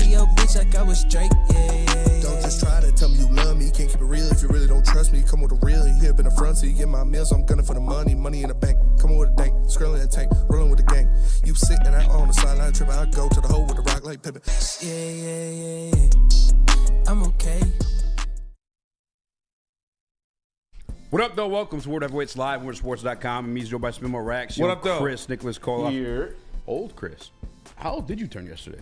your bitch like I was Drake, yeah. Don't just try to tell me you love me. Can't keep it real if you really don't trust me. Come with a real, you up in the front, so you get my meals. I'm gunning for the money in the bank. Come with a dank, scrolling in the tank, rolling with the gang. You sit and I on the sideline tripping. I go to the hole with the rock like Pippin. Yeah. I'm okay. What up, though? Welcome to World Heavyweights Live, WorldSports.com. I'm Easy Joe by Spinmo Rax. What up, though? Chris, Nicholas Cole. Here. Old Chris. How old did you turn yesterday?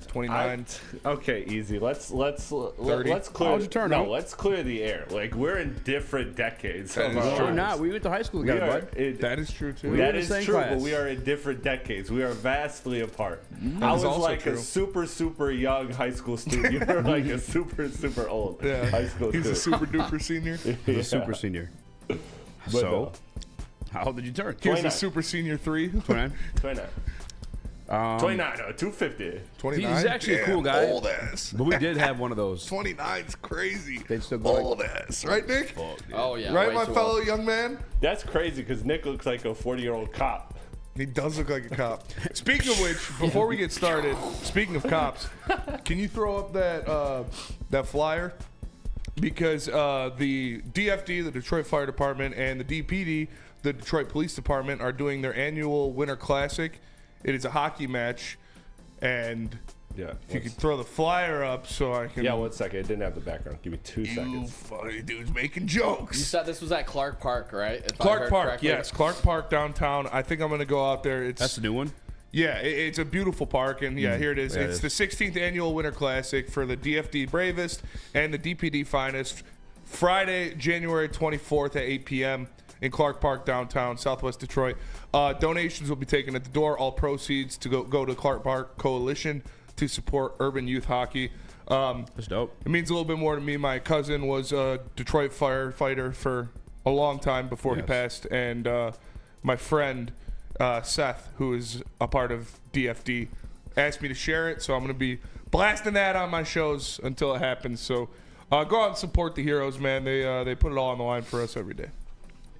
29. Okay, easy. Let's clear. How'd you turn, No, huh? let's clear the air. Like, we're in different decades. That is of our true. We're lives. not. We went to high school We together, are, bud. That is true, too. We that were in is the same true, class. but we are in different decades. We are vastly apart. That I is was also like true. a super young high school student. You were like a super old high school He's a student. super duper senior. He's a super senior. So, how old did you turn? He was 29. a super senior 3. 29. 29. 29, no, 250. 29. He's actually a cool guy. Old ass. But we did have one of those. 29's crazy. They'd still go Old ass. Right, Nick? Oh, yeah. Right, way my too fellow old. young man? That's crazy because Nick looks like a 40-year-old cop. He does look like a cop. Speaking of which, before we get started, speaking of cops, can you throw up that flyer? Because the DFD, the Detroit Fire Department, and the DPD, the Detroit Police Department, are doing their annual Winter Classic. It is a hockey match, and Yeah. if you could throw the flyer up so I can... Yeah, 1 second. It didn't have the background. Give me 2 You seconds. funny dudes making You jokes. said this was at Clark Park, right? If I Clark heard Park, correctly. yes. Clark Park downtown. I think I'm going to go out there. That's the new one? Yeah, it's a beautiful park, and yeah, here it is. Yeah, it It's is. the 16th annual Winter Classic for the DFD Bravest and the DPD Finest. Friday, January 24th at 8 p.m. in Clark Park, downtown, Southwest Detroit. Donations will be taken at the door. All proceeds to go to Clark Park Coalition to support urban youth hockey. That's dope. It means a little bit more to me. My cousin was a Detroit firefighter for a long time before he Yes. passed, and my friend Seth, who is a part of DFD, asked me to share it, so I'm going to be blasting that on my shows until it happens. So go out and support the heroes, man. They put it all on the line for us every day.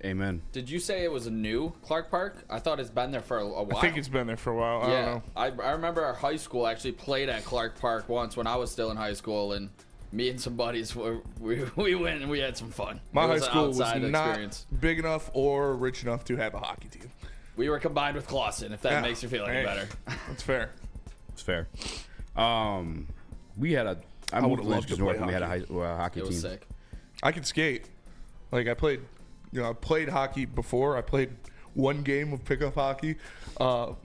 Amen. Did you say it was a new Clark Park? I thought it's been there for a while. I think it's been there for a while. I don't know. I remember our high school actually played at Clark Park once when I was still in high school, and me and some buddies we went and we had some fun. My It high an school was outside not experience. big enough or rich enough to have a hockey team. We were combined with Clawson, if that Yeah. makes you feel any Hey, better. That's fair. It's fair. We had a... I would've moved to loved to North play and we had a hockey. hockey It team. was sick. I could skate. Like I played hockey before. I played one game of pickup hockey,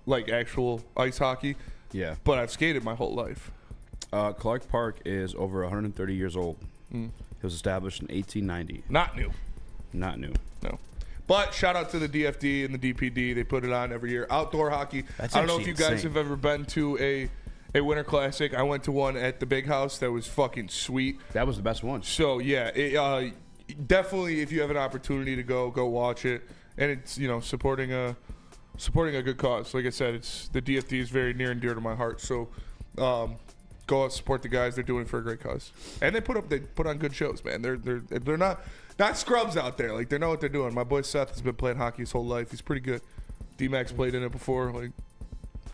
like actual ice hockey. Yeah. But I've skated my whole life. Clark Park is over 130 years old. Mm. It was established in 1890. Not new. Not new. No. But shout out to the DFD and the DPD. They put it on every year. Outdoor hockey. That's I don't know if actually you guys insane. have ever been to a Winter Classic. I went to one at the Big House that was fucking sweet. That was the best one. So yeah, definitely if you have an opportunity to go watch it, and it's supporting a good cause. Like I said, it's the DFD is very near and dear to my heart. So go out support the guys. They're doing it for a great cause, and they put on good shows, man. They're not scrubs out there. Like they know what they're doing. My boy Seth has been playing hockey his whole life. He's pretty good. D-Max played in it before. Like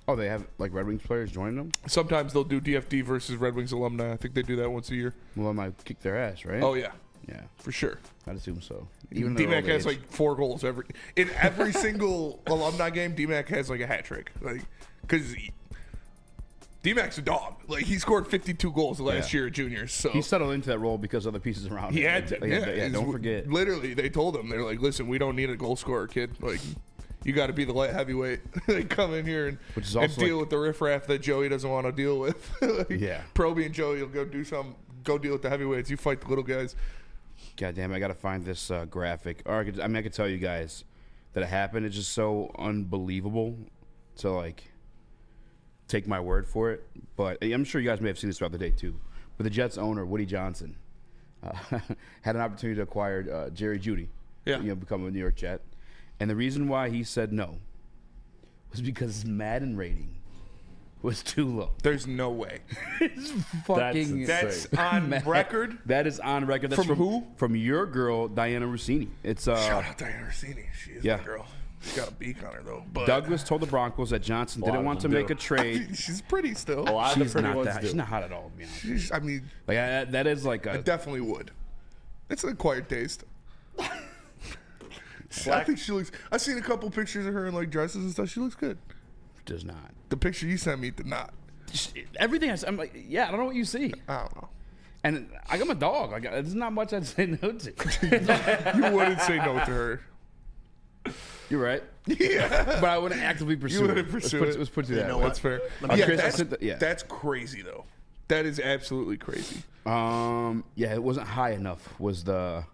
Oh, they have like Red Wings players joining them? sometimes they'll do DFD versus Red Wings alumni. I think they do that once a year. Well, I might kick their ass, right? Oh yeah, Yeah, for sure. I'd assume so. Even though D-Mac they're has old age. like 4 goals in every single alumni game. D-Mac has like a hat trick, like because D-Mac's a dog. Like he scored 52 goals last year at juniors. So He settled into that role because other pieces around he him. had to. Like, Yeah, don't forget. Literally, they told him, they're like, "Listen, we don't need a goal scorer, kid. Like, you got to be the light heavyweight. Like, come in here Which is and also deal like- with the riffraff that Joey doesn't want to deal with." Like, Yeah. Proby and Joey will go do something. Go deal with the heavyweights. You fight the little guys. God damn, I got to find this graphic. Or I could tell you guys that it happened. It's just so unbelievable to like take my word for it. But I'm sure you guys may have seen this throughout the day too. But the Jets owner, Woody Johnson, had an opportunity to acquire Jerry Jeudy, become a New York Jet. And the reason why he said no was because his Madden rating was too low. There's no way. It's fucking That's on record. That is on record. That's From who? From your girl, Diana Rossini. It's Shout out Diana Rossini. She is yeah. my girl. She's got a beak on her though. But Douglas told the Broncos that Johnson A lot didn't of want to them make do. a trade. she's pretty still. A lot of the She's pretty not ones that. do. She's not hot at all, to be honest. I mean, Like that is like I a. definitely would. It's an acquired taste. I think she looks. I've seen a couple pictures of her in like dresses and stuff. She looks good. Does not. The picture you sent me did not. Everything I'm like, yeah, I don't know what you see. I don't know. And I got my dog. Like, there's not much I'd say no to. You wouldn't say no to her. You're right. Yeah. But I wouldn't actively pursue You it. wouldn't pursue it. Let's put it that know way. what? That's fair. Let me- Yeah, Chris, I that's, said yeah. that's crazy though. That is absolutely crazy. Yeah, it wasn't high enough was the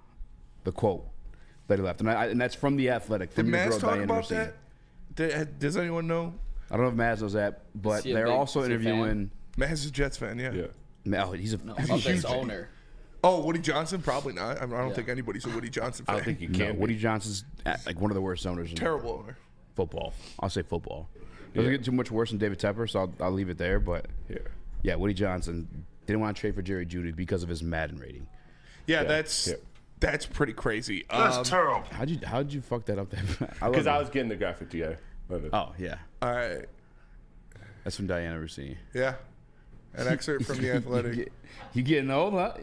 quote that he left. And that's from The Athletic. Did From your Maz girl, talk Diana about Rossini. that? Does anyone know? I don't know if Maz knows that, but Is he a they're big- also is he a fan? interviewing. Maz is a Jets fan, yeah. Yeah. Oh, he's a No, he's of huge. this owner. Oh, Woody Johnson? Probably not. I don't Yeah. think anybody's a Woody Johnson I fan. don't think you No, can. Woody Johnson's like one of the worst owners in Terrible owner. football. I'll say football. Doesn't Yeah. get too much worse than David Tepper, so I'll leave it there. But yeah, Woody Johnson didn't want to trade for Jerry Jeudy because of his Madden rating. Yeah, Yeah. that's pretty crazy. That's terrible. How'd you fuck that up? Because I was getting the graphic together. Oh yeah, All right. that's from Diana Rossini. Yeah. An excerpt from The Athletic. You getting old, huh?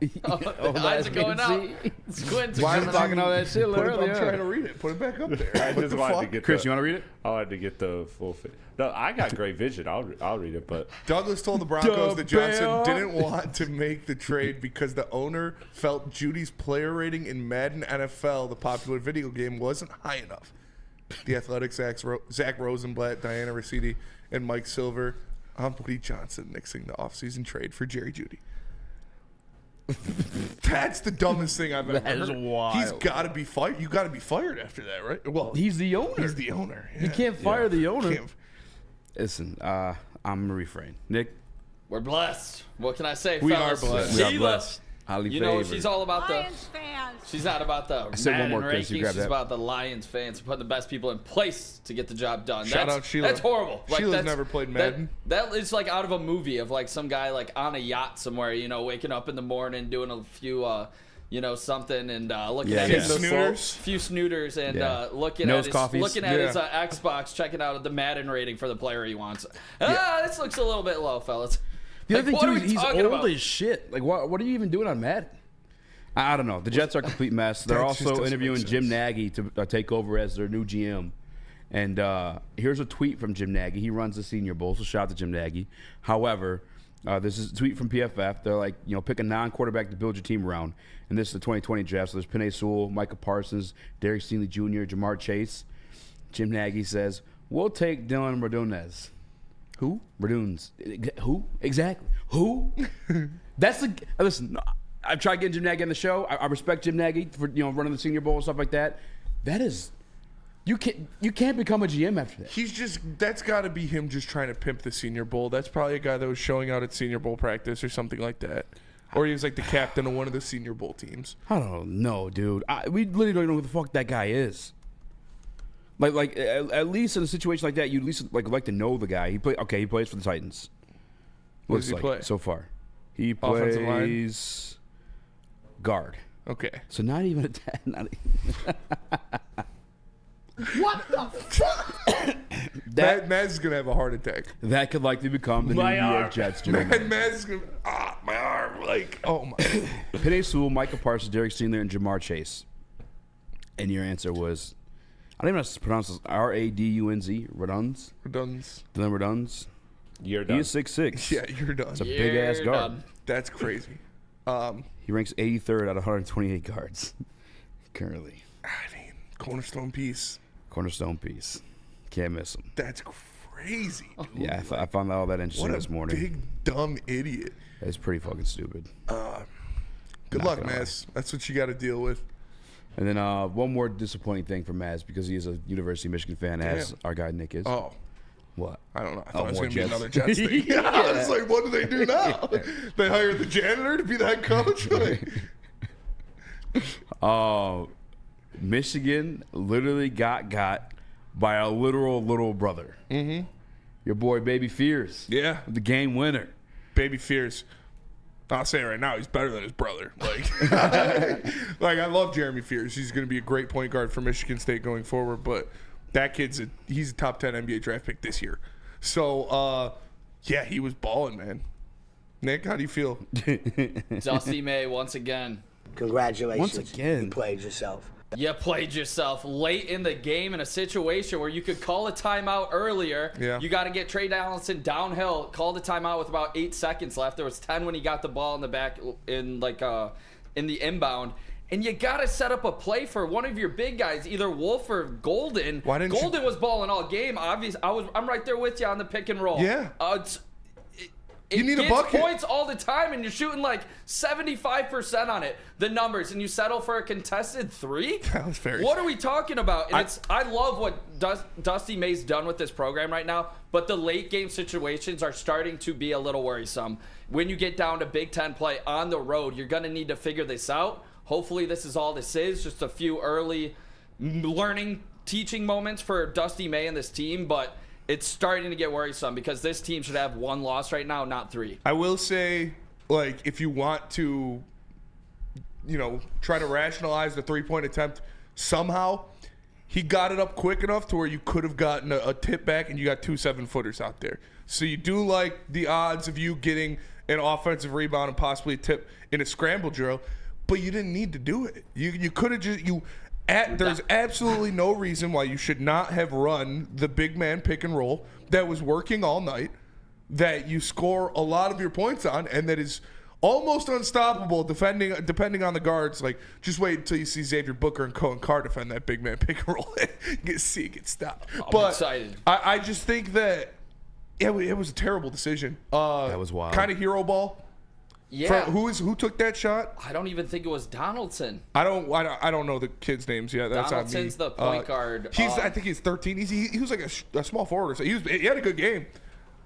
The eyes are going out. Squinting. Why are you talking all that shit Put it, I'm trying earlier? to read it. Put it back up there. I What just the wanted fuck? to get Chris, the, you want to read it? I wanted to get the full fit. No, I got great vision. I'll read it, but Douglas told the Broncos The that Johnson Bear. didn't want to make the trade because the owner felt Judy's player rating in Madden NFL, the popular video game, wasn't high enough. The Athletic, Zach Rosenblatt, Diana Rossini, and Mike Silver on Woody Johnson nixing the offseason trade for Jerry Jeudy. That's the dumbest thing I've ever That is heard. wild. He's got to be fired. You got to be fired after that, right? Well, He's the owner. he's the owner. You yeah. can't fire the owner. Can't- Listen, I'm gonna refrain. Nick, We're blessed. What can I say, We are fellas? blessed. we are Sheila, blessed. Highly You know, favored. she's all about the. Lions fans. She's not about the said one Madden more, Chris. You rankings. grab She's that. about the Lions fans putting the best people in place to get the job done. Shout that's, out Sheila. That's horrible. Sheila's that's- never played Madden. That is like out of a movie of like some guy like on a yacht somewhere, you know, waking up in the morning, doing a few, something and looking Yeah, at yeah. his Snooters. few snooters and Yeah. looking Nose at his coffees. looking at his Yeah. Xbox, checking out the Madden rating for the player he wants. This looks a little bit low, fellas. The other Like, thing what too are is we he's talking old about? as shit. Like, what are you even doing on Madden? I don't know. The Jets are a complete mess. They're That just also doesn't interviewing make Jim sense. Nagy to take over as their new GM. And here's a tweet from Jim Nagy. He runs the Senior Bowl, so shout out to Jim Nagy. However, this is a tweet from PFF. They're like, pick a non-quarterback to build your team around. And this is the 2020 draft. So there's Penei Sewell, Micah Parsons, Derek Stingley Jr., Jamar Chase. Jim Nagy says, we'll take Dylan Radunez. Who? Radunes. Who? Exactly. Who? That's the... Listen, I've tried getting Jim Nagy on the show. I respect Jim Nagy for running the Senior Bowl and stuff like that. That is... You can't become a GM after that. That's got to be him just trying to pimp the Senior Bowl. That's probably a guy that was showing out at Senior Bowl practice or something like that. Or he was like the captain of one of the Senior Bowl teams. I don't know, dude. We literally don't know who the fuck that guy is. Like at least in a situation like that, you at least like to know the guy. He plays for the Titans. What does he Looks play? like so far. He Offensive line? plays guard. Okay. So not even a 10. What the fuck? Maz is going to have a heart attack. That could likely become the new My New arm. York Jets. GM. Maz is going to... my arm. Like, oh my... Penei Sewell, Micah Parsons, Derek Stingley, and Jamar Chase. And your answer was, I don't even know how to pronounce this. Radunz. Raduns. We're done. Dylan Raduns. you're He done. is 6'6". Yeah, you're done. It's a big ass You're guard. done. That's crazy. He ranks 83rd out of 128 guards currently. I mean, cornerstone piece. Cornerstone piece. Can't miss him. That's crazy, dude. Yeah, I found all that interesting What this a morning. big, dumb idiot. It's pretty fucking stupid. Good Not luck, gonna lie. Maz. That's what you got to deal with. And then one more disappointing thing for Maz, because he is a University of Michigan fan, as Damn. our guy Nick is. Oh, What? I don't know. I Oh, thought it was more going to be Jets. another Jets thing. I was like, what do they do now? They hired the janitor to be the head coach? Like, Michigan literally got by a literal little brother. Mm-hmm. Your boy, Baby Fears. yeah. The game winner. Baby Fears. I'll say it right now, he's better than his brother. Like, like I love Jeremy Fears. He's going to be a great point guard for Michigan State going forward. But that he's a top 10 NBA draft pick this year. So, yeah, he was balling, man. Nick, how do you feel? Dusty May once again. Congratulations. Once again. You played yourself. You played yourself late in the game in a situation where you could call a timeout earlier. Yeah. You got to get Trey Donaldson downhill. Called a timeout with about 8 seconds left. There was 10 when he got the ball in the back in the inbound. And you got to set up a play for one of your big guys, either Wolf or Golden. Why didn't Golden was balling all game. Obviously, I'm right there with you on the pick and roll. Yeah. You need a gets bucket. points all the time, and you're shooting like 75% on it. The numbers, and you settle for a contested 3. That was very. What are we talking about? And I love what Dusty May's done with this program right now, but the late game situations are starting to be a little worrisome. When you get down to Big Ten play on the road, you're going to need to figure this out. Hopefully, this is all this is, just a few early learning, teaching moments for Dusty May and this team, but it's starting to get worrisome because this team should have 1 loss right now, not 3. I will say, like, if you want to, try to rationalize the 3-point attempt somehow, he got it up quick enough to where you could have gotten a tip back and you got 2 7-footers out there. So you do like the odds of you getting an offensive rebound and possibly a tip in a scramble drill, but you didn't need to do it. You could have just there's absolutely no reason why you should not have run the big man pick and roll that was working all night, that you score a lot of your points on, and that is almost unstoppable depending on the guards. Like, just wait until you see Xavier Booker and Cohen Carr defend that big man pick and roll. See it get stopped. I'm excited. I just think that it was a terrible decision. That was wild. Kind of hero ball. Yeah. Who took that shot? I don't even think it was Donaldson. I don't know the kids' names yet. That's Donaldson's on me. the point guard. I think he's 13. He was like a small forward. So he had a good game.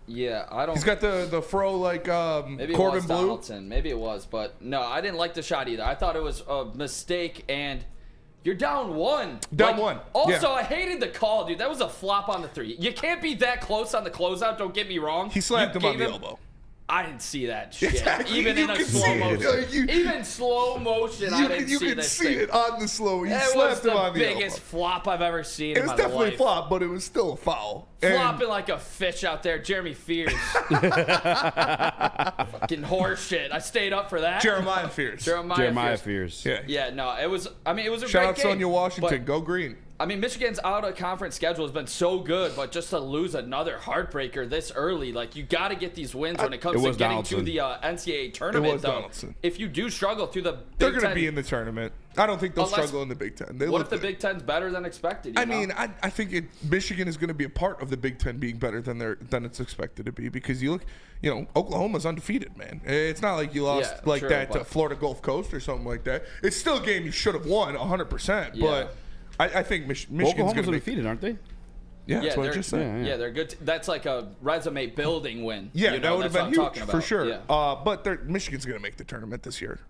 Yeah, I don't. He's got the fro like maybe it Corbin was Blue. Donaldson. Maybe it was, but no, I didn't like the shot either. I thought it was a mistake, and you're down 1. Down 1. Also, Yeah. I hated the call, dude. That was a flop on the 3. You can't be that close on the closeout. Don't get me wrong. He slapped You him on gave the elbow. I didn't see that shit. Exactly. Even You in a can slow see it. motion. Even slow motion, I didn't You see can this see thing. it on the slow. He It was slapped him the on the biggest elbow. flop I've ever seen It in was my definitely life. a flop, but it was still a foul. Flopping like a fish out there, Jeremy Fears. Fucking horse shit. I stayed up for that. Jeremiah Fears. Jeremiah Fears. Yeah. Yeah, no, it was. I mean, it was a Shout great out game. Sonia Washington. but, Go green. I mean, Michigan's out of conference schedule has been so good, but just to lose another heartbreaker this early, like, you got to get these wins when it comes to was getting Donaldson. to the NCAA tournament. was though, Donaldson. if you do struggle through the They're Big going to Ten, be in the tournament. I don't think they'll Unless- struggle in the Big Ten. what if the Big Ten's better than expected? I mean, I think Michigan is going to be a part of the Big Ten being better than it's expected to be, because you look, Oklahoma's undefeated, man. It's not like you lost Yeah, to but- Florida Gulf Coast or something like that. It's still a game you should have won 100%. Yeah. But I think Michigan's Oklahoma's going to be. undefeated, aren't they? Yeah, that's what I they're- just said. Yeah, they're good. That's like a resume building win. Yeah, You know, that would have that's been what I'm huge talking for about. sure. Yeah. But Michigan's going to make the tournament this year.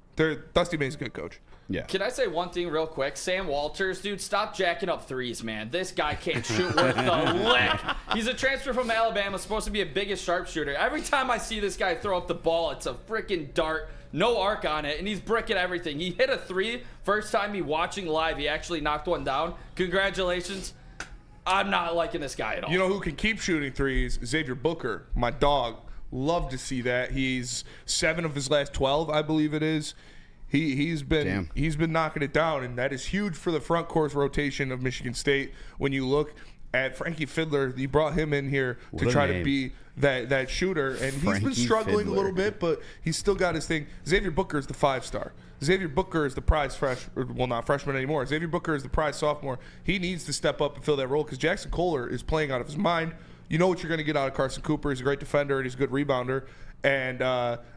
Dusty May's a good coach. Yeah. Can I say one thing real quick? Sam Walters, dude, stop jacking up threes, man. This guy can't shoot worth a lick. He's a transfer from Alabama, supposed to be a biggest sharpshooter. Every time I see this guy throw up the ball, it's a freaking dart, no arc on it, and he's bricking everything. He hit a 3 first time me watching live. He actually knocked one down. Congratulations. I'm not liking this guy at all. You know who can keep shooting threes? Xavier Booker, my dog. Love to see that. He's 7 of his last 12, I believe it is. He's been knocking it down, and that is huge for the front court rotation of Michigan State. When you look at Frankie Fiddler, you brought him in here to try to be that shooter, and he's been Frankie struggling Fiddler. a little bit, but he's still got his thing. Xavier Booker is the 5-star. Xavier Booker is the prize not freshman anymore. Xavier Booker is the prize sophomore. He needs to step up and fill that role because Jackson Kohler is playing out of his mind. You know what you're going to get out of Carson Cooper. He's a great defender and he's a good rebounder. And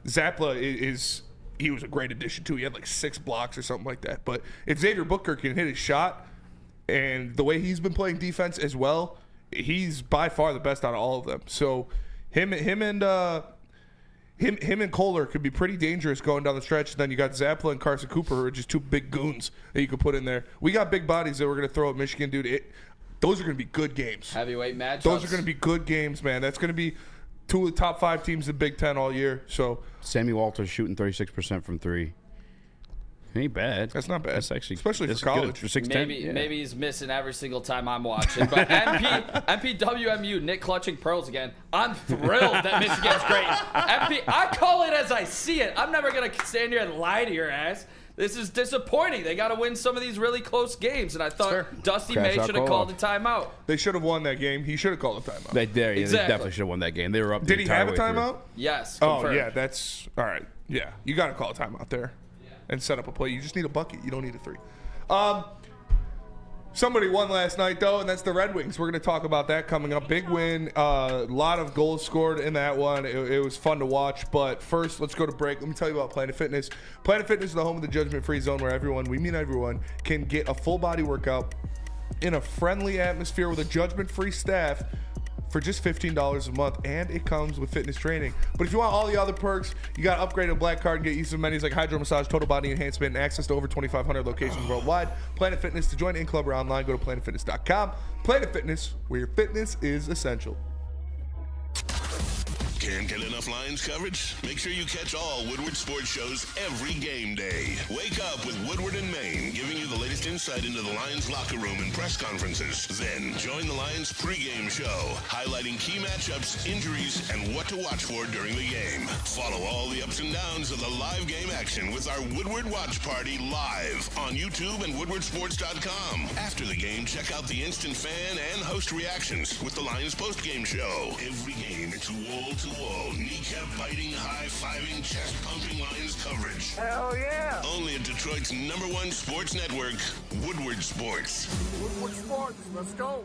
Zapla he was a great addition too. He had like 6 blocks or something like that. But if Xavier Booker can hit his shot, and the way he's been playing defense as well, he's by far the best out of all of them. So him and Kohler could be pretty dangerous going down the stretch. And then you got Zapla and Carson Cooper, who are just 2 big goons that you could put in there. We got big bodies that we're going to throw at Michigan, dude. Those are going to be good games. Heavyweight matchups. Those are going to be good games, man. That's going to be two of the top 5 teams in the Big Ten all year. So Sammy Walters shooting 36% from 3. Ain't bad. that's not bad. That's actually especially that's for college. good. For 6'10". Maybe he's missing every single time I'm watching. But MPWMU, Nick clutching pearls again. I'm thrilled that Michigan's great. I call it as I see it. I'm never going to stand here and lie to your ass. This is disappointing. They got to win some of these really close games, and I thought Dusty May should have called a timeout. They should have won that game. He should have called a timeout. They definitely should have won that game. They were up. Did he have a timeout? Yes. Oh, confirmed. yeah, that's all right. Yeah, you got to call a timeout there and set up a play. You just need a bucket. You don't need a 3. Somebody won last night, though, and that's the Red Wings. We're going to talk about that coming up. Big win. A lot of goals scored in that one. It was fun to watch. But first, let's go to break. Let me tell you about Planet Fitness. Planet Fitness is the home of the judgment-free zone where everyone can get a full-body workout in a friendly atmosphere with a judgment-free staff for just $15 a month, and it comes with fitness training. But if you want all the other perks, you got to upgrade a black card and get use of amenities like hydro massage, total body enhancement, and access to over 2,500 locations worldwide. Planet Fitness. To join in-club or online, go to planetfitness.com. Planet Fitness, where your fitness is essential. Can't get enough Lions coverage? Make sure you catch all Woodward sports shows every game day. Wake up with Woodward and Maine, giving you the latest insight into the Lions locker room and press conferences. Then join the Lions pregame show, highlighting key matchups, injuries, and what to watch for during the game. Follow all the ups and downs of the live game action with our Woodward Watch Party live on YouTube and woodwardsports.com. After the game, check out the instant fan and host reactions with the Lions postgame show. Every game, it's wall-to-wall, kneecap-biting, high-fiving, chest-pumping Lions coverage. Hell yeah! Only at Detroit's #1 sports network, Woodward Sports. Woodward Sports, let's go!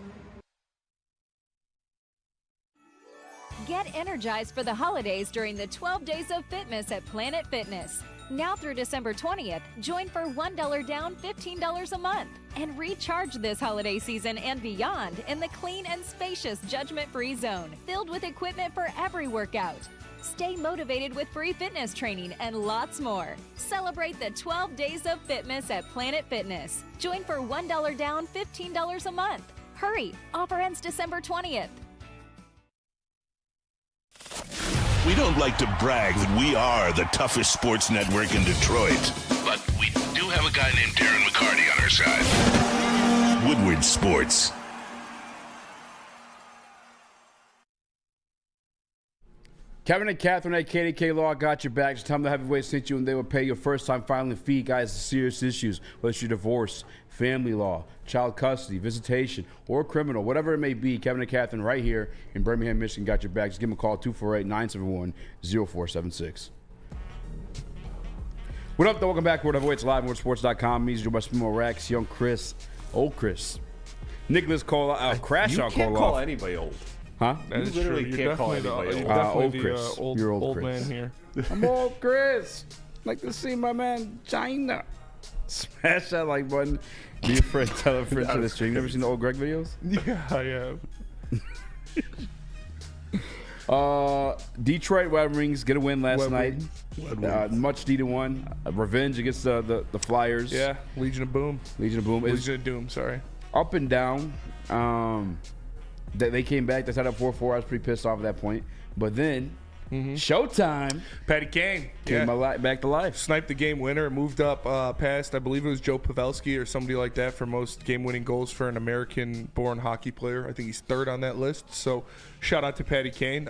Get energized for the holidays during the 12 Days of Fitness at Planet Fitness. Now through December 20th, join for $1 down, $15 a month. And recharge this holiday season and beyond in the clean and spacious judgment-free zone, filled with equipment for every workout. Stay motivated with free fitness training and lots more. Celebrate the 12 Days of Fitness at Planet Fitness. Join for $1 down, $15 a month. Hurry, offer ends December 20th. We don't like to brag that we are the toughest sports network in Detroit, but we do have a guy named Darren McCarty on our side. Woodward Sports. Kevin and Catherine at KDK Law got your back. Just tell them the heavyweights sent you and they will pay your first-time filing fee. Guys, serious issues, whether it's your divorce, family law, child custody, visitation, or criminal, whatever it may be, Kevin and Catherine right here in Birmingham, Michigan got your back. Just give them a call, 248-971-0476. What up, though? Welcome back to World Heavyweights Live, WorldSports.com. Me's your best more Rax, young Chris, old Chris. Nicholas Crash You out can't call call off. anybody old. Huh? That You is literally true. can't call You're anybody definitely old. the Chris. old, You're old old Chris. man here. I'm old Chris. Like to see my man China. Smash that like button. Be a friend. Tell a friend to the stream. You ever seen the old Greg videos? Yeah, I have. Detroit Red Wings get a win last night. Much needed one. Revenge against the Flyers. Yeah, Legion of Boom. Legion of Boom. Legion of Doom, sorry. Up and down. They came back. They tied up 4-4. I was pretty pissed off at that point. But then, Showtime. Patty Kane Came back to life. sniped the game winner and moved up past, I believe it was Joe Pavelski or somebody like that for most game-winning goals for an American-born hockey player. I think he's third on that list. So shout out to Patty Kane.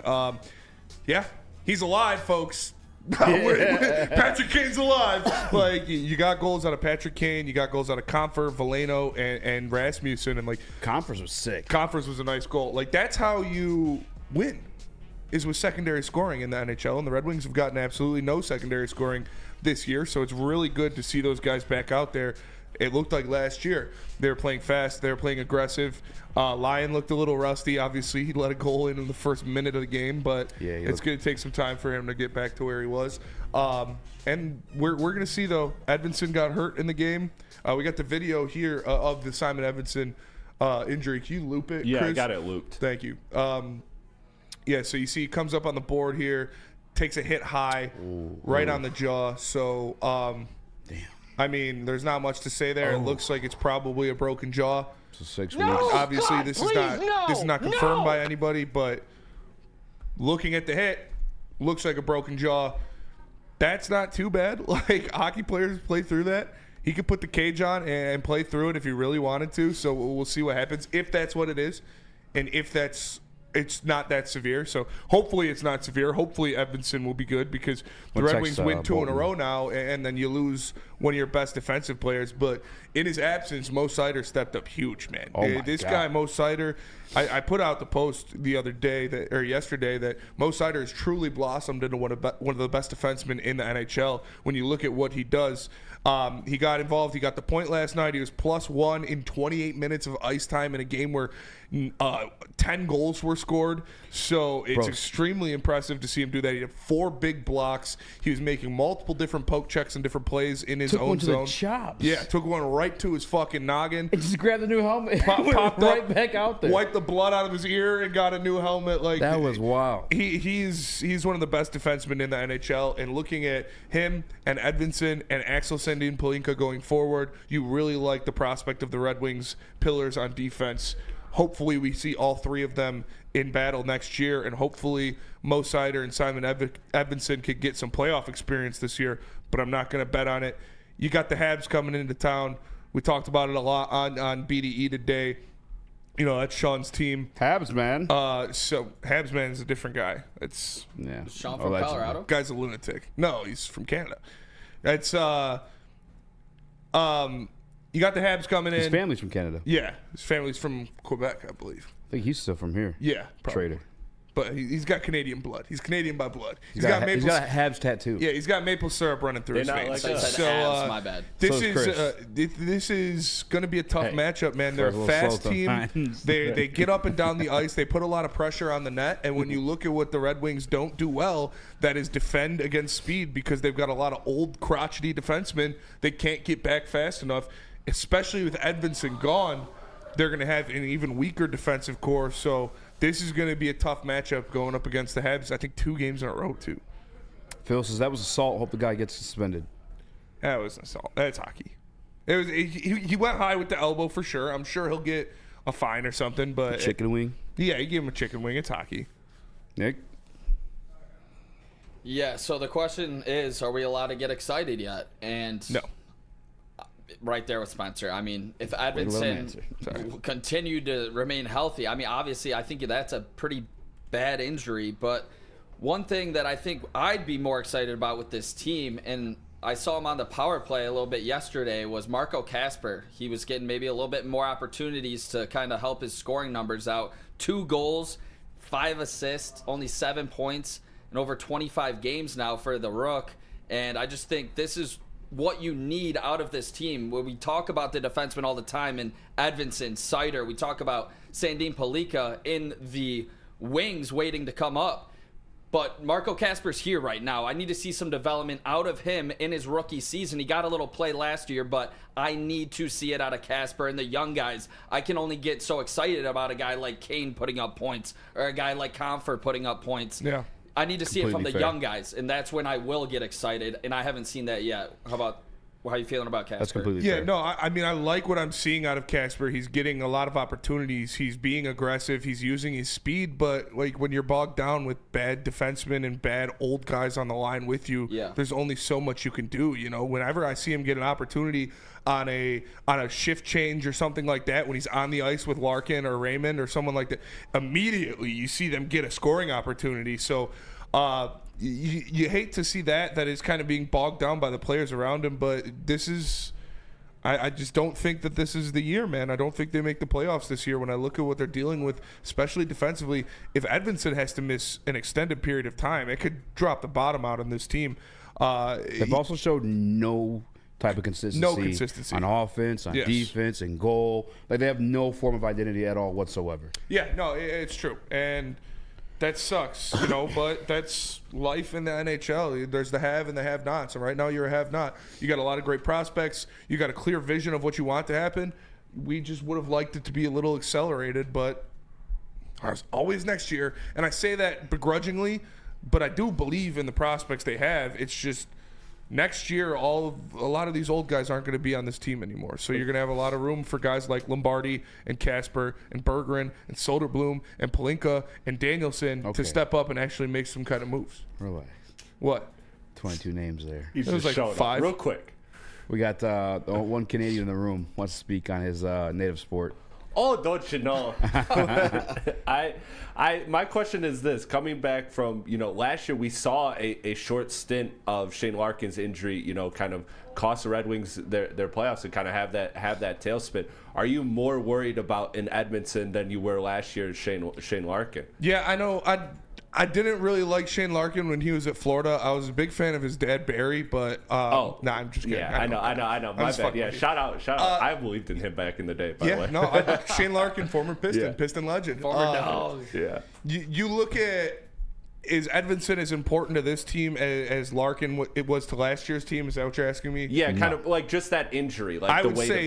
Yeah, he's alive, folks. Patrick Kane's alive. Like, you got goals out of Patrick Kane, you got goals out of Comfer, Veleno, and Rasmussen, and like Conference was sick. Conference was a nice goal. Like, that's how you win, is with secondary scoring in the NHL, and the Red Wings have gotten absolutely no secondary scoring this year, so it's really good to see those guys back out there. It looked like last year they were playing fast, they were playing aggressive. Lyon looked a little rusty. Obviously, he let a goal in the first minute of the game, but it's going to take some time for him to get back to where he was. And we're going to see, though, Edvinsson got hurt in the game. We got the video here of the Simon Edvinsson injury. Can you loop it, Yeah, Chris? I got it looped. Thank you. Yeah, so you see he comes up on the board here, takes a hit high right on the jaw. So, Damn. I mean, there's not much to say there. It looks like it's probably a broken jaw. So 6 No! weeks. Obviously, God, this please, is not no, confirmed no. by anybody, but looking at the hit, looks like a broken jaw. That's not too bad. Like, hockey players play through that. He could put the cage on and play through it if he really wanted to. So we'll see what happens, if that's what it is, and if it's not that severe. So hopefully it's not severe. Hopefully Edvinsson will be good, because the Red Wings win 2 in a row now, and then you lose one of your best defensive players. But in his absence, Mo Seider stepped up huge, man. This guy, Mo Seider, I put out the post the other day yesterday that Mo Seider has truly blossomed into one of the best defensemen in the NHL. When you look at what he does, he got involved. He got the point last night. He was +1 in 28 minutes of ice time in a game where 10 goals were scored. So it's extremely impressive to see him do that. He had 4 big blocks. He was making multiple different poke checks and different plays in his own zone. The chops. Yeah, took one right to his fucking noggin. And just grabbed the new helmet. Popped right up, back out there. Wiped the blood out of his ear and got a new helmet. Like, that was wild. He's one of the best defensemen in the NHL. And looking at him and Edvinsson and Axel Sandin Palinka going forward, you really like the prospect of the Red Wings pillars on defense. Hopefully we see all 3 of them in battle next year, and hopefully Mo Seider and Simon Edvinsson could get some playoff experience this year, but I'm not going to bet on it. You got the Habs coming into town. We talked about it a lot on BDE today. You know, that's Sean's team. Habs, man. So Habs, man, is a different guy. It's Sean from Colorado? Guy's a lunatic. No, he's from Canada. That's you got the Habs coming in. His family's from Canada. Yeah, his family's from Quebec, I believe. I think he's still from here. Yeah, probably. Trader. But he's got Canadian blood. He's Canadian by blood. He's got a Habs tattoo. Yeah, he's got maple syrup running through his veins. Like so my bad. This is going to be a tough matchup, man. They're a fast team. They get up and down the ice. They put a lot of pressure on the net. And when you look at what the Red Wings don't do well, that is defend against speed, because they've got a lot of old crotchety defensemen. They can't get back fast enough, especially with Edvinsson gone. They're going to have an even weaker defensive core. So this is going to be a tough matchup going up against the Habs. I think 2 games in a row, too. Phil says that was assault. Hope the guy gets suspended. That was an assault. That's hockey. It was. He went high with the elbow for sure. I'm sure he'll get a fine or something. But chicken wing. Yeah, you give him a chicken wing. It's hockey. Nick? Yeah, so the question is, are we allowed to get excited yet? And no. Right there with Spencer. I mean, if Edvinsson continued to remain healthy, I mean, obviously, I think that's a pretty bad injury. But one thing that I think I'd be more excited about with this team, and I saw him on the power play a little bit yesterday, was Marco Kasper. He was getting maybe a little bit more opportunities to kind of help his scoring numbers out. 2 goals, 5 assists, only 7 points in over 25 games now for the Rook. And I just think this is what you need out of this team. When we talk about the defensemen all the time, and Edvinsson, Seider, we talk about Sandin Palinka in the wings waiting to come up. But Marco Kasper's here right now. I need to see some development out of him in his rookie season. He got a little play last year, but I need to see it out of Kasper and the young guys. I can only get so excited about a guy like Kane putting up points, or a guy like Comfort putting up points. Yeah. I need to see it from the young guys, and that's when I will get excited, and I haven't seen that yet. How are you feeling about Kasper? That's completely fair. No, I mean, I like what I'm seeing out of Kasper. He's getting a lot of opportunities. He's being aggressive. He's using his speed, but like when you're bogged down with bad defensemen and bad old guys on the line with you, there's only so much you can do. You know, whenever I see him get an opportunity on a shift change or something like that, when he's on the ice with Larkin or Raymond or someone like that, immediately you see them get a scoring opportunity. So you hate to see that is kind of being bogged down by the players around him, but this is I just don't think that this is the year, man. I don't think they make the playoffs this year when I look at what they're dealing with, especially defensively. If Edvinsson has to miss an extended period of time, it could drop the bottom out on this team. They've also showed no type of consistency on offense, on defense, and goal. Like, they have no form of identity at all whatsoever. Yeah, no, it's true. And that sucks, you know, but that's life in the NHL. There's the have and the have-nots, and right now you're a have-not. You got a lot of great prospects. You got a clear vision of what you want to happen. We just would have liked it to be a little accelerated, but always next year. And I say that begrudgingly, but I do believe in the prospects they have. It's just next year, a lot of these old guys aren't going to be on this team anymore. So you're going to have a lot of room for guys like Lombardi and Casper and Bergeron and Soderblom and Palinka and Danielson to step up and actually make some kind of moves. Relax. What? 22 names there. He's It was just like showing 5. up real quick. We got the one Canadian in the room wants to speak on his native sport. Oh, don't you know? My question is this: coming back from last year, we saw a short stint of Shane Larkin's injury, kind of cost the Red Wings their playoffs and kind of have that tailspin. Are you more worried about in Edmonton than you were last year, Shane Larkin? Yeah, I know. I didn't really like Shane Larkin when he was at Florida. I was a big fan of his dad, Barry, but I'm just kidding. Yeah, I know. My bad. Yeah, shout out. I believed in him back in the day, by the way. No, Shane Larkin, former Piston, Piston legend. Former dog. Yeah. You look at, is Edvinsson as important to this team as Larkin it was to last year's team? Is that what you're asking me? Yeah, kind of like just that injury, like the weight of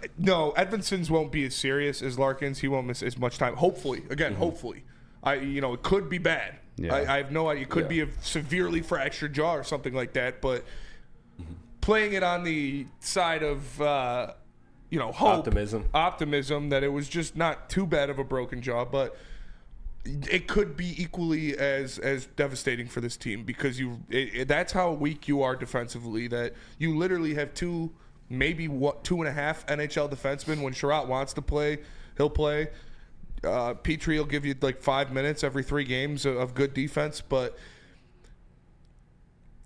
it. No, Edvinsson's won't be as serious as Larkin's. He won't miss as much time. Hopefully. Again, hopefully. It could be bad. Yeah. I have no idea. It could be a severely fractured jaw or something like that. But playing it on the side of, hope, optimism that it was just not too bad of a broken jaw, but it could be equally as devastating for this team because that's how weak you are defensively. That you literally have maybe 2.5 NHL defensemen. When Sherratt wants to play, he'll play. Petrie will give you like 5 minutes every 3 games of good defense, but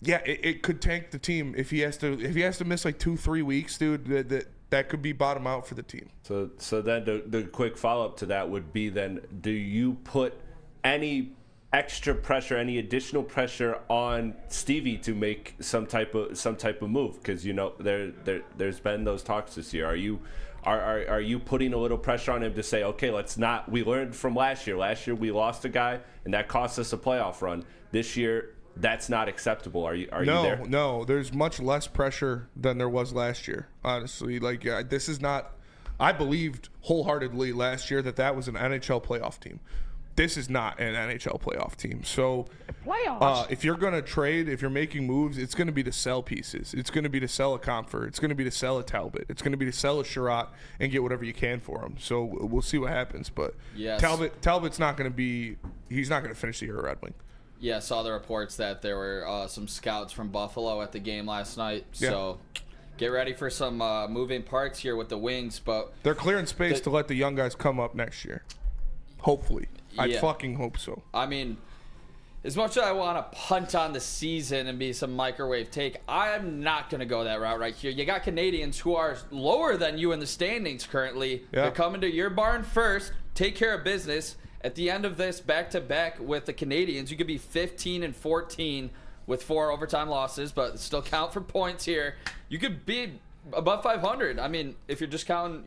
yeah, it could tank the team if he has to miss like 2-3 weeks, dude. That could be bottom out for the team. So then the quick follow up to that would be then: do you put any extra pressure, any additional pressure on Stevie to make some type of move? Because there's been those talks this year. Are you putting a little pressure on him to say, okay, we learned from last year. Last year we lost a guy and that cost us a playoff run. This year that's not acceptable. Are you there? No, there's much less pressure than there was last year. Honestly, this is not. I believed wholeheartedly last year that was an NHL playoff team. This is not an NHL playoff team. So if you're going to trade, if you're making moves, it's going to be to sell pieces. It's going to be to sell a Comfort. It's going to be to sell a Talbot. It's going to be to sell a Sherratt and get whatever you can for them. So we'll see what happens. But yes. Talbot's not going to be – he's not going to finish the year at Red Wing. Yeah, I saw the reports that there were some scouts from Buffalo at the game last night. Yeah. So get ready for some moving parts here with the Wings. But they're clearing space to let the young guys come up next year. Hopefully. I fucking hope so. I mean, as much as I want to punt on the season and be some microwave take, I'm not going to go that route right here. You got Canadians who are lower than you in the standings currently. Yeah. They're coming to your barn first. Take care of business. At the end of this back-to-back with the Canadians, you could be 15-14 with 4 overtime losses, but still count for points here. You could be above 500. I mean, if you're just counting,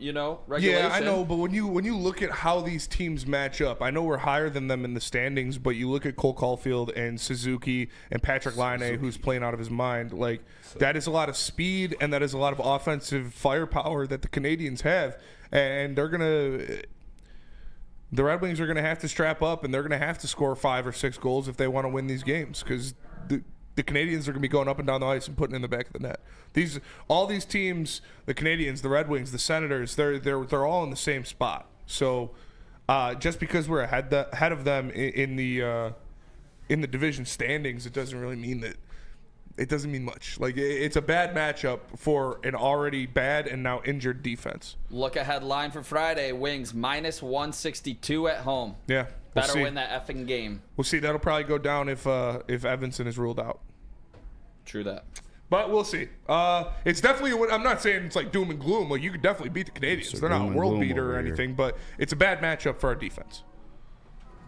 regulation. Yeah, I know, but when you look at how these teams match up, I know we're higher than them in the standings, but you look at Cole Caulfield and Suzuki and Patrick Laine, who's playing out of his mind. That is a lot of speed and that is a lot of offensive firepower that the Canadians have, and the Red Wings are going to have to strap up and they're going to have to score 5 or 6 goals if they want to win these games because the Canadians are going to be going up and down the ice and putting it in the back of the net. All these teams, the Canadians, the Red Wings, the Senators, they're all in the same spot. So just because we're ahead of them in the division standings, it doesn't really mean that. It doesn't mean much. It's a bad matchup for an already bad and now injured defense. Look ahead line for Friday. Wings -162 at home. Yeah. Better win that effing game. We'll see. That'll probably go down if Edvinsson is ruled out. True that. But we'll see. It's definitely. I'm not saying it's like doom and gloom. You could definitely beat the Canadians. They're not a world beater or anything, but it's a bad matchup for our defense.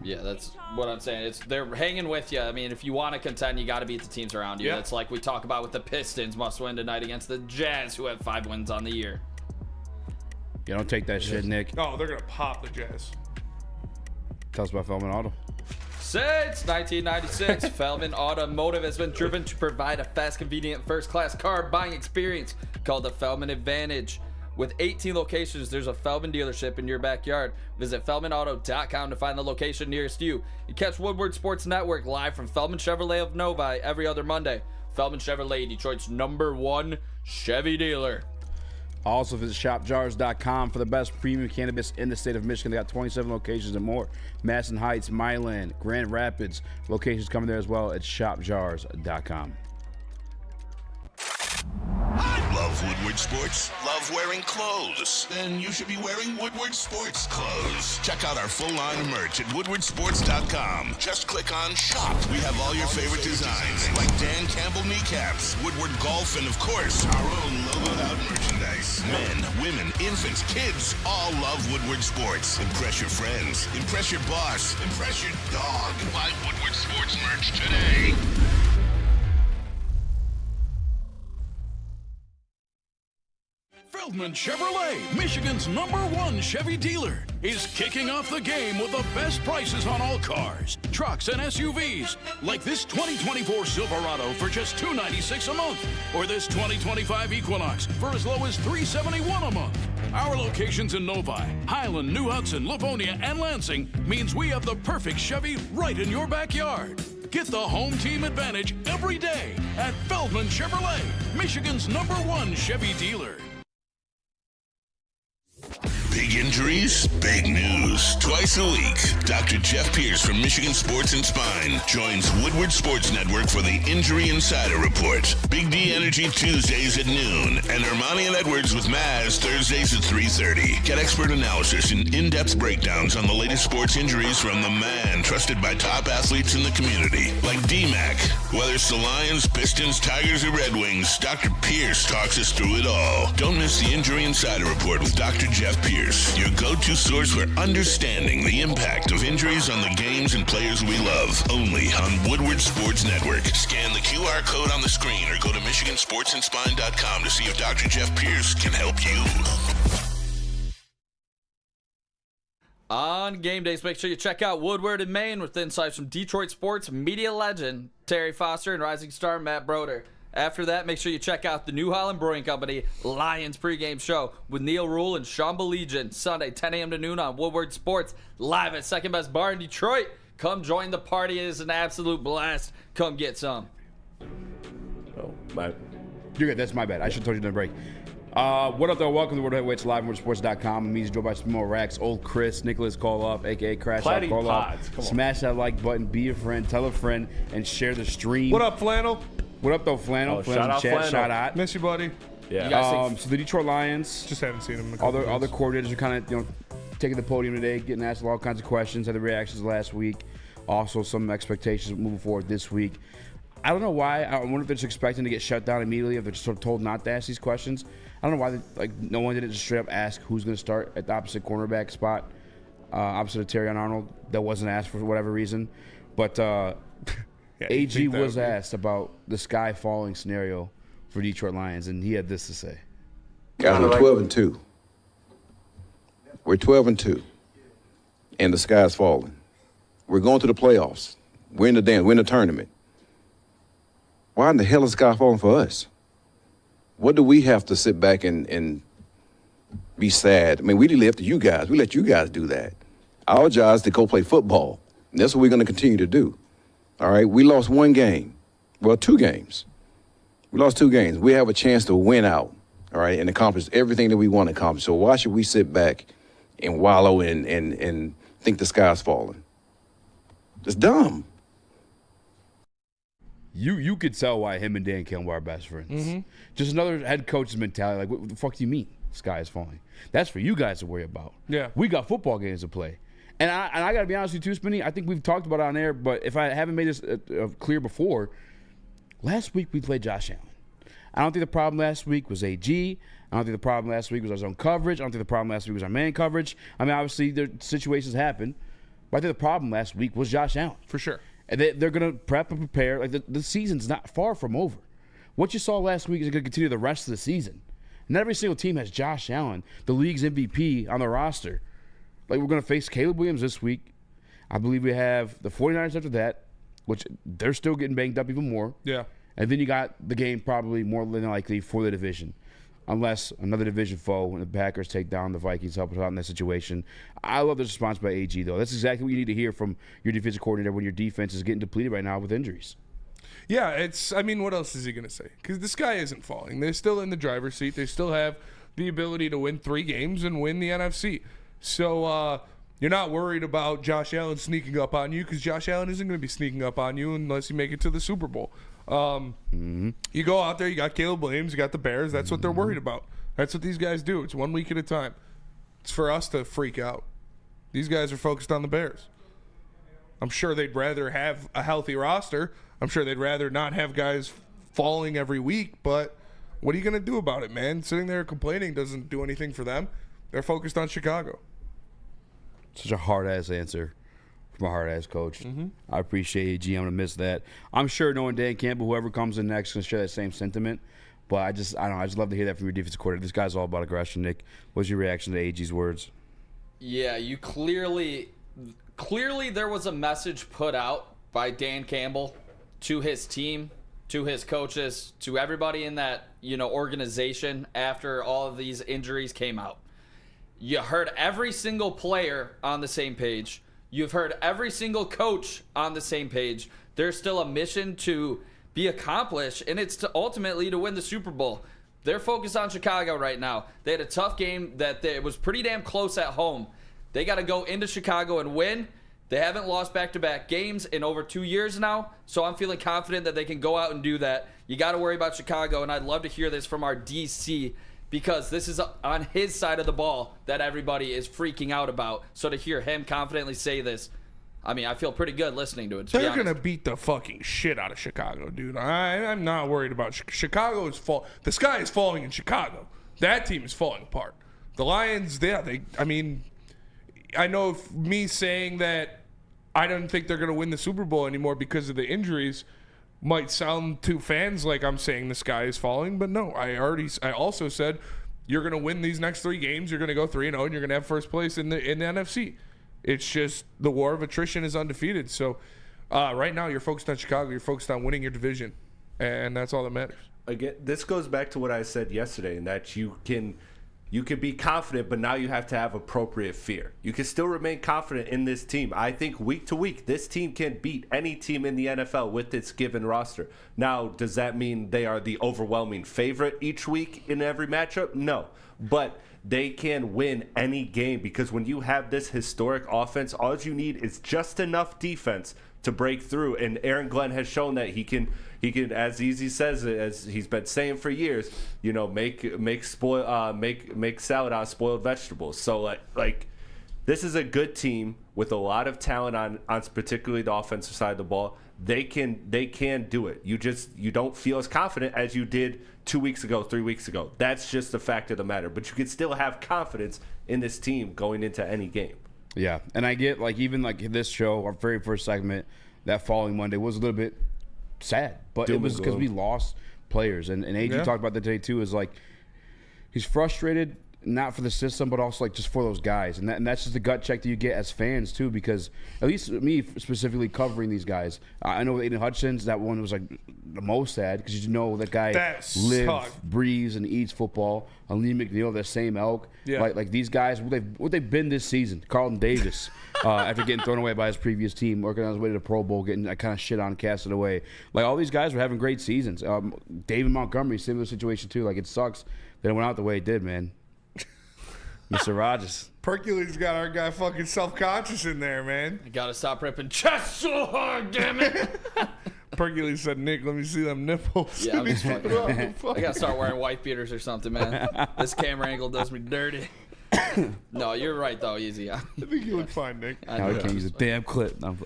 Yeah, that's what I'm saying. They're hanging with you. I mean, if you want to contend, you got to beat the teams around you. Yeah. It's like we talk about with the Pistons must win tonight against the Jazz, who have 5 wins on the year. You don't take that shit, Nick. Oh, they're gonna pop the Jazz. Tell us about Feldman Auto. Since 1996, Feldman Automotive has been driven to provide a fast, convenient, first-class car buying experience called the Feldman Advantage. With 18 locations, there's a Feldman dealership in your backyard. Visit FeldmanAuto.com to find the location nearest you. You catch Woodward Sports Network live from Feldman Chevrolet of Novi every other Monday. Feldman Chevrolet, Detroit's #1 Chevy dealer. Also visit shopjars.com for the best premium cannabis in the state of Michigan. They got 27 locations and more. Madison Heights, Milan, Grand Rapids. Locations coming there as well at shopjars.com. Love Woodward Sports? Love wearing clothes? Then you should be wearing Woodward Sports clothes. Check out our full line of merch at woodwardsports.com. Just click on Shop. We have all your favorite designs, like Dan Campbell kneecaps, Woodward Golf, and of course, our own logoed out merchandise. Men, women, infants, kids, all love Woodward Sports. Impress your friends. Impress your boss. Impress your dog. Buy Woodward Sports merch today. Feldman Chevrolet, Michigan's #1 Chevy dealer, is kicking off the game with the best prices on all cars, trucks, and SUVs, like this 2024 Silverado for just $296 a month, or this 2025 Equinox for as low as $371 a month. Our locations in Novi, Highland, New Hudson, Livonia, and Lansing means we have the perfect Chevy right in your backyard. Get the home team advantage every day at Feldman Chevrolet, Michigan's #1 Chevy dealer. Big injuries, big news. Twice a week, Dr. Jeff Pierce from Michigan Sports and Spine joins Woodward Sports Network for the Injury Insider Report. Big D Energy Tuesdays at noon, and Ermanni and Edwards with Maz Thursdays at 3:30. Get expert analysis and in-depth breakdowns on the latest sports injuries from the man trusted by top athletes in the community, like D-Mac. Whether it's the Lions, Pistons, Tigers, or Red Wings, Dr. Pierce talks us through it all. Don't miss the Injury Insider Report with Dr. Jeff Pierce, your go-to source for understanding the impact of injuries on the games and players we love. Only on Woodward Sports Network. Scan the QR code on the screen or go to MichiganSportsandSpine.com to see if Dr. Jeff Pierce can help you. On game days, make sure you check out Woodward in Maine with insights from Detroit sports media legend Terry Foster and rising star Matt Broder. After that, make sure you check out the New Holland Brewing Company Lions pregame show with Neil Rule and Sean Belegian, Sunday 10 a.m. to noon on Woodward Sports, live at Second Best Bar in Detroit. Come join the party. It is an absolute blast. Come get some. Oh, my. You're good. That's my bad. I should have told you during the break. What up, though? Welcome to World Heavyweights live on WoodwardSports.com. I'm easy joined by Small Rax, Old Chris, Nicholas Call Up, a.k.a. Crash Out Call Up. Smash that like button, be a friend, tell a friend, and share the stream. What up, Flannel? What up, though, Flannel? Oh, Flannel shout out chat, Flannel. shout out. Miss you, buddy. Yeah. So the Detroit Lions, Just haven't seen him in a all couple the days. coordinators are kind of taking the podium today, getting asked all kinds of questions, had the reactions last week. Also, some expectations moving forward this week. I don't know why. I wonder if they're just expecting to get shut down immediately, if they're just sort of told not to ask these questions. I don't know why no one didn't just straight up ask who's going to start at the opposite cornerback spot, opposite of Terry Arnold. That wasn't asked for whatever reason. But AG was asked about the sky falling scenario for Detroit Lions, and he had this to say. Guys, we're 12-2. We're 12-2, and the sky's falling. We're going to the playoffs. We're in the dance. We're in the tournament. Why in the hell is the sky falling for us? What do we have to sit back and be sad? I mean, we left to you guys. We let you guys do that. Our job is to go play football, and that's what we're going to continue to do. All right? We lost one game. Well, 2 games. We lost 2 games. We have a chance to win out, all right, and accomplish everything that we want to accomplish. So why should we sit back and wallow and think the sky's falling? It's dumb. You could tell why him and Dan Campbell are best friends. Mm-hmm. Just another head coach's mentality. Like, what the fuck do you mean sky is falling? That's for you guys to worry about. Yeah. We got football games to play. And I got to be honest with you too, Spinny. I think we've talked about it on air, but if I haven't made this clear before, last week we played Josh Allen. I don't think the problem last week was AG. I don't think the problem last week was our zone coverage. I don't think the problem last week was our man coverage. I mean, obviously, situations happen. But I think the problem last week was Josh Allen. For sure. And they're going to prep and prepare. Like the season's not far from over. What you saw last week is going to continue the rest of the season. And every single team has Josh Allen, the league's MVP, on the roster. Like, we're going to face Caleb Williams this week. I believe we have the 49ers after that, which they're still getting banged up even more. Yeah. And then you got the game probably more than likely for the division. Unless another division foe when the Packers take down the Vikings, help us out in that situation. I love this response by AG, though. That's exactly what you need to hear from your defensive coordinator when your defense is getting depleted right now with injuries. Yeah, I mean, what else is he going to say? Because the sky isn't falling. They're still in the driver's seat. They still have the ability to win 3 games and win the NFC. So you're not worried about Josh Allen sneaking up on you, because Josh Allen isn't going to be sneaking up on you unless you make it to the Super Bowl. You go out there, you got Caleb Williams, you got the Bears. That's what they're worried about. That's what these guys do. It's 1 week at a time. It's for us to freak out. These guys are focused on the Bears. I'm sure they'd rather have a healthy roster. I'm sure they'd rather not have guys falling every week, but what are you going to do about it, man? Sitting there complaining doesn't do anything for them. They're focused on Chicago. Such a hard-ass answer from a hard-ass coach. I appreciate you, G. I'm going to miss that. I'm sure knowing Dan Campbell, whoever comes in next, going to share that same sentiment. But I don't know. I just love to hear that from your defensive coordinator. This guy's all about aggression, Nick. What's your reaction to AG's words? Yeah, you clearly there was a message put out by Dan Campbell to his team, to his coaches, to everybody in that, organization after all of these injuries came out. You heard every single player on the same page. You've heard every single coach on the same page. There's still a mission to be accomplished, and it's ultimately to win the Super Bowl. They're focused on Chicago right now. They had a tough game it was pretty damn close at home. They got to go into Chicago and win. They haven't lost back-to-back games in over 2 years now, so I'm feeling confident that they can go out and do that. You got to worry about Chicago, and I'd love to hear this from our DC, because this is on his side of the ball that everybody is freaking out about. So to hear him confidently say this, I mean, I feel pretty good listening to it. They're going to beat the fucking shit out of Chicago, dude. I'm not worried about Chicago. The sky is falling in Chicago. That team is falling apart. The Lions, I know me saying that I don't think they're going to win the Super Bowl anymore because of the injuries might sound to fans like I'm saying the sky is falling, but no, I also said you're going to win these next 3 games. You're going to go 3-0, and you're going to have first place in the NFC. It's just the war of attrition is undefeated. So right now you're focused on Chicago. You're focused on winning your division, and that's all that matters. Again, this goes back to what I said yesterday, in that you can be confident, but now you have to have appropriate fear. You can still remain confident in this team. I think week to week, this team can beat any team in the NFL with its given roster. Now, does that mean they are the overwhelming favorite each week in every matchup? No. But they can win any game, because when you have this historic offense, all you need is just enough defense to break through. And Aaron Glenn has shown that he can, as Eazy says, as he's been saying for years, make salad out of spoiled vegetables. So like this is a good team with a lot of talent on particularly the offensive side of the ball. They can do it. You don't feel as confident as you did 2 weeks ago, 3 weeks ago. That's just the fact of the matter. But you can still have confidence in this team going into any game. Yeah, and I get, even this show, our very first segment, that following Monday was a little bit sad, but it was because we lost players. And AG talked about that today too, is he's frustrated, not for the system, but also just for those guys. And that's just the gut check that you get as fans too, because at least me specifically covering these guys, I know with Aiden Hutchins, that one was the most sad, because that guy lives, breathes, and eats football. And Lee McNeil, that same elk. Yeah. Like these guys, what they've been this season. Carlton Davis, after getting thrown away by his previous team, working on his way to the Pro Bowl, getting kind of shit on, casted away. All these guys were having great seasons. David Montgomery, similar situation too. It sucks that it went out the way it did, man. Mr. Rogers. Percules got our guy fucking self-conscious in there, man. You gotta stop ripping chest so hard, damn it. Percules said, Nick, let me see them nipples. Yeah, I'm just fucking I gotta start wearing white beaters or something, man. This camera angle does me dirty. No, you're right, though, Easy. I think you look fine, Nick. I can't use a damn clip. I was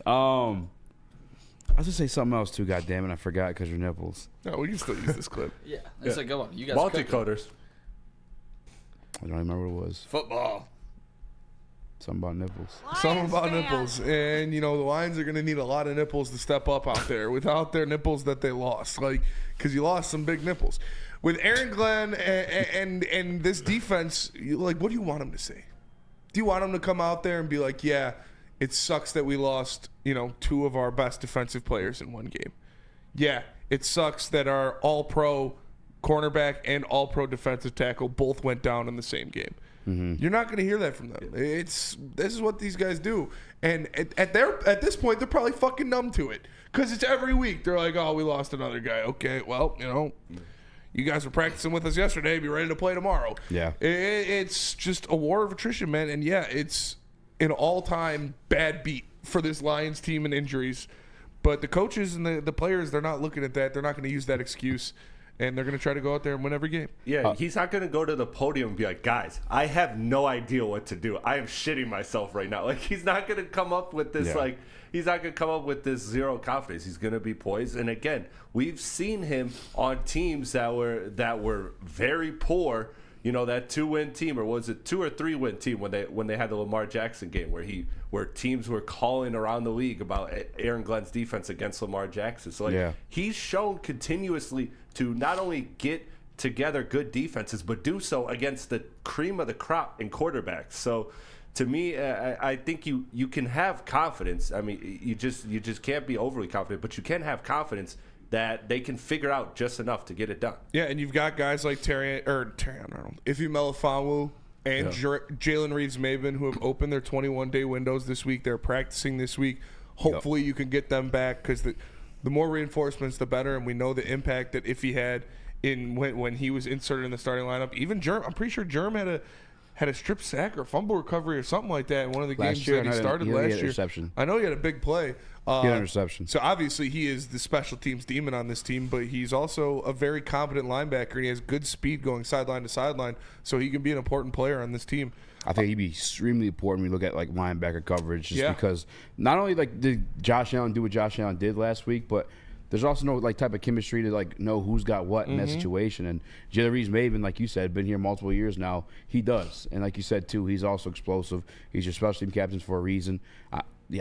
going to say something else, too, goddammit. I forgot because your nipples. No, we can still use this clip. Yeah, it's a good one. You guys multicoders. I don't remember what it was. Football. Something about nipples. Something about nipples. And, the Lions are going to need a lot of nipples to step up out there without their nipples that they lost. Because you lost some big nipples. With Aaron Glenn and this defense, what do you want him to say? Do you want him to come out there and be like, yeah, it sucks that we lost, 2 of our best defensive players in one game. Yeah, it sucks that our all-pro cornerback and all-pro defensive tackle both went down in the same game. You're not going to hear that from them. This is what these guys do, and at this point, they're probably fucking numb to it because it's every week. They're like, "Oh, we lost another guy. Okay, well, you guys were practicing with us yesterday. Be ready to play tomorrow." Yeah, it's just a war of attrition, man. And yeah, it's an all-time bad beat for this Lions team and injuries. But the coaches and the players, they're not looking at that. They're not going to use that excuse. And they're going to try to go out there and win every game. Yeah, he's not going to go to the podium and be like, guys, I have no idea what to do. I am shitting myself right now. Like, he's not going to come up with this, he's not going to come up with this zero confidence. He's going to be poised. And again, we've seen him on teams that were very poor. That 2-win team, or was it 2 or 3-win team when they had the Lamar Jackson game where teams were calling around the league about Aaron Glenn's defense against Lamar Jackson. So he's shown continuously to not only get together good defenses, but do so against the cream of the crop in quarterbacks. So to me, I think you can have confidence. I mean, you just can't be overly confident, but you can have confidence that they can figure out just enough to get it done. Yeah, and you've got guys like Terry Arnold, Ife Melifonwu, and Jalen Reeves-Maybin who have opened their 21-day windows this week. They're practicing this week. Hopefully you can get them back because the more reinforcements, the better. And we know the impact that Ife had when he was inserted in the starting lineup. Even Germ, I'm pretty sure Germ had a strip sack or fumble recovery or something like that in one of the games that he started last year. Interception. I know he had a big play. He had an interception. So obviously he is the special teams demon on this team, but he's also a very competent linebacker, and he has good speed going sideline to sideline, so he can be an important player on this team. I think he'd be extremely important when you look at linebacker coverage, just because not only did Josh Allen do what Josh Allen did last week, but there's also no type of chemistry to know who's got what in that situation. And Jalen Reeves-Maybin, like you said, been here multiple years now. He does, and like you said too, he's also explosive. He's your special team captain for a reason.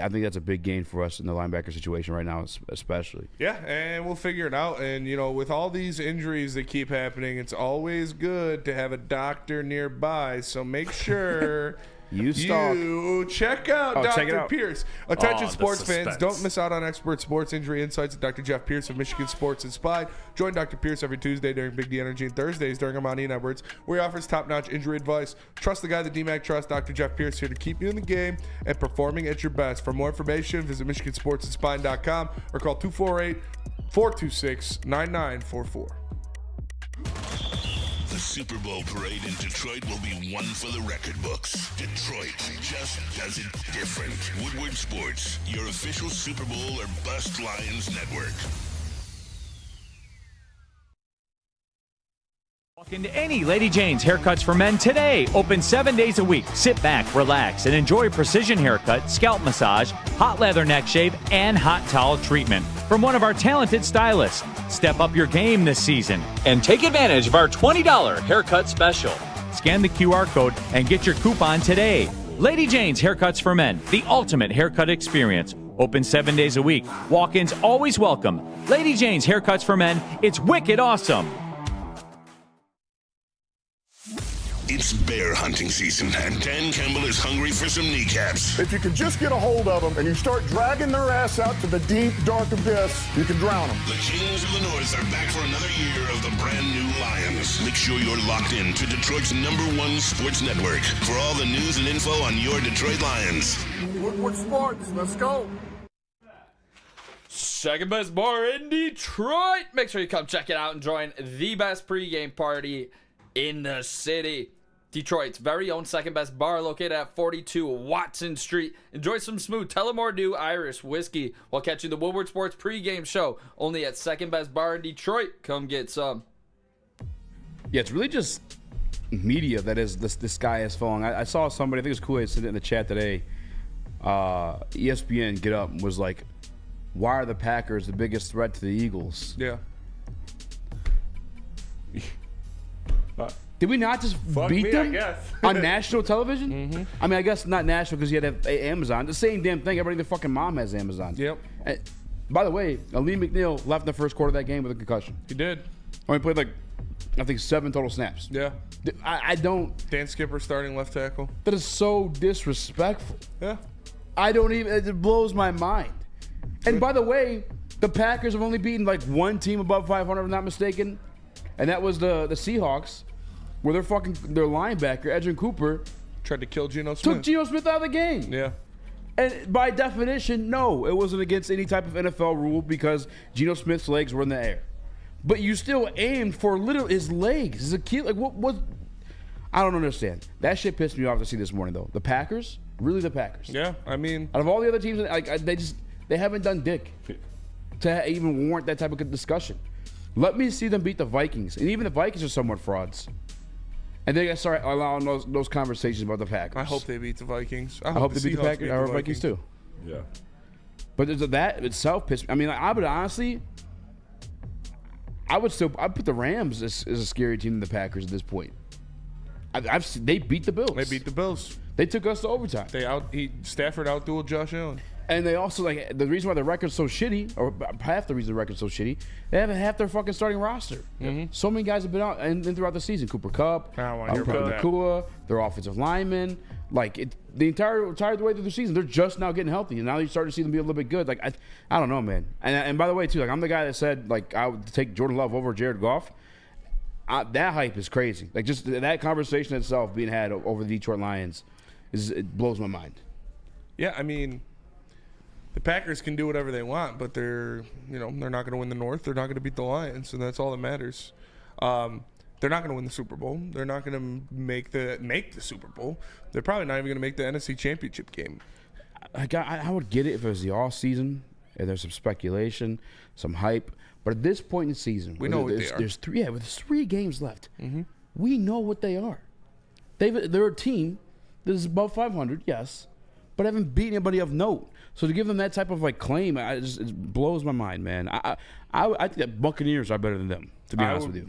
I think that's a big gain for us in the linebacker situation right now, especially. Yeah, and we'll figure it out. And with all these injuries that keep happening, it's always good to have a doctor nearby. So make sure. You check out Dr. Pierce. Attention sports fans, don't miss out on expert sports injury insights. Dr. Jeff Pierce of Michigan Sports Inspired. Join Dr. Pierce every Tuesday during Big D Energy and Thursdays during Amani and Edwards, where he offers top-notch injury advice. Trust the guy that DMAC trusts, Dr. Jeff Pierce, here to keep you in the game and performing at your best. For more information, visit MichiganSportsAndSpine.com or call 248-426-9944. The Super Bowl parade in Detroit will be one for the record books. Detroit just does it different. Woodward Sports, your official Super Bowl or bust Lions network. Walk into any Lady Jane's Haircuts for Men today. Open 7 days a week. Sit back, relax, and enjoy precision haircut, scalp massage, hot leather neck shave, and hot towel treatment from one of our talented stylists. Step up your game this season and take advantage of our $20 haircut special. Scan the QR code and get your coupon today. Lady Jane's Haircuts for Men, the ultimate haircut experience. Open 7 days a week. Walk-ins always welcome. Lady Jane's Haircuts for Men, it's wicked awesome. It's bear hunting season, and Dan Campbell is hungry for some kneecaps. If you can just get a hold of them and you start dragging their ass out to the deep, dark abyss, you can drown them. The Kings of the North are back for another year of the brand new Lions. Make sure you're locked in to Detroit's #1 sports network for all the news and info on your Detroit Lions. Woodward Sports, let's go. Second best bar in Detroit. Make sure you come check it out and join the best pregame party in the city. Detroit's very own second best bar, located at 42 Watson Street. Enjoy some smooth Tullamore Dew Irish whiskey while catching the Woodward Sports pregame show, only at second best bar in Detroit. Come get some. Yeah, it's really just media that is the sky is falling. I saw somebody, I think it was Kool-Aid, sitting in the chat today. ESPN Get Up was like, why are the Packers the biggest threat to the Eagles? Yeah. Did we not just beat them on national television? Mm-hmm. I mean, I guess not national because you had to have Amazon. The same damn thing. Everybody, their fucking mom has Amazon. Yep. And, by the way, Ali McNeil left in the first quarter of that game with a concussion. He did. Only played I think 7 total snaps. Yeah. I don't. Dan Skipper starting left tackle. That is so disrespectful. Yeah. I don't even. It blows my mind. And by the way, the Packers have only beaten one team above 500, if I'm not mistaken, and that was the Seahawks. where their linebacker, Edgerrin Cooper, tried to kill Geno Smith. Took Geno Smith out of the game. Yeah. And by definition, no, it wasn't against any type of NFL rule because Geno Smith's legs were in the air. But you still aimed for literally his legs. His Achilles. Like, what? I don't understand. That shit pissed me off to see this morning, though. The Packers? Really the Packers? Yeah, I mean. Out of all the other teams, they haven't done dick to even warrant that type of discussion. Let me see them beat the Vikings. And even the Vikings are somewhat frauds. And they got to start allowing those conversations about the Packers. I hope they beat the Vikings. I hope they beat the Packers or Vikings too. Yeah. But that itself pissed me. I mean, I would honestly, I'd put the Rams as a scary team than the Packers at this point. They beat the Bills. They beat the Bills. They took us to overtime. Stafford outdueled Josh Allen. And they also, the reason why the record's so shitty, or half the reason the record's so shitty, they have half their fucking starting roster. Mm-hmm. So many guys have been out and throughout the season. Cooper Kupp, Nakua, their offensive linemen. The entire way through the season, they're just now getting healthy. And now you start to see them be a little bit good. I don't know, man. And by the way, too, I'm the guy that said, I would take Jordan Love over Jared Goff. That hype is crazy. Just that conversation itself being had over the Detroit Lions, it blows my mind. Yeah, I mean, the Packers can do whatever they want, but they're not going to win the North. They're not going to beat the Lions, and that's all that matters. They're not going to win the Super Bowl. They're not going to make the Super Bowl. They're probably not even going to make the NFC Championship game. I would get it if it was the off season and there's some speculation, some hype. But at this point in the season, we know what they are. There's 3 games left. Mm-hmm. We know what they are. They're a team that is above 500, yes, but haven't beaten anybody of note. So to give them that type of claim, it blows my mind, man. I think that Buccaneers are better than them, to be honest with you.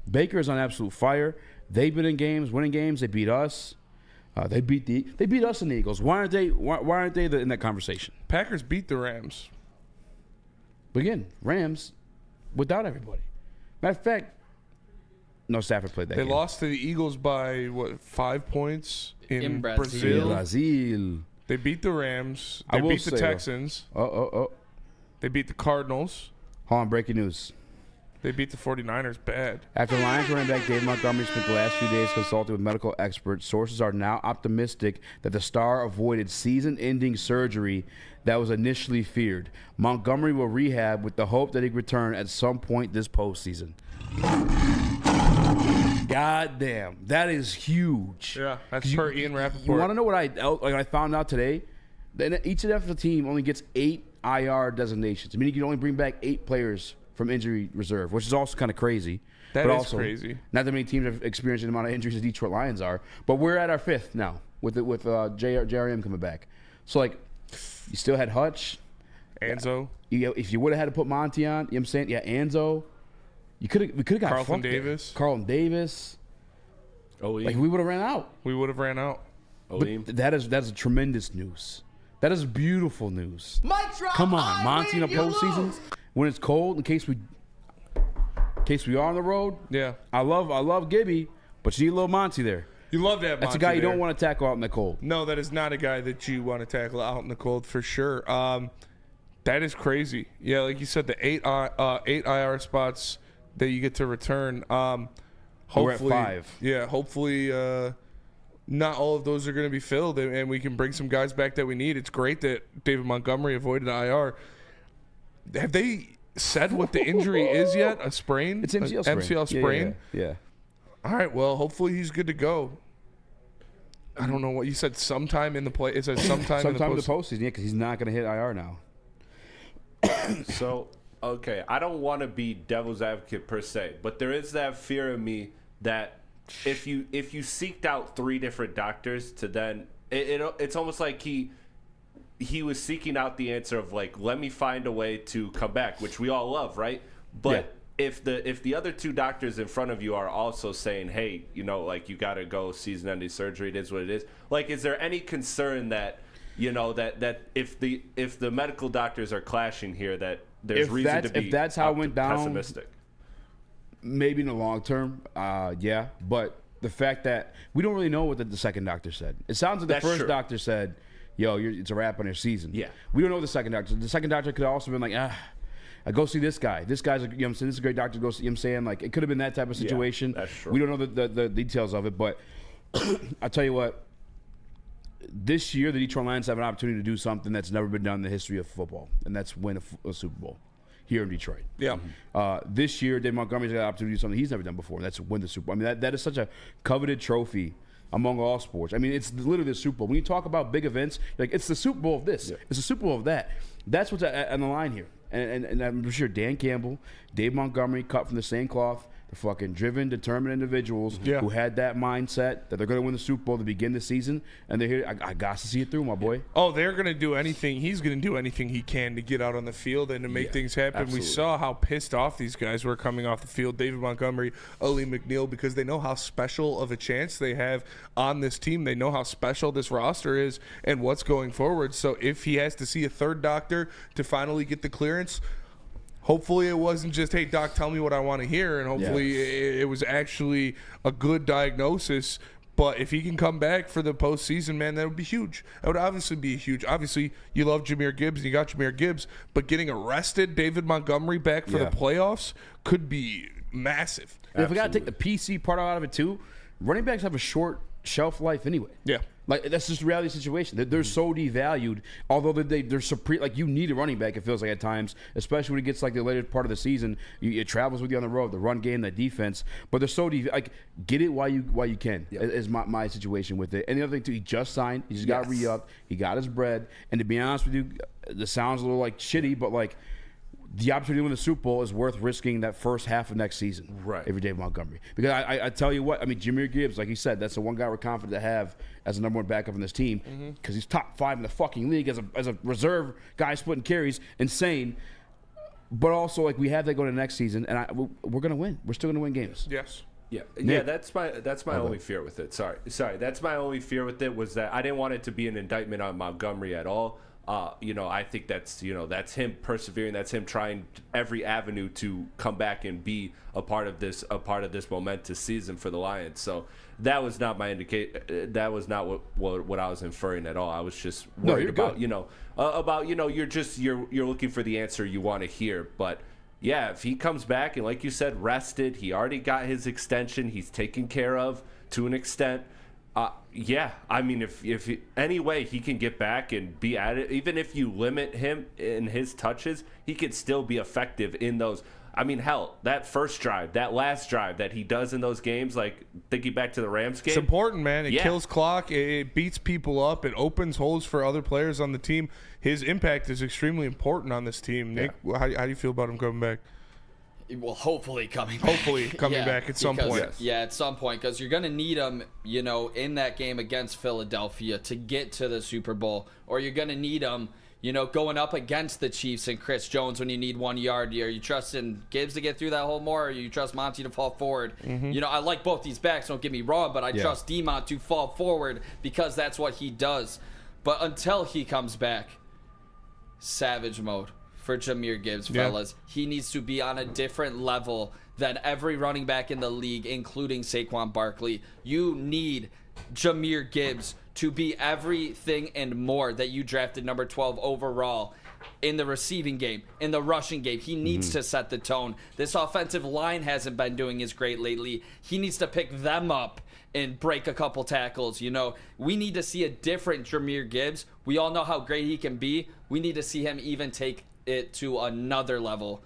Baker's on absolute fire. They've been in games, winning games. They beat us. They beat us and the Eagles. Why aren't they in that conversation? Packers beat the Rams. But again, Rams without everybody. Matter of fact, no, Stafford played that game. They lost to the Eagles by 5 points in Brazil. They beat the Rams. They beat the Texans. They beat the Cardinals. Hold on, breaking news. They beat the 49ers bad. After Lions running back Dave Montgomery spent the last few days consulting with medical experts, sources are now optimistic that the star avoided season-ending surgery that was initially feared. Montgomery will rehab with the hope that he can return at some point this postseason. God damn, that is huge. Yeah, that's per Ian Rappaport. You want to know what I found out today? That each NFL team only gets 8 IR designations. I mean, you can only bring back 8 players from injury reserve, which is also kind of crazy. That is crazy. Not that many teams have experienced the amount of injuries the Detroit Lions are, but we're at our 5th now with JRM coming back. So you still had Hutch, Anzo. If you would have had to put Monty on, you know what I'm saying? Yeah, Anzo. We could have got Carlton Davis. Carlton Davis. Olim. We would have ran out. We would have ran out. But that's a tremendous news. That is beautiful news. Come on, Monty in the postseasons when it's cold. In case we are on the road. Yeah, I love Gibby, but you need a little Monty there. You love to have Monty. That's a guy you don't want to tackle out in the cold. No, that is not a guy that you want to tackle out in the cold for sure. That is crazy. Yeah, like you said, the 8 IR spots that you get to return. Hopefully, we're at 5. Yeah, hopefully not all of those are going to be filled, and we can bring some guys back that we need. It's great that David Montgomery avoided IR. Have they said what the injury is yet? A sprain? It's MCL sprain. Yeah. All right. Well, hopefully he's good to go. I don't know what you said. Sometime in the play. It says sometime in the postseason. Yeah, because he's not going to hit IR now. So, okay, I don't want to be devil's advocate per se, but there is that fear in me that if you seeked out 3 different doctors to then it's almost like he was seeking out the answer of let me find a way to come back, which we all love, right? But if the other 2 doctors in front of you are also saying, hey, you got to go season-ending surgery, it is what it is. Is there any concern that that if the medical doctors are clashing here, that there's reason to be if that's how it went down, pessimistic? Maybe in the long term, yeah. But the fact that we don't really know what the second doctor said. It sounds like the first doctor said, yo, it's a wrap on your season. Yeah. We don't know the second doctor. The second doctor could have also been like, Like, go see this guy. This guy's, you know what I'm saying? This is a great doctor. Go see, you know what I'm saying? Like, it could have been that type of situation. that's true. We don't know the details of it, but I tell you what, this year the Detroit Lions have an opportunity to do something that's never been done in the history of football, and that's win a Super Bowl here in Detroit. Yeah. This year, Dave Montgomery's got an opportunity to do something he's never done before, and that's win the Super Bowl. I mean, that is such a coveted trophy among all sports. I mean, it's literally the Super Bowl. When you talk about big events, like, it's the Super Bowl of this. Yeah. It's the Super Bowl of that. That's what's on the line here. And I'm sure Dan Campbell, Dave Montgomery, cut from the same cloth. The fucking driven, determined individuals who had that mindset that they're going to win the Super Bowl to begin the season, and they're here. I got to see it through, my boy. Oh, they're going to do anything. He's going to do anything he can to get out on the field and to make things happen. Absolutely. We saw how pissed off these guys were coming off the field, David Montgomery, Ali McNeil, because they know how special of a chance they have on this team. They know how special this roster is and what's going forward. So if he has to see a third doctor to finally get the clearance, hopefully it wasn't just, hey, doc, tell me what I want to hear, and hopefully it was actually a good diagnosis. But if he can come back for the postseason, man, that would be huge. That would obviously be huge. Obviously, you love Jahmyr Gibbs, and you got Jahmyr Gibbs, but getting arrested, David Montgomery back for the playoffs could be massive. And if we got to take the PC part out of it, too, running backs have a short shelf life anyway. Yeah. Like, that's just the reality of the situation. They're so devalued, although they're supreme. Like, you need a running back, it feels like, at times, especially when it gets like the later part of the season. It travels with you on the road, the run game, the defense. But they're so like, get it while you can. Is my situation with it. And the other thing too, he just signed. He just got re-upped. He got his bread. And to be honest with you, this sounds a little like shitty, but like, the opportunity to win the Super Bowl is worth risking that first half of next season. Right. Every Dave Montgomery. Because I tell you what, I mean, Jahmyr Gibbs, like you said, that's the one guy we're confident to have as a number one backup in this team, because he's top 5 in the fucking league as a reserve guy splitting carries. Insane. But also, like, we have that going to next season, and we're going to win. We're still going to win games. Yes. Yeah, Nick. That's my only fear with it. Sorry. That's my only fear with it, was that I didn't want it to be an indictment on Montgomery at all. I think that's him persevering. That's him trying every avenue to come back and be a part of this momentous season for the Lions. So that was not my that was not what I was inferring at all. I was just worried about you're looking for the answer you want to hear. But yeah, if he comes back and, like you said, rested, he already got his extension. He's taken care of to an extent. I mean, if any way he can get back and be at it, even if you limit him in his touches, he could still be effective in those. I mean, hell, that first drive, that last drive that he does in those games, like thinking back to the Rams game. It's important, man. It kills clock. It beats people up. It opens holes for other players on the team. His impact is extremely important on this team. Nick, how do you feel about him coming back? Well, hopefully coming back at some point. Yeah, at some point, because you're going to need him, in that game against Philadelphia to get to the Super Bowl, or you're going to need him, going up against the Chiefs and Chris Jones when you need 1 yard. Are you trusting Gibbs to get through that hole more, or you trust Monty to fall forward? I like both these backs, don't get me wrong, but I trust D-Mont to fall forward because that's what he does. But until he comes back, savage mode for Jahmyr Gibbs, fellas. He needs to be on a different level than every running back in the league, including Saquon Barkley. You need Jahmyr Gibbs to be everything and more that you drafted number 12 overall in the receiving game, in the rushing game. He needs to set the tone. This offensive line hasn't been doing as great lately. He needs to pick them up and break a couple tackles. We need to see a different Jahmyr Gibbs. We all know how great he can be. We need to see him even take it to another level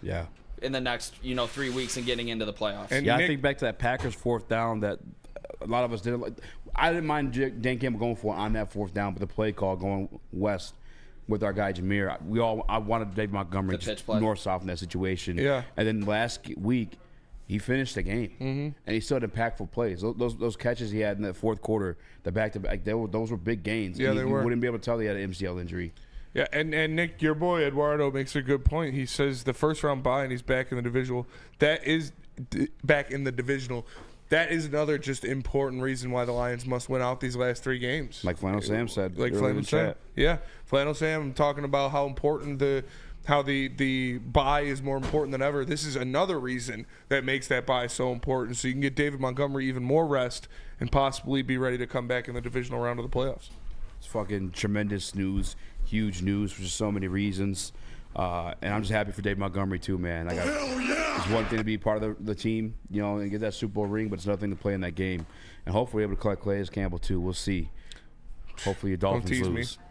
in the next 3 weeks and getting into the playoffs. And I think back to that Packers fourth down that a lot of us didn't like. I didn't mind Dan Campbell going for it on that fourth down, but the play call going west with our guy Jahmyr, I wanted Dave Montgomery just north-south in that situation. Yeah. And then last week, he finished the game, and he still had impactful plays. Those catches he had in the fourth quarter, the back-to-back, those were big gains. Yeah, they were. You wouldn't be able to tell he had an MCL injury. Yeah, and Nick, your boy Eduardo makes a good point. He says the first round bye and he's back in the divisional. That is another just important reason why the Lions must win out these last 3 games. Like Flannel Sam said. Like Flannel Sam. Yeah, Flannel Sam talking about how important the bye is more important than ever. This is another reason that makes that bye so important. So you can get David Montgomery even more rest and possibly be ready to come back in the divisional round of the playoffs. It's fucking tremendous news. Huge news for just so many reasons. And I'm just happy for Dave Montgomery too, man. It's one thing to be part of the team, and get that Super Bowl ring, but it's another thing to play in that game. And hopefully able to collect Calais Campbell too. We'll see. Hopefully your Dolphins Don't tease lose. me.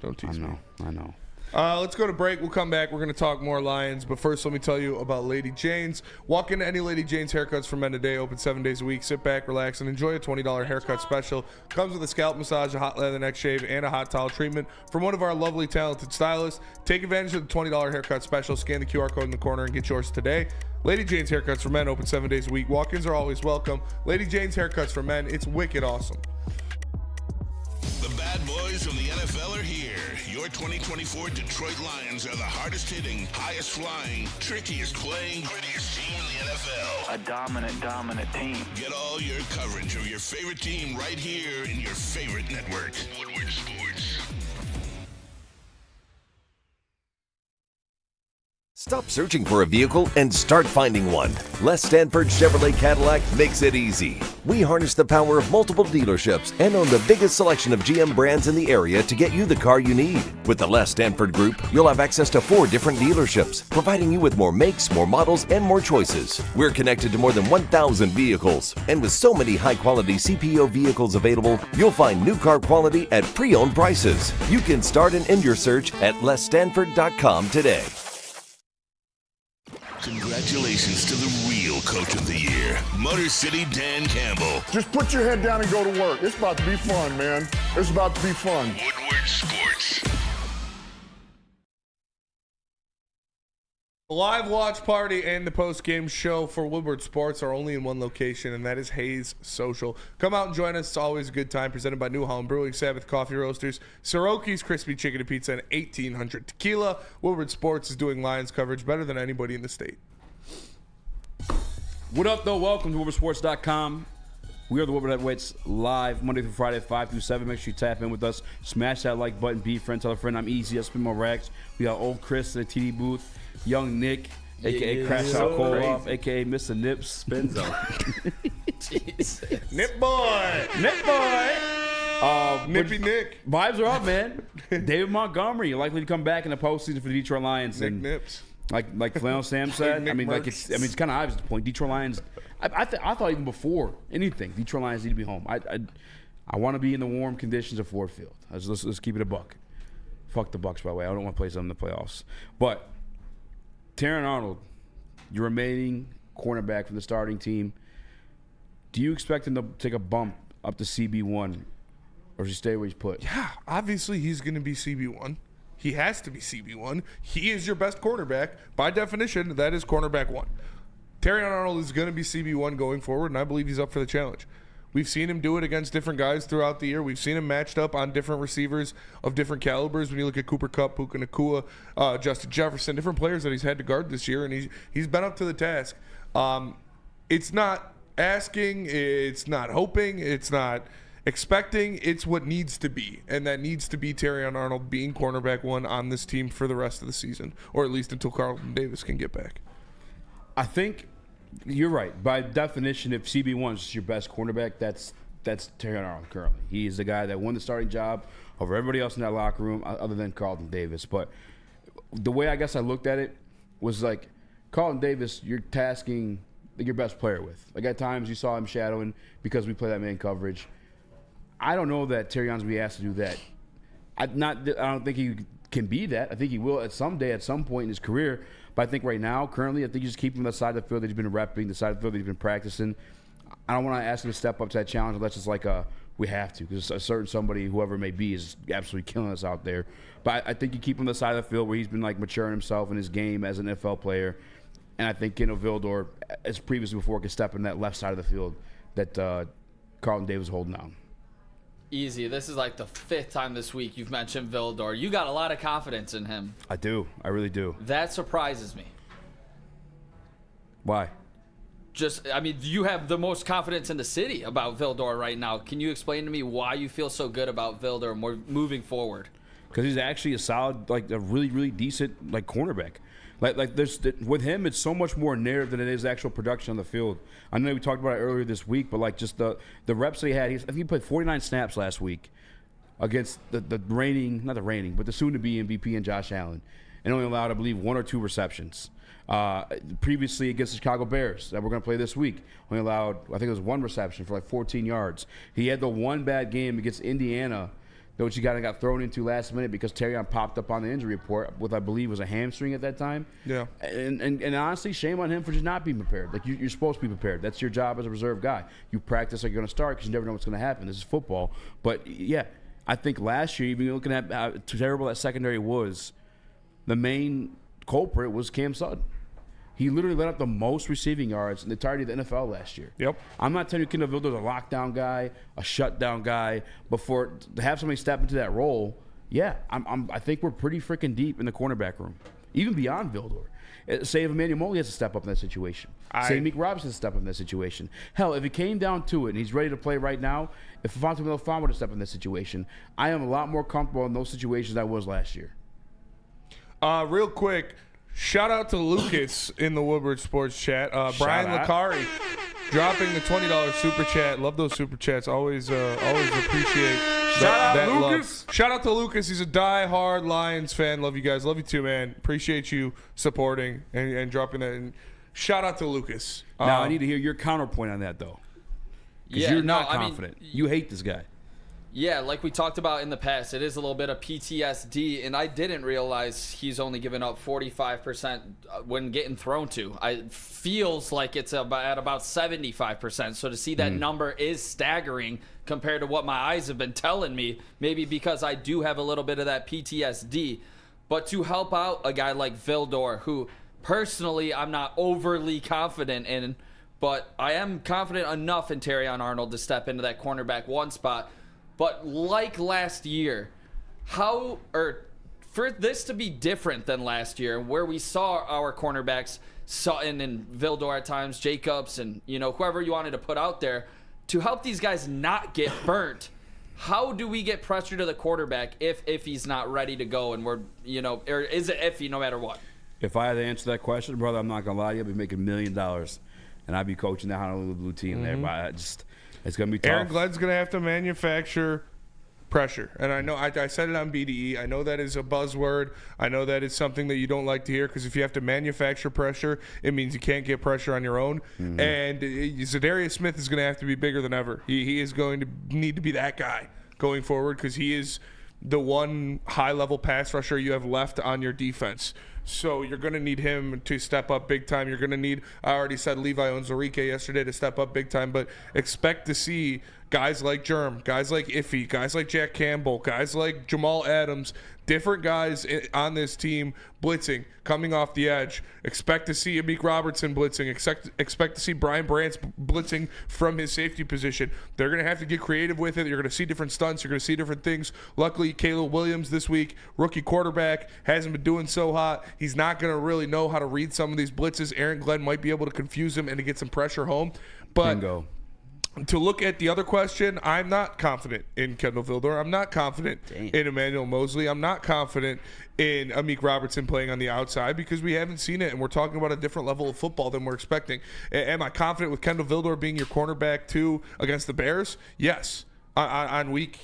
Don't tease me. I know. Let's go to break. We'll come back. We're going to talk more Lions. But first, let me tell you about Lady Jane's. Walk into any Lady Jane's haircuts for men today. Open 7 days a week. Sit back, relax, and enjoy a $20 haircut special. Comes with a scalp massage, a hot leather neck shave, and a hot towel treatment from one of our lovely, talented stylists. Take advantage of the $20 haircut special. Scan the QR code in the corner and get yours today. Lady Jane's haircuts for men. Open 7 days a week. Walk-ins are always welcome. Lady Jane's haircuts for men. It's wicked awesome. The bad boys from the NFL are here. Your 2024 Detroit Lions are the hardest hitting, highest flying, trickiest playing, grittiest team in the NFL. A dominant team. Get all your coverage of your favorite team right here in your favorite network. Woodward Sports. Stop searching for a vehicle and start finding one. Les Stanford Chevrolet Cadillac makes it easy. We harness the power of multiple dealerships and own the biggest selection of GM brands in the area to get you the car you need. With the Les Stanford Group, you'll have access to 4 different dealerships, providing you with more makes, more models, and more choices. We're connected to more than 1,000 vehicles, and with so many high-quality CPO vehicles available, you'll find new car quality at pre-owned prices. You can start and end your search at lesstanford.com today. Congratulations to the real coach of the year, Motor City Dan Campbell. Just put your head down and go to work. It's about to be fun, man. It's about to be fun. Woodward Sports. The live watch party and the post-game show for Woodward Sports are only in one location, and that is Hayes Social. Come out and join us. It's always a good time. Presented by New Holland Brewing, Sabbath Coffee Roasters, Siroki's Crispy Chicken and Pizza, and 1800 Tequila. Woodward Sports is doing Lions coverage better than anybody in the state. What up, though? Welcome to WoodwardSports.com. We are the Woodward Heavyweights live Monday through Friday, 5 through 7. Make sure you tap in with us. Smash that like button. Be a friend. Tell a friend I'm Easy. I spin my racks. We got old Chris in the TD booth. Young Nick, a.k.a. Crash Out Cole Off, a.k.a. Mr. Nips. Spin Zone. Jesus. Nip boy. Nippy Nick. Vibes are up, man. David Montgomery likely to come back in the postseason for the Detroit Lions. Nick Nips. Like Flannel Sam said, Nick it's kind of obvious at the point. Detroit Lions, I thought even before anything, Detroit Lions need to be home. I want to be in the warm conditions of Ford Field. Let's keep it a buck. Fuck the Bucks, by the way. I don't want to play some in the playoffs. But Terran Arnold, your remaining cornerback from the starting team, do you expect him to take a bump up to CB1, or does he stay where he's put? Yeah, obviously he's going to be CB1. He has to be CB1. He is your best cornerback. By definition, that is cornerback 1. Terran Arnold is going to be CB1 going forward, and I believe he's up for the challenge. We've seen him do it against different guys throughout the year. We've seen him matched up on different receivers of different calibers. When you look at Cooper Kupp, Puka Nacua, Justin Jefferson, different players that he's had to guard this year, and he's been up to the task. It's not asking, it's not hoping, it's not expecting. It's what needs to be, and that needs to be Terrion Arnold being cornerback 1 on this team for the rest of the season, or at least until Carlton Davis can get back. I think you're right. By definition, if CB1 is your best cornerback, that's Terrion Arnold currently. He is the guy that won the starting job over everybody else in that locker room other than Carlton Davis. But the way I guess I looked at it was like Carlton Davis, you're tasking your best player with. Like at times you saw him shadowing because we play that man coverage. I don't know that Terrion's going to be asked to do that. I don't think he can be that. I think he will at some point in his career. But I think right now, currently, I think you just keep him on the side of the field that he's been repping, the side of the field that he's been practicing. I don't want to ask him to step up to that challenge unless it's like we have to, because a certain somebody, whoever it may be, is absolutely killing us out there. But I think you keep him on the side of the field where he's been like maturing himself in his game as an NFL player. And I think Keno Vildor, as previously before, can step in that left side of the field that Carlton Davis is holding down. Easy. This is like the 5th time this week you've mentioned Vildor. You got a lot of confidence in him. I do. I really do. That surprises me. Why? You have the most confidence in the city about Vildor right now. Can you explain to me why you feel so good about Vildor moving forward? Because he's actually a solid, like a really, really decent like cornerback. Like there's with him, it's so much more narrative than it is actual production on the field. I know we talked about it earlier this week, but like just the reps that he had, I think he played 49 snaps last week against the soon-to-be MVP and Josh Allen. and only allowed, I believe, 1 or 2 receptions. Previously against the Chicago Bears that we're going to play this week, only allowed, I think it was 1 reception for like 14 yards. He had the one bad game against Indiana, which he got thrown into last minute because Terrion popped up on the injury report with, I believe, was a hamstring at that time. Yeah. And honestly, shame on him for just not being prepared. Like, you're supposed to be prepared. That's your job as a reserve guy. You practice like you're going to start because you never know what's going to happen. This is football. But, yeah, I think last year, even looking at how terrible that secondary was, the main culprit was Cam Sutton. He literally led up the most receiving yards in the entirety of the NFL last year. Yep. I'm not telling you Kendall Vildor's a lockdown guy, a shutdown guy. Before to have somebody step into that role, yeah, I think we're pretty freaking deep in the cornerback room, even beyond Vildor. Say if Emmanuel Mosley has to step up in that situation. Say Meek Robinson has to step up in that situation. Hell, if it came down to it and he's ready to play right now, if Fonte Miller-Fon were to step in that situation, I am a lot more comfortable in those situations than I was last year. Real quick, shout out to Lucas in the Woodward Sports chat. Brian Licari dropping the $20 super chat. Love those super chats. Always appreciate that Lucas. Love. Shout out to Lucas. He's a die-hard Lions fan. Love you guys. Love you too, man. Appreciate you supporting and dropping that. And shout out to Lucas. Now, I need to hear your counterpoint on that, though. Because you're not confident. You hate this guy. Yeah, like we talked about in the past, it is a little bit of PTSD, and I didn't realize he's only given up 45% when getting thrown to. It feels like it's at about 75%, so to see that number is staggering compared to what my eyes have been telling me, maybe because I do have a little bit of that PTSD. But to help out a guy like Vildor, who personally I'm not overly confident in, but I am confident enough in Terrion Arnold to step into that cornerback 1 spot. But like last year, for this to be different than last year, where we saw our cornerbacks, Sutton and Vildor at times, Jacobs, and whoever you wanted to put out there, to help these guys not get burnt, how do we get pressure to the quarterback if he's not ready to go and we're, or is it iffy no matter what? If I had to answer that question, brother, I'm not going to lie to you, I'd be making $1 million, and I'd be coaching the Honolulu Blue team there. But it's going to be tough. Aaron Glenn's going to have to manufacture pressure. And I know I said it on BDE. I know that is a buzzword. I know that is something that you don't like to hear because if you have to manufacture pressure, it means you can't get pressure on your own. And Zadarius Smith is going to have to be bigger than ever. He is going to need to be that guy going forward because he is the one high-level pass rusher you have left on your defense. So you're going to need him to step up big time. You're going to need, I already said Levi Onwuzurike yesterday to step up big time, but expect to see guys like Germ, guys like Iffy, guys like Jack Campbell, guys like Jamal Adams, different guys on this team blitzing, coming off the edge. Expect to see Amik Robertson blitzing. Expect to see Brian Brantz blitzing from his safety position. They're going to have to get creative with it. You're going to see different stunts. You're going to see different things. Luckily, Caleb Williams this week, rookie quarterback, hasn't been doing so hot. He's not going to really know how to read some of these blitzes. Aaron Glenn might be able to confuse him and to get some pressure home. But Bingo. To look at the other question, I'm not confident in Kendall Vildor. I'm not confident in Emmanuel Mosley. I'm not confident in Amik Robertson playing on the outside because we haven't seen it, and we're talking about a different level of football than we're expecting. Am I confident with Kendall Vildor being your cornerback 2 against the Bears? Yes. On week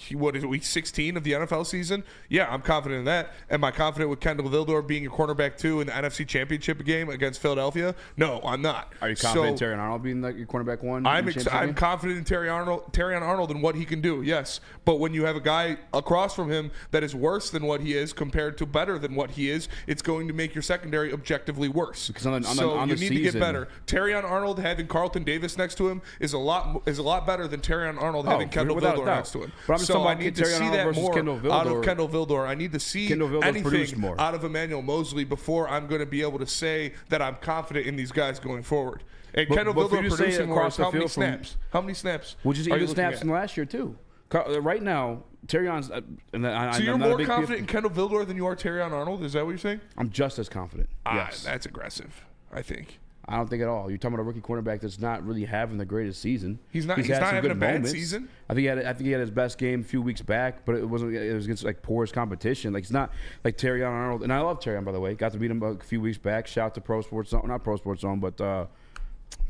16 of the NFL season? Yeah, I'm confident in that. Am I confident with Kendall Vildor being your cornerback 2 in the NFC Championship game against Philadelphia? No, I'm not. Are you confident in Terrion Arnold being your cornerback 1? I'm confident in Terrion Arnold and what he can do, yes. But when you have a guy across from him that is worse than what he is compared to better than what he is, it's going to make your secondary objectively worse. Because on you the need to get better. Terrion Arnold having Carlton Davis next to him is a lot better than Terrion Arnold having Kendall Vildor next to him. So I need to see that more out of Kendall Vildor. I need to see anything out of Emmanuel Mosley before I'm going to be able to say that I'm confident in these guys going forward. And Kendall Vildor producing more. How many snaps? How many snaps? Well, just even snaps from last year too. Right now, Terrion's. So you're more confident in Kendall Vildor than you are Terrion Arnold? Is that what you're saying? I'm just as confident. Yes, that's aggressive. I think. I don't think at all. You're talking about a rookie cornerback that's not really having the greatest season. He's not having a bad season. I think he had his best game a few weeks back, but it was against like poorest competition. Like it's not like Terrion Arnold, and I love Terrion, by the way. Got to beat him a few weeks back. Shout out to Pro Sports Zone, not Pro Sports Zone, but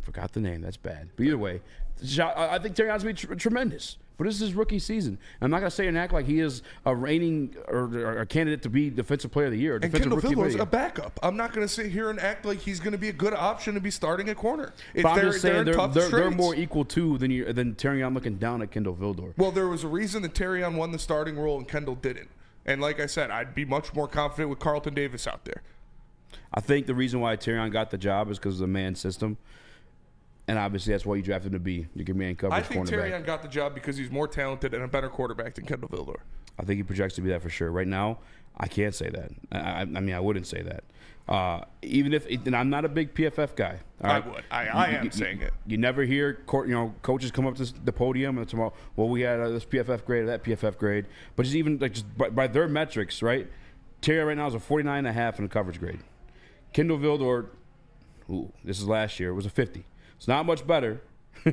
forgot the name. That's bad. But either way, I think Terrion's gonna be tremendous. But this is his rookie season. I'm not going to say and act like he is a reigning or a candidate to be Defensive Player of the Year. Or And Defensive Kendall Rookie of the Vildor's Year. a backup. I'm not going to sit here and act like he's going to be a good option to be starting at corner. But I'm just saying they're straits. more equal to than Terrion looking down at Kendall Vildor. Well, there was a reason that Terrion won the starting role and Kendall didn't. And like I said, I'd be much more confident with Carlton Davis out there. I think the reason why Terrion got the job is because of the man system. And obviously, that's why you drafted him to be your man coverage I think cornerback. Terrion got the job because he's more talented and a better quarterback than Kendall Vildor. I think he projects to be that for sure. Right now, I can't say that. I mean, I wouldn't say that. Even if, and I'm not a big PFF guy. All right? I would. I am saying it. You never hear coaches come up to the podium and tomorrow, well, we had this PFF grade or that PFF grade. But just even just by their metrics, right? Terrion right now is a 49.5 in the coverage grade. Kendall Vildor, this is last year, was a 50. It's not much better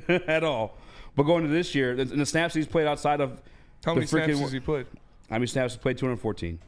at all. But going to this year, in the snaps he's played outside of How many snaps has he played? How many snaps he played? 214.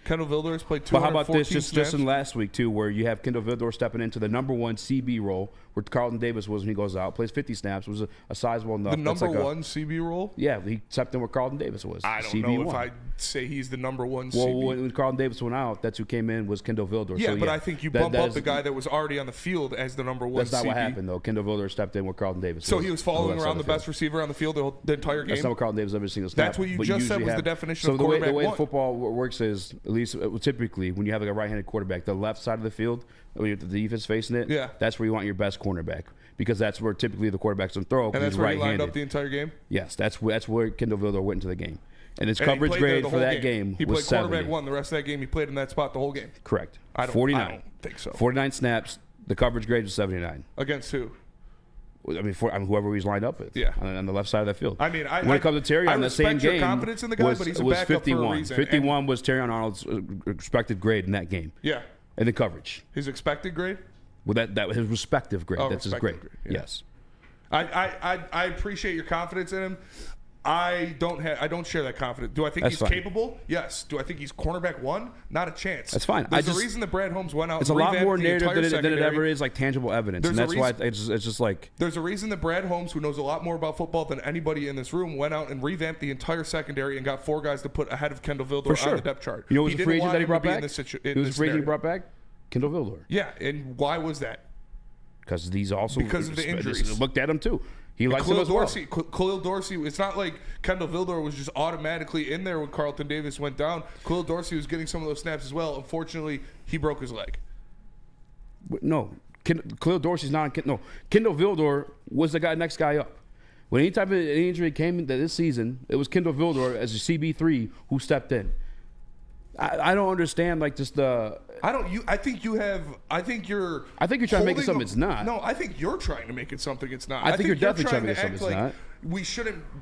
Kendall Vildor has played 214 But how about this, just snaps? in last week, too, where you have Kendall Vildor stepping into the number one CB role, where Carlton Davis was when he goes out, plays 50 snaps, was a sizable enough. The number one CB role? Yeah, he stepped in where Carlton Davis was. I don't CB1. know if I'd say he's the number one Well, CB. when Carlton Davis went out, that's who came in was Kendall Vildor. Yeah, So, but I think you bump up the guy that was already on the field as the number one That's not CB. what happened, though. Kendall Vildor stepped in where Carlton Davis So was. he was following on around the left side of best receiver on the field the entire game? That's not what Carlton Davis ever seen a snap. That's what you but just said usually was the have- definition so of the way quarterback one. football works is, at least typically, when you have like a right-handed quarterback, the left side of the field, when you have the defense facing it, Yeah. that's where you want your best cornerback because that's where typically the quarterback's going to throw. And 'cause that's he's where he right-handed. lined up the entire game? Yes, that's where Kendall Vildor went into the game. And his And he coverage played there grade the for whole that game He was played quarterback 70. one. The rest of that game, he played in that spot the whole game. Correct. I don't 49. think so. 49 snaps. The coverage grade was 79. Against who? I mean, whoever he's lined up with. Yeah. On the left side of that field. I mean, when it comes to Terry I on the same respect your game, confidence in the guy, was, but he's a was backup for a 51. reason. 51 was Terrion Arnold's expected grade in that game. Yeah. And the coverage. His expected grade? Well, that was his respective grade. Oh, That's his respective grade. grade, yeah. Yes. I appreciate your confidence in him. I don't share that confidence. Do I think That's he's fine. capable? Yes. Do I think he's cornerback one? Not a chance. That's fine. There's a reason that Brad Holmes went out. It's a and lot revamped more the narrative entire than it secondary. ever is like tangible evidence. There's And a that's why reason- it's just like. There's a reason that Brad Holmes, who knows a lot more about football than anybody in this room, went out and revamped the entire secondary and got 4 guys to put ahead of Kendall Vildor For sure. on the depth chart. You know who's the free agent that he brought back? In this Who's the free agent he brought back? Kendall Vildor. Yeah, and why was that? Because these also Because of the injuries. Looked at him too. He likes him Khalil as well. Dorsey. Khalil Dorsey. It's not like Kendall Vildor was just automatically in there when Carlton Davis went down. Khalil Dorsey was getting some of those snaps as well. Unfortunately, he broke his leg. No, Khalil Dorsey's not. No, Kendall Vildor was the next guy up. When any type of injury came into this season, it was Kendall Vildor as a CB3 who stepped in. I don't understand like just the. I think you're trying to make it something it's not. No, I think you're trying to make it something it's not. I think you're definitely trying to make it something it's not.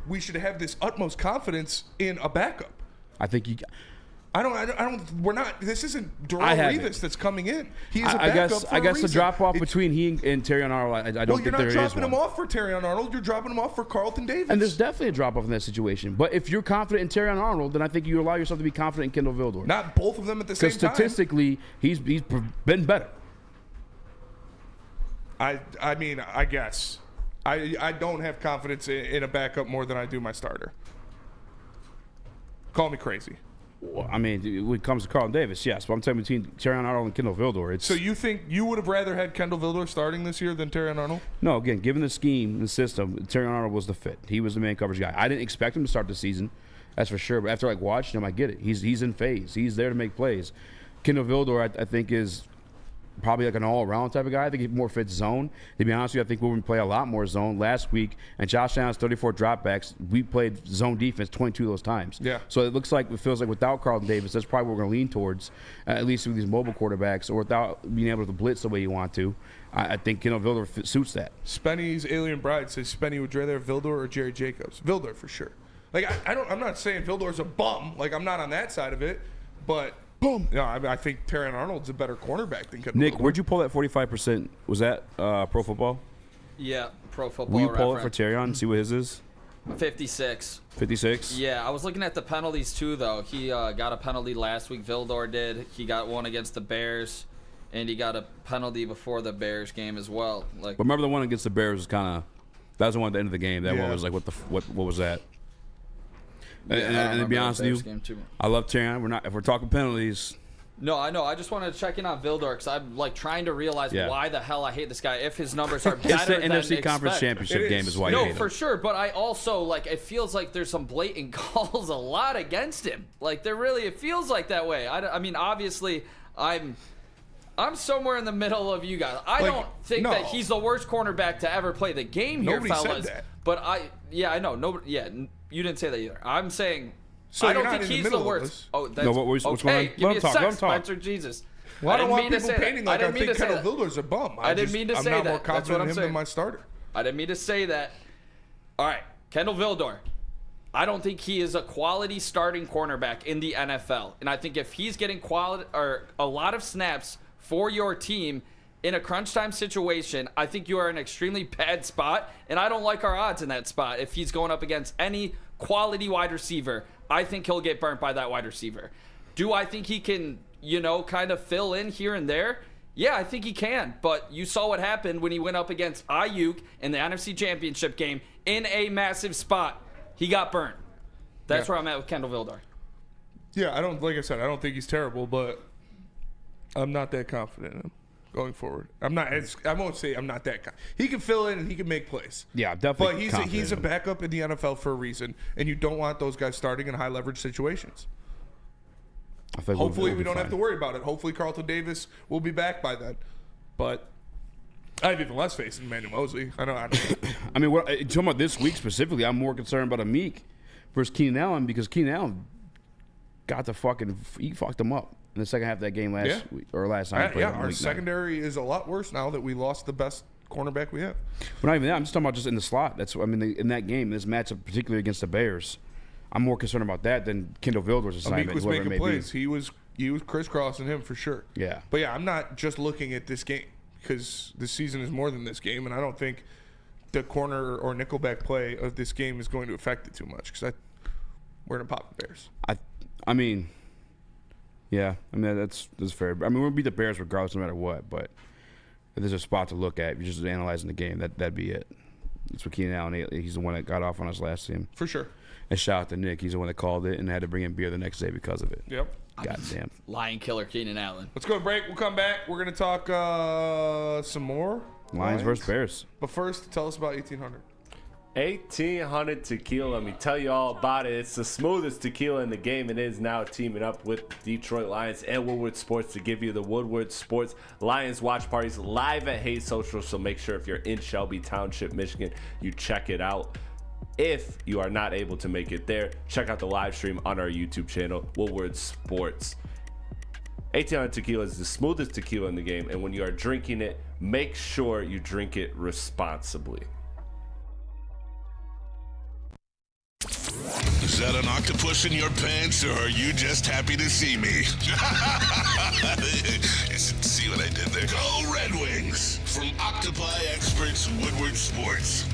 We should have this utmost confidence in a backup. I think you. I don't. We're not. This isn't Darrell haven't. Revis that's coming in. He is a backup for I a guess the reason. drop off between he and Terrion Arnold, I don't think there is one. You're not dropping him off for Terrion Arnold. You're dropping him off for Carlton Davis. And there's definitely a drop off in that situation. But if you're confident in Terrion Arnold, then I think you allow yourself to be confident in Kendall Vildor. Not both of them at the same Because time. statistically, he's been better. I mean, I guess. I don't have confidence in a backup more than I do my starter. Call me crazy. Well, I mean, when it comes to Carlton Davis, yes. But I'm saying between Terrion Arnold and Kendall Vildor, it's So you think you would have rather had Kendall Vildor starting this year than Terrion Arnold? no. Again, given the scheme, the system, Terrion Arnold was the fit. He was the main coverage guy. I didn't expect him to start the season, that's for sure. But after watching him, I get it. He's in phase. He's there to make plays. Kendall Vildor, I think, is probably like an all-around type of guy. I think he more fits zone. To be honest with you, I think we're going to play a lot more zone. Last week, and Josh Allen's 34 dropbacks, we played zone defense 22 of those times. Yeah. So it feels like without Carlton Davis, that's probably what we're going to lean towards, at least with these mobile quarterbacks, or without being able to blitz the way you want to. I think Kendall Vildor suits that. Spenny's Alien Bride says Spenny would rather have Vildor or Jerry Jacobs. Vildor for sure. Like I'm not saying Vildor's a bum. Like I'm not on that side of it, but. Boom. No, I think Terrion Arnold's a better cornerback than Kendall Nick, Vildor. where'd you pull that 45%? Was that Pro Football? Yeah, Pro Football Will you pull it for Reference. Terrion and see what his is? 56. 56? Yeah, I was looking at the penalties too, though. He got a penalty last week. Vildor did. He got one against the Bears, and he got a penalty before the Bears game as well. Like, But remember the one against the Bears was kind of, that was the one at the end of the game. That one was like, what was that? And to be honest with you, I love Tyrion. If we're talking penalties. No, I know. I just wanted to check in on Vildor because I'm like trying to realize why the hell I hate this guy. If his numbers are better it's the than NFC Conference Championship game is why you hate him. No, for sure. But I also like it feels like there's some blatant calls a lot against him. Like it feels like that way. I mean, obviously, I'm somewhere in the middle of you guys. I don't think that he's the worst cornerback to ever play the game here, Nobody fellas. said that. But I know. Nobody. Yeah, you didn't say that either. I'm saying. So I don't think he's the worst. Oh, that's what's okay. going on? Give me a sec, Spencer. Jesus. Well, I don't want people say painting like I think Kendall that. Vilder's a bum. I didn't mean to say that. I'm not more That's what confident I'm in him saying. than my starter. I didn't mean to say that. All right, Kendall Vildor. I don't think he is a quality starting cornerback in the NFL. And I think if he's getting quality or a lot of snaps for your team in a crunch time situation, I think you are in an extremely bad spot. And I don't like our odds in that spot. If he's going up against any quality wide receiver, I think he'll get burnt by that wide receiver. Do I think he can, kind of fill in here and there? Yeah, I think he can. But you saw what happened when he went up against Ayuk in the NFC Championship game in a massive spot. He got burnt. That's where I'm at with Kendall Vildor. Yeah, like I said, I don't think he's terrible, but I'm not that confident in him going forward. I won't say I'm not that confident. He can fill in and he can make plays. Yeah, definitely. But he's a backup in the NFL for a reason, and you don't want those guys starting in high leverage situations. Hopefully we don't have to worry about it. Hopefully Carlton Davis will be back by then. But I have even less faith in Emmanuel Mosley. I don't I mean, talking about this week specifically, I'm more concerned about Amik versus Keenan Allen because Keenan Allen he fucked him up in the second half of that game last week or last night. Our secondary is a lot worse now that we lost the best cornerback we have. But not even that. I'm just talking about just in the slot. In that game, this matchup, particularly against the Bears, I'm more concerned about that than Kendall Vildor's assignment. Amik was making plays. He was crisscrossing him for sure. Yeah. But I'm not just looking at this game because this season is more than this game, and I don't think the corner or nickelback play of this game is going to affect it too much because we're going to pop the Bears. I mean, that's fair. I mean, we'll beat the Bears regardless, no matter what. But if there's a spot to look at, if you're just analyzing the game, that'd be it. That's what Keenan Allen. He's the one that got off on us last team. For sure. And shout out to Nick. He's the one that called it and had to bring in beer the next day because of it. Yep. Goddamn. Lion killer Keenan Allen. Let's go to break. We'll come back. We're going to talk some more. Lions versus Bears. But first, tell us about 1800. 1800 Tequila. Let me tell you all about it. It's the smoothest tequila in the game. It is now teaming up with Detroit Lions and Woodward Sports to give you the Woodward Sports Lions watch parties live at Hayes Social. So make sure if you're in Shelby Township, Michigan, you check it out. If you are not able to make it there, check out the live stream on our YouTube channel, Woodward Sports. 1800 Tequila is the smoothest tequila in the game, and when you are drinking it, make sure you drink it responsibly. Is that an octopus in your pants, or are you just happy to see me? See what I did there? Go Red Wings! From Octopi Experts Woodward Sports.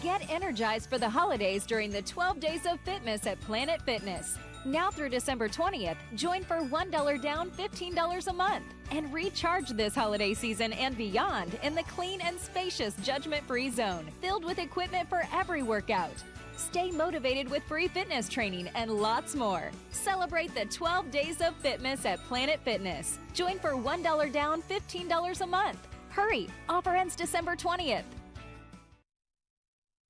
Get energized for the holidays during the 12 Days of Fitness at Planet Fitness. Now through December 20th, join for $1 down, $15 a month. And recharge this holiday season and beyond in the clean and spacious judgment-free zone, filled with equipment for every workout. Stay motivated with free fitness training and lots more. Celebrate the 12 Days of Fitness at Planet Fitness. Join for $1 down, $15 a month. Hurry, offer ends December 20th.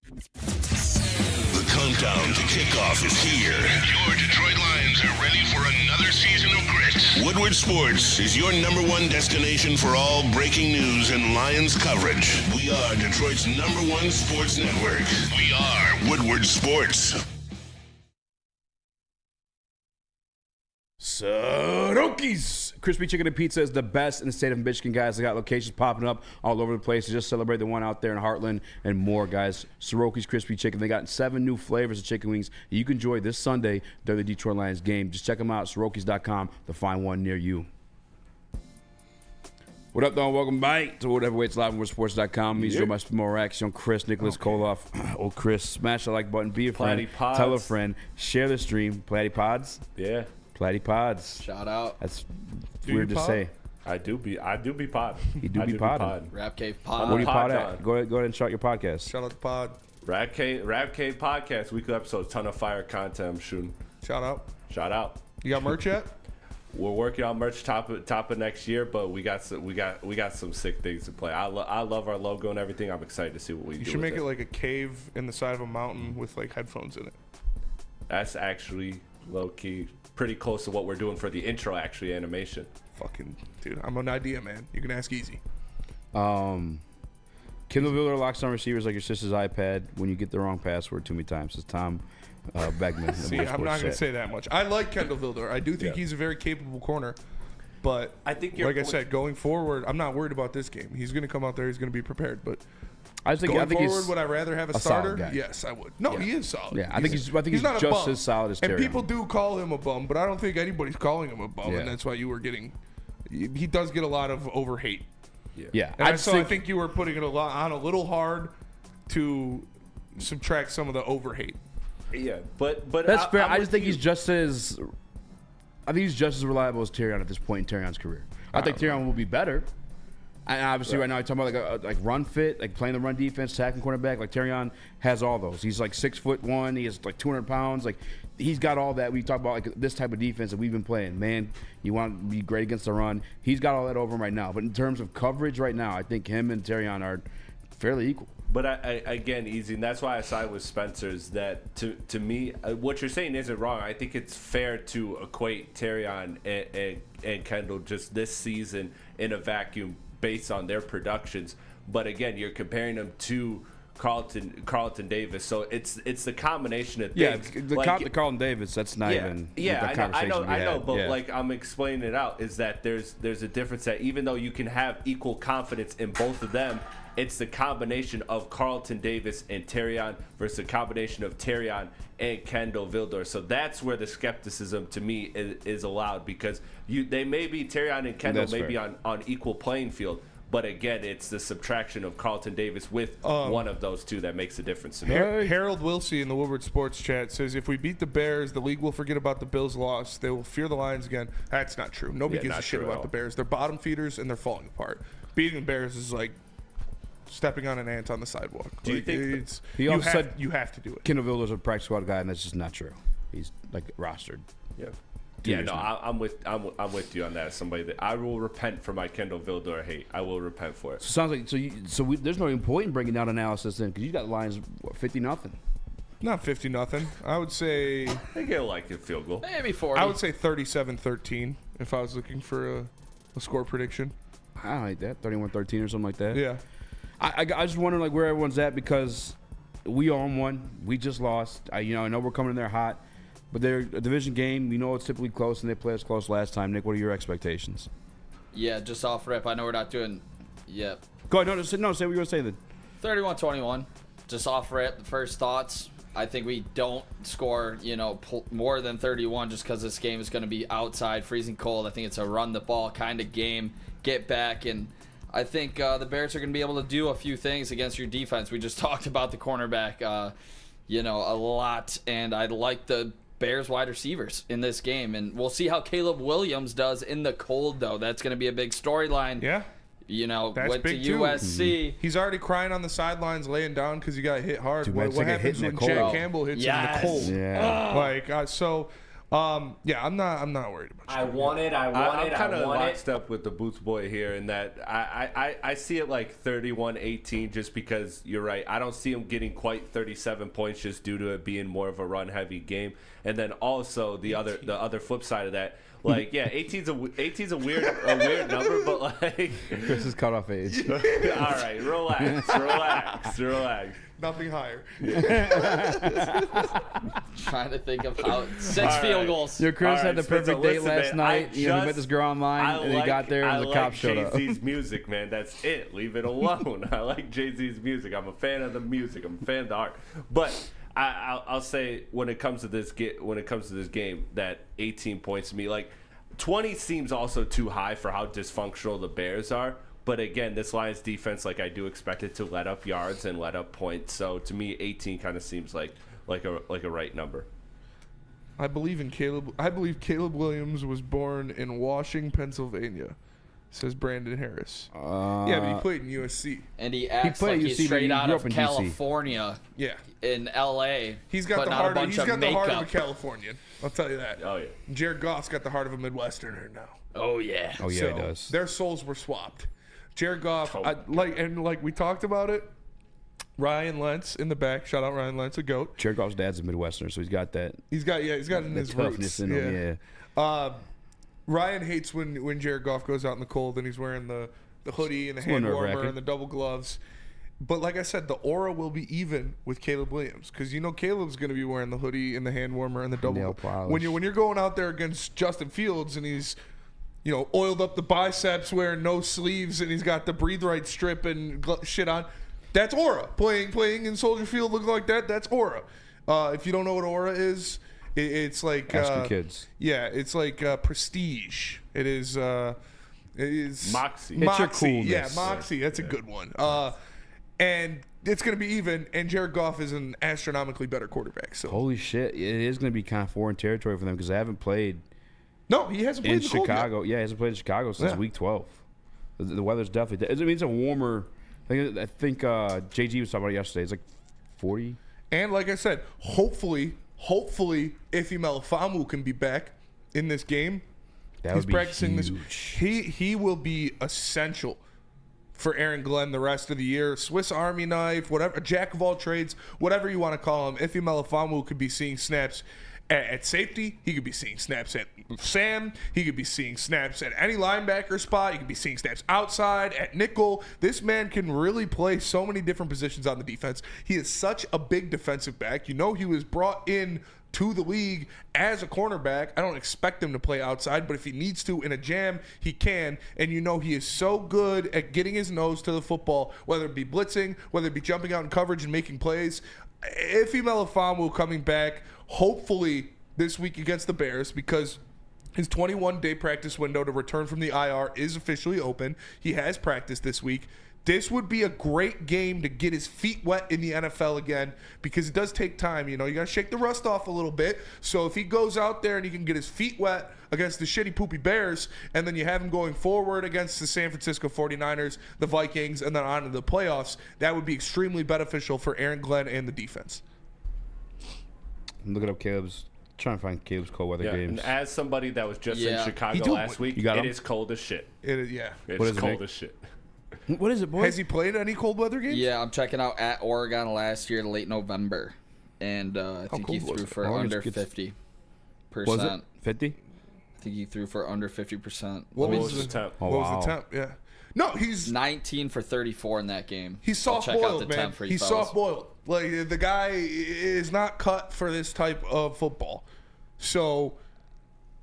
The countdown to kickoff is here. Your Detroit Lions are ready for another season of grit. Woodward Sports is your #1 destination for all breaking news and Lions coverage. We are Detroit's #1 sports network. We are Woodward Sports. Soroki's Crispy Chicken and Pizza is the best in the state of Michigan, guys. They got locations popping up all over the place. So just celebrate the one out there in Heartland and more, guys. Soroki's Crispy Chicken. They got 7 new flavors of chicken wings that you can enjoy this Sunday during the Detroit Lions game. Just check them out, Sorokis.com, to find one near you. What up, though? Welcome back to Wood Heavyweights Live on WoodSports.com. He's Joe Raxter, young Chris, Nicholas Koloff. Old Chris. Smash the like button. Be a friend. Pods. Tell a friend. Share the stream. Platy Pods. Yeah. Platy Pods. Shout out. That's weird to say. I do be pod. You do be pod. Rap Cave Pod. What do you pod at? Go ahead and shout your podcast. Shout out to Pod. Rap Cade podcast, weekly episodes, ton of fire content I'm shooting. Shout out. You got merch yet? We're working on merch top of next year, but we got some sick things to play. I love our logo and everything. I'm excited to see what we do. You should make it like a cave in the side of a mountain with like headphones in it. That's actually low key pretty close to what we're doing for the intro animation. Fucking dude, I'm an idea man. You can ask Easy. Kindle Builder locks on receivers like your sister's iPad when you get the wrong password too many times. Says Tom Beckman. See, I'm not going to say that much. I like Kendall Vilder. I do think he's a very capable corner. But I think like I said, going forward, I'm not worried about this game. He's going to come out there. He's going to be prepared. But I think forward, would I rather have a starter? Yes, I would. No, he is solid. Yeah, I think he's not just as solid as Terry. And people do call him a bum, but I don't think anybody's calling him a bum, and that's why you were getting. He does get a lot of over hate. Yeah. And I think you were putting it a little hard to subtract some of the over hate. Yeah, but that's fair. I just think he's just as. I think he's just as reliable as Tyrion at this point in Tyrion's career. I think Tyrion will be better. And obviously, right now, I'm talking about like run fit, like playing the run defense, tackling cornerback. Like Tyrion has all those. He's like 6'1". He has like 200 pounds. Like he's got all that. We talk about like this type of defense that we've been playing. Man, you want to be great against the run. He's got all that over him right now. But in terms of coverage right now, I think him and Tyrion are fairly equal. But I again, Easy, and that's why I side with Spencer's. That to me, what you're saying isn't wrong. I think it's fair to equate Tyrion and Kendall just this season in a vacuum based on their productions. But again, you're comparing them to Carlton Davis, so it's the combination of things. Yeah, the Carlton Davis, that's not even. Yeah, I know, but like I'm explaining it out is that there's a difference that even though you can have equal confidence in both of them, it's the combination of Carlton Davis and Tyrion versus the combination of Tyrion and Kendall Vildor. So that's where the skepticism to me is allowed, because they may be Tyrion and Kendall may be on equal playing field. But again, it's the subtraction of Carlton Davis with one of those two that makes a difference to me. Harold Wilsey in the Woodward Sports chat says, if we beat the Bears, the league will forget about the Bills' loss. They will fear the Lions again. That's not true. Nobody gives a shit about the Bears. They're bottom feeders, and they're falling apart. Beating the Bears is like stepping on an ant on the sidewalk. Do you think he also said you have to do it? Kendall Vilder's a practice squad guy, and that's just not true. He's like rostered. Yeah. Yeah, no, I'm with you on that. As somebody that I will repent for my Kendall Vildor hate. I will repent for it. So sounds like there's no even point in breaking down analysis then, because you got Lions 50-0. Not 50-0. I would say they get like a field goal. Maybe 40. I would say 37-13 if I was looking for a score prediction. I don't like that. 31-13 or something like that. Yeah. I just wonder like where everyone's at, because we own one. We just lost. I know we're coming in there hot. But they're a division game. We know it's typically close, and they played us close last time. Nick, what are your expectations? Yeah, just off rip. I know we're not doing. Yep. Go ahead. Say what you were going to say then. 31-21. Just off rip. First thoughts. I think we don't score, more than 31 just because this game is going to be outside, freezing cold. I think it's a run the ball kind of game. Get back, and I think the Bears are going to be able to do a few things against your defense. We just talked about the cornerback, a lot, and I like the Bears wide receivers in this game, and we'll see how Caleb Williams does in the cold, though. That's going to be a big storyline. Yeah. Went to USC. Mm-hmm. He's already crying on the sidelines, laying down because he got hit hard. Dude, what happens when Chad Campbell hits him in the cold? Yeah. I'm not worried about you. I'm kind of locked up with the Boots boy here in that I see it like 31-18 just because you're right. I don't see him getting quite 37 points just due to it being more of a run-heavy game. And then also the other flip side of that, like 18's a weird number, but like Chris is cut off age. All right, relax. Nothing higher. Trying to think of how 6 field goals. Your Chris had the perfect date last night. He met this girl online, and he got there, and the cops showed up. Jay-Z's music, man. That's it. Leave it alone. I like Jay-Z's music. I'm a fan of the music. I'm a fan of the art. But I'll say when it comes to this game, that 18 points to me, like 20 seems also too high for how dysfunctional the Bears are. But again, this Lions defense, like I do expect it to let up yards and let up points. So to me, 18 kind of seems like a right number. I believe Caleb Williams was born in Washington, Pennsylvania. says Brandon Harris. Yeah, but he played in USC. And he acts played like at he's USC, but straight he out grew of up in DC. California. Yeah. In L.A. He's got putting the on heart. a bunch He's of got the heart of a makeup. Californian. I'll tell you that. Oh yeah. Jared Goff's got the heart of a Midwesterner now. Oh yeah. Oh yeah, So, he does. Their souls were swapped. Jared Goff, Oh. like we talked about it. Ryan Lentz in the back. Shout out Ryan Lentz, a goat. Jared Goff's dad's a Midwesterner, so he's got that. He's got it in his toughness roots. in him, Ryan hates when Jared Goff goes out in the cold and he's wearing the hoodie and the hand warmer nerve-wracking. and the double gloves. But like I said, the aura will be even with Caleb Williams because Caleb's going to be wearing the hoodie and the hand warmer and the double. Nail polish. When you're going out there against Justin Fields and he's oiled up the biceps, wearing no sleeves, and he's got the Breathe Right strip and shit on. That's aura. Playing in Soldier Field looking like that. That's aura. If you don't know what aura is, it's like Ask your kids. Yeah, it's like prestige. It is. Moxie. It's your Moxie. coolness. Yeah, Moxie. That's a good one. And it's going to be even. And Jared Goff is an astronomically better quarterback. So Holy shit, it is going to be kind of foreign territory for them because they haven't played no, he hasn't played in the cold yet. Chicago. Yeah, he hasn't played in Chicago since week 12. The weather's definitely. I mean, it's a warmer. I think JG was talking about it yesterday. It's like 40. And like I said, hopefully, Ife Melifonwu can be back in this game. That He's would be practicing huge. this. He will be essential for Aaron Glenn the rest of the year. Swiss Army knife, whatever, jack of all trades, whatever you want to call him. Ife Melifonwu could be seeing snaps at safety. He could be seeing snaps at Sam. He could be seeing snaps at any linebacker spot. He could be seeing snaps outside, at nickel. This man can really play so many different positions on the defense. He is such a big defensive back. He was brought in to the league as a cornerback. I don't expect him to play outside, but if he needs to in a jam, he can. And he is so good at getting his nose to the football, whether it be blitzing, whether it be jumping out in coverage and making plays. Ife Melifonwu coming back, hopefully this week against the Bears, because his 21-day practice window to return from the IR is officially open. He has practiced this week. This would be a great game to get his feet wet in the NFL again because it does take time. You got to shake the rust off a little bit. So if he goes out there and he can get his feet wet against the shitty, poopy Bears, and then you have him going forward against the San Francisco 49ers, the Vikings, and then on to the playoffs, that would be extremely beneficial for Aaron Glenn and the defense. I'm looking up trying to find Caleb's cold weather games. And as somebody that was just in Chicago last week, it is cold as shit. It is, yeah. It's cold as shit. What is it, boy? Has he played any cold weather games? Yeah, I'm checking out at Oregon last year, late November, and I think he threw for under 50%. Was it 50? I think he threw for under 50%. What was the temp? Oh, what was the temp? Yeah. No, he's 19 for 34 in that game. He's soft-boiled, man. He's soft-boiled. Like, the guy is not cut for this type of football. So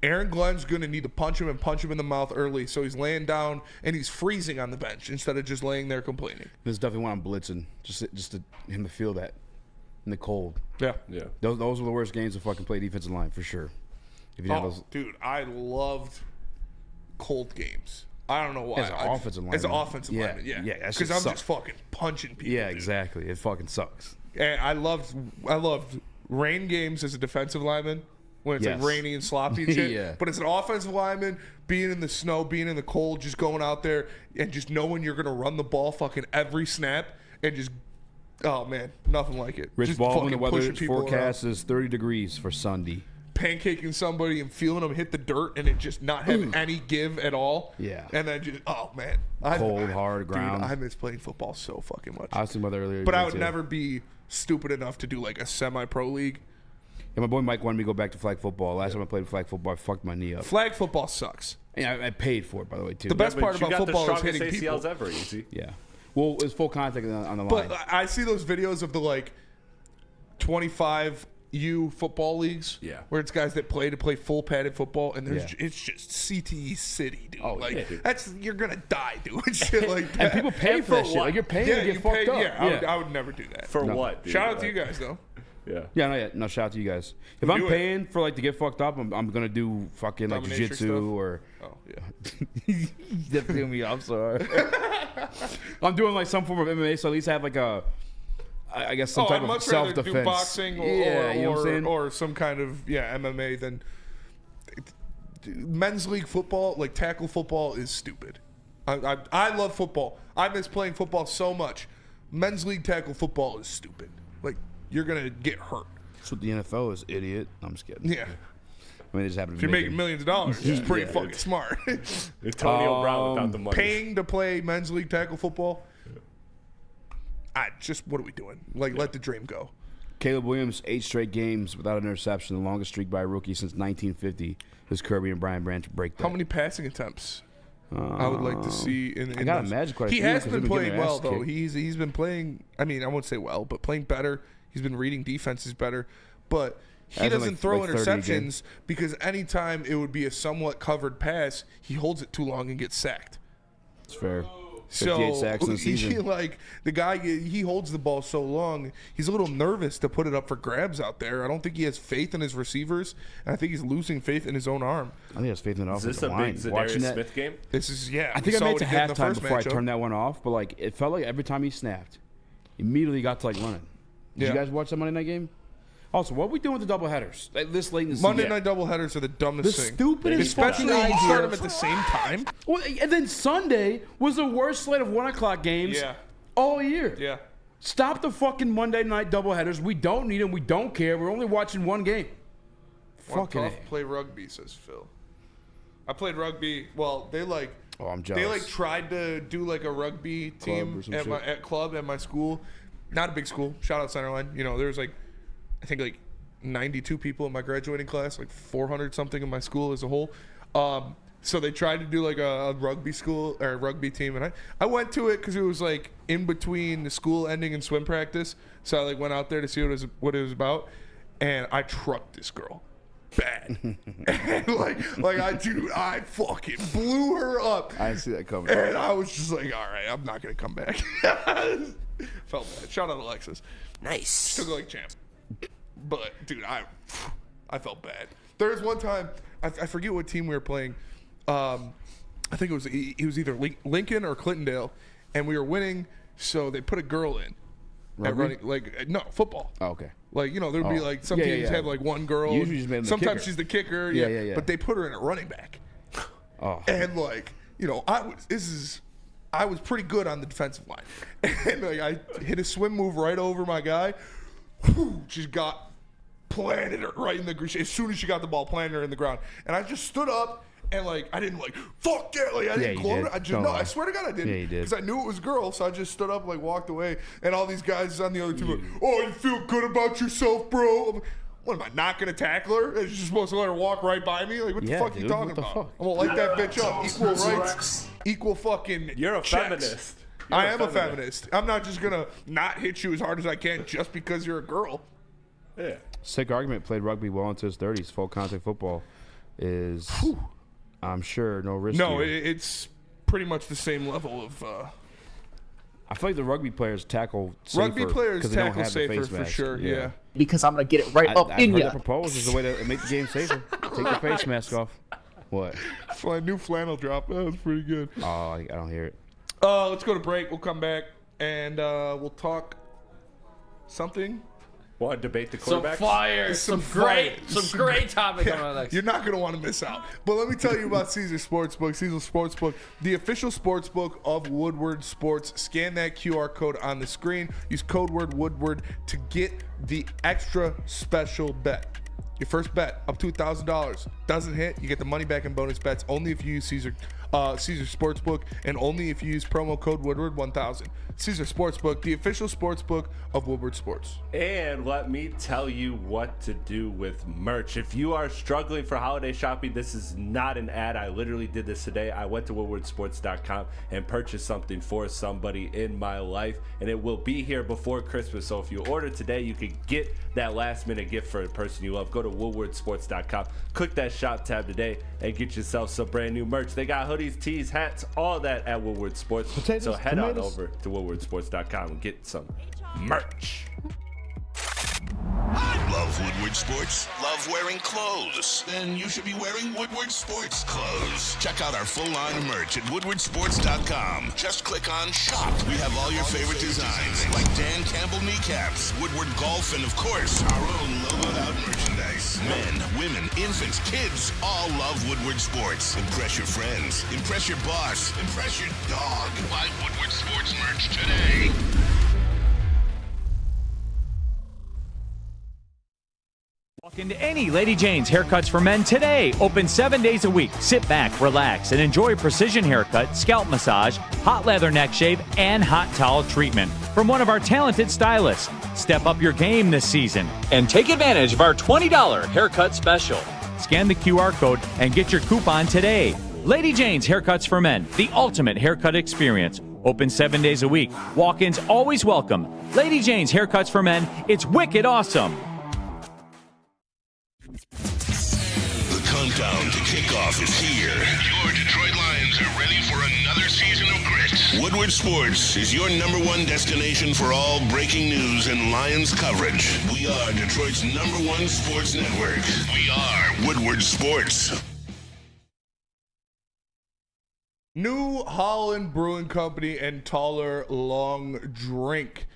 Aaron Glenn's going to need to punch him in the mouth early, so he's laying down and he's freezing on the bench instead of just laying there complaining. There's definitely one on blitzing, just to him to feel that in the cold. Yeah. Those were the worst games to fucking play defensive line for sure. If you have those, dude, I loved cold games. I don't know why. As an offensive lineman. As an offensive lineman, Yeah, that because shit I'm sucks. just fucking punching people. yeah, dude. exactly. It fucking sucks. And I loved rain games as a defensive lineman when it's like rainy and sloppy and shit. Yeah. But as an offensive lineman, being in the snow, being in the cold, just going out there and just knowing you're gonna run the ball fucking every snap and just man, nothing like it. Rich just Baldwin, the fucking weather pushing people forecast is 30 degrees for Sunday. pancaking somebody and feeling them hit the dirt and it just not having any give at all. Yeah. And then just, oh man. Cold, hard ground. Dude, I miss playing football so fucking much. I was thinking about that earlier. But I would never be stupid enough to do like a semi-pro league. Yeah, my boy Mike wanted me to go back to flag football. Last time I played flag football, I fucked my knee up. Flag football sucks. And I paid for it, by the way, too. The best part about football is hitting ACLs people. ever, Easy. Yeah. Well, it's full contact on the line. But I see those videos of the like 25U football leagues, where it's guys that play full padded football, and there's it's just CTE city, dude. Oh, like yeah, dude. that's you're gonna die doing shit like that. And people pay for that shit. Like you're paying to get fucked up. Yeah, I would never do that. For what? Dude? Shout out to you guys though. Yeah, no, shout out to you guys. If I'm paying for like to get fucked up, I'm gonna do fucking like Dominatrix jiu-jitsu stuff? or. Oh yeah. Definitely me. I'm sorry. I'm doing like some form of MMA, so at least have like a, I guess some type I'd of much rather self-defense. do boxing you know what I'm saying? or some kind of MMA than men's league football. Like tackle football is stupid. I love football. I miss playing football so much. Men's league tackle football is stupid. Like, you're going to get hurt. That's what the NFL is, idiot. I'm just kidding. Yeah. I mean, they just happen to If you're making millions of dollars, it's pretty fucking smart. Antonio Brown without the money. Paying to play men's league tackle football, what are we doing? Like, let the dream go. Caleb Williams, 8 straight games without an interception, the longest streak by a rookie since 1950. Does Kirby and Brian Branch break that? How many passing attempts? I would like to see. I got to imagine quite a few. He has been playing getting their well, ass though. kicked. He's been playing. I mean, I won't say well, but playing better. He's been reading defenses better, but he Hasn't, doesn't throw 30 a game. interceptions because anytime it would be a somewhat covered pass, he holds it too long and gets sacked. It's fair. 58 So, sacks in the season. like the guy, he holds the ball so long, he's a little nervous to put it up for grabs out there. I don't think he has faith in his receivers, and I think he's losing faith in his own arm. I think he has faith in the Is offensive this a line. big Watching Zadarius that, Smith game? This is, yeah. I we think I saw made it what to he did in the halftime first before I matchup. turned that one off, but like it felt like every time he snapped, immediately got to like running. Did Yeah. you guys watch that Monday night game? Also, what are we doing with the doubleheaders this late in the season? Monday night doubleheaders are the dumbest The thing. stupidest Especially fucking when you start idea. them at the same time. Well, and then Sunday was the worst slate of 1 o'clock games all year. Yeah. Stop the fucking Monday night doubleheaders. We don't need them. We don't care. We're only watching one game. Fucking tough A. play rugby, says Phil. I played rugby. Well, they like. Oh, I'm They jealous. like tried to do like a rugby team or some at shit. my school. Not a big school. Shout out Centerline. You know, there's like, I think like 92 people in my graduating class, like 400 something in my school as a whole. So they tried to do like a rugby school or a rugby team, and I went to it because it was like in between the school ending and swim practice. So I like went out there to see what it was about, and I trucked this girl. Bad. And I fucking blew her up. I didn't see that coming. And I was just like, all right, I'm not gonna come back. Felt bad. Shout out Alexis. Nice. Still go like champ. But dude, I felt bad. There was one time I forget what team we were playing. I think it was either Lincoln or Clintondale, and we were winning. So they put a girl in. At running, no football. Oh, okay. Like, you know, there would be like some teams have like one girl. Usually just made them the sometimes kicker. she's the kicker. Yeah. But they put her in at running back. Oh. And like, you know, I was pretty good on the defensive line. And like I hit a swim move right over my guy. Whew, she got planted her right in the as soon as she got the ball, planted her in the ground. And I just stood up and like I didn't like fuck yeah, like I didn't you gloat. did. I just Don't no, lie. I swear to God I didn't. Yeah, you did. Because I knew it was a girl, so I just stood up, like walked away, and all these guys on the other team like, oh, you feel good about yourself, bro? I'm like, what am I not gonna tackle her? Is she supposed to let her walk right by me? Like what the fuck are you dude, talking what the about? fuck? I'm gonna light that bitch up. Equal rights, equal fucking. You're a checks. feminist. I am a feminist. I'm not just gonna not hit you as hard as I can just because you're a girl. Yeah. Sick argument. Played rugby well into his 30s. Full contact football is, I'm sure, no risk. No, it's pretty much the same level of. I feel like the rugby players tackle safer. Rugby players 'cause they don't tackle have the safer face for mask. sure. Yeah. Because I'm gonna get it right up I've in heard you. that proposed as a way to make the game safer. Take the face mask off. What? New flannel drop. That was pretty good. Oh, I don't hear it. Let's go to break. We'll come back and we'll talk something. Want to debate the Some quarterbacks? fire, some great topic on our next. You're not going to want to miss out. But let me tell you about Caesar Sportsbook. Caesar Sportsbook, the official sportsbook of Woodward Sports. Scan that QR code on the screen. Use code word Woodward to get the extra special bet. Your first bet up to $1,000 doesn't hit, you get the money back in bonus bets only if you use Caesar Sportsbook and only if you use promo code Woodward 1000. Caesar Sportsbook, the official sportsbook of Woodward Sports. And let me tell you what to do with merch. If you are struggling for holiday shopping, this is not an ad. I literally did this today. I went to woodwardsports.com and purchased something for somebody in my life, and it will be here before Christmas. So if you order today, you can get that last minute gift for a person you love. Go to woodwardsports.com, click that shop tab today, and get yourself some brand new merch. They got hoodies, tees, hats, all that at Woodward Sports. So head on over to woodwardsports.com and get some merch. I love Love Woodward Sports? Love wearing clothes? Then you should be wearing Woodward Sports clothes. Check out our full line of merch at woodwardsports.com. Just click on shop. We have all your favorite designs, like Dan Campbell kneecaps, Woodward golf, and of course, our own logoed out merchandise. Men, women, infants, kids all love Woodward Sports. Impress your friends. Impress your boss. Impress your dog. Buy Woodward Sports merch today. Walk into any Lady Jane's Haircuts for Men today. Open 7 days a week. Sit back, relax, and enjoy precision haircut, scalp massage, hot leather neck shave, and hot towel treatment from one of our talented stylists. Step up your game this season and take advantage of our $20 haircut special. Scan the QR code and get your coupon today. Lady Jane's Haircuts for Men, the ultimate haircut experience. Open 7 days a week. Walk-ins always welcome. Lady Jane's Haircuts for Men. It's wicked awesome. The countdown to kickoff is here. Your Detroit Lions are ready for another season of grit. Woodward Sports is your #1 destination for all breaking news and Lions coverage. We are Detroit's #1 sports network. We are Woodward Sports. New Holland Brewing Company and Taller Long Drink.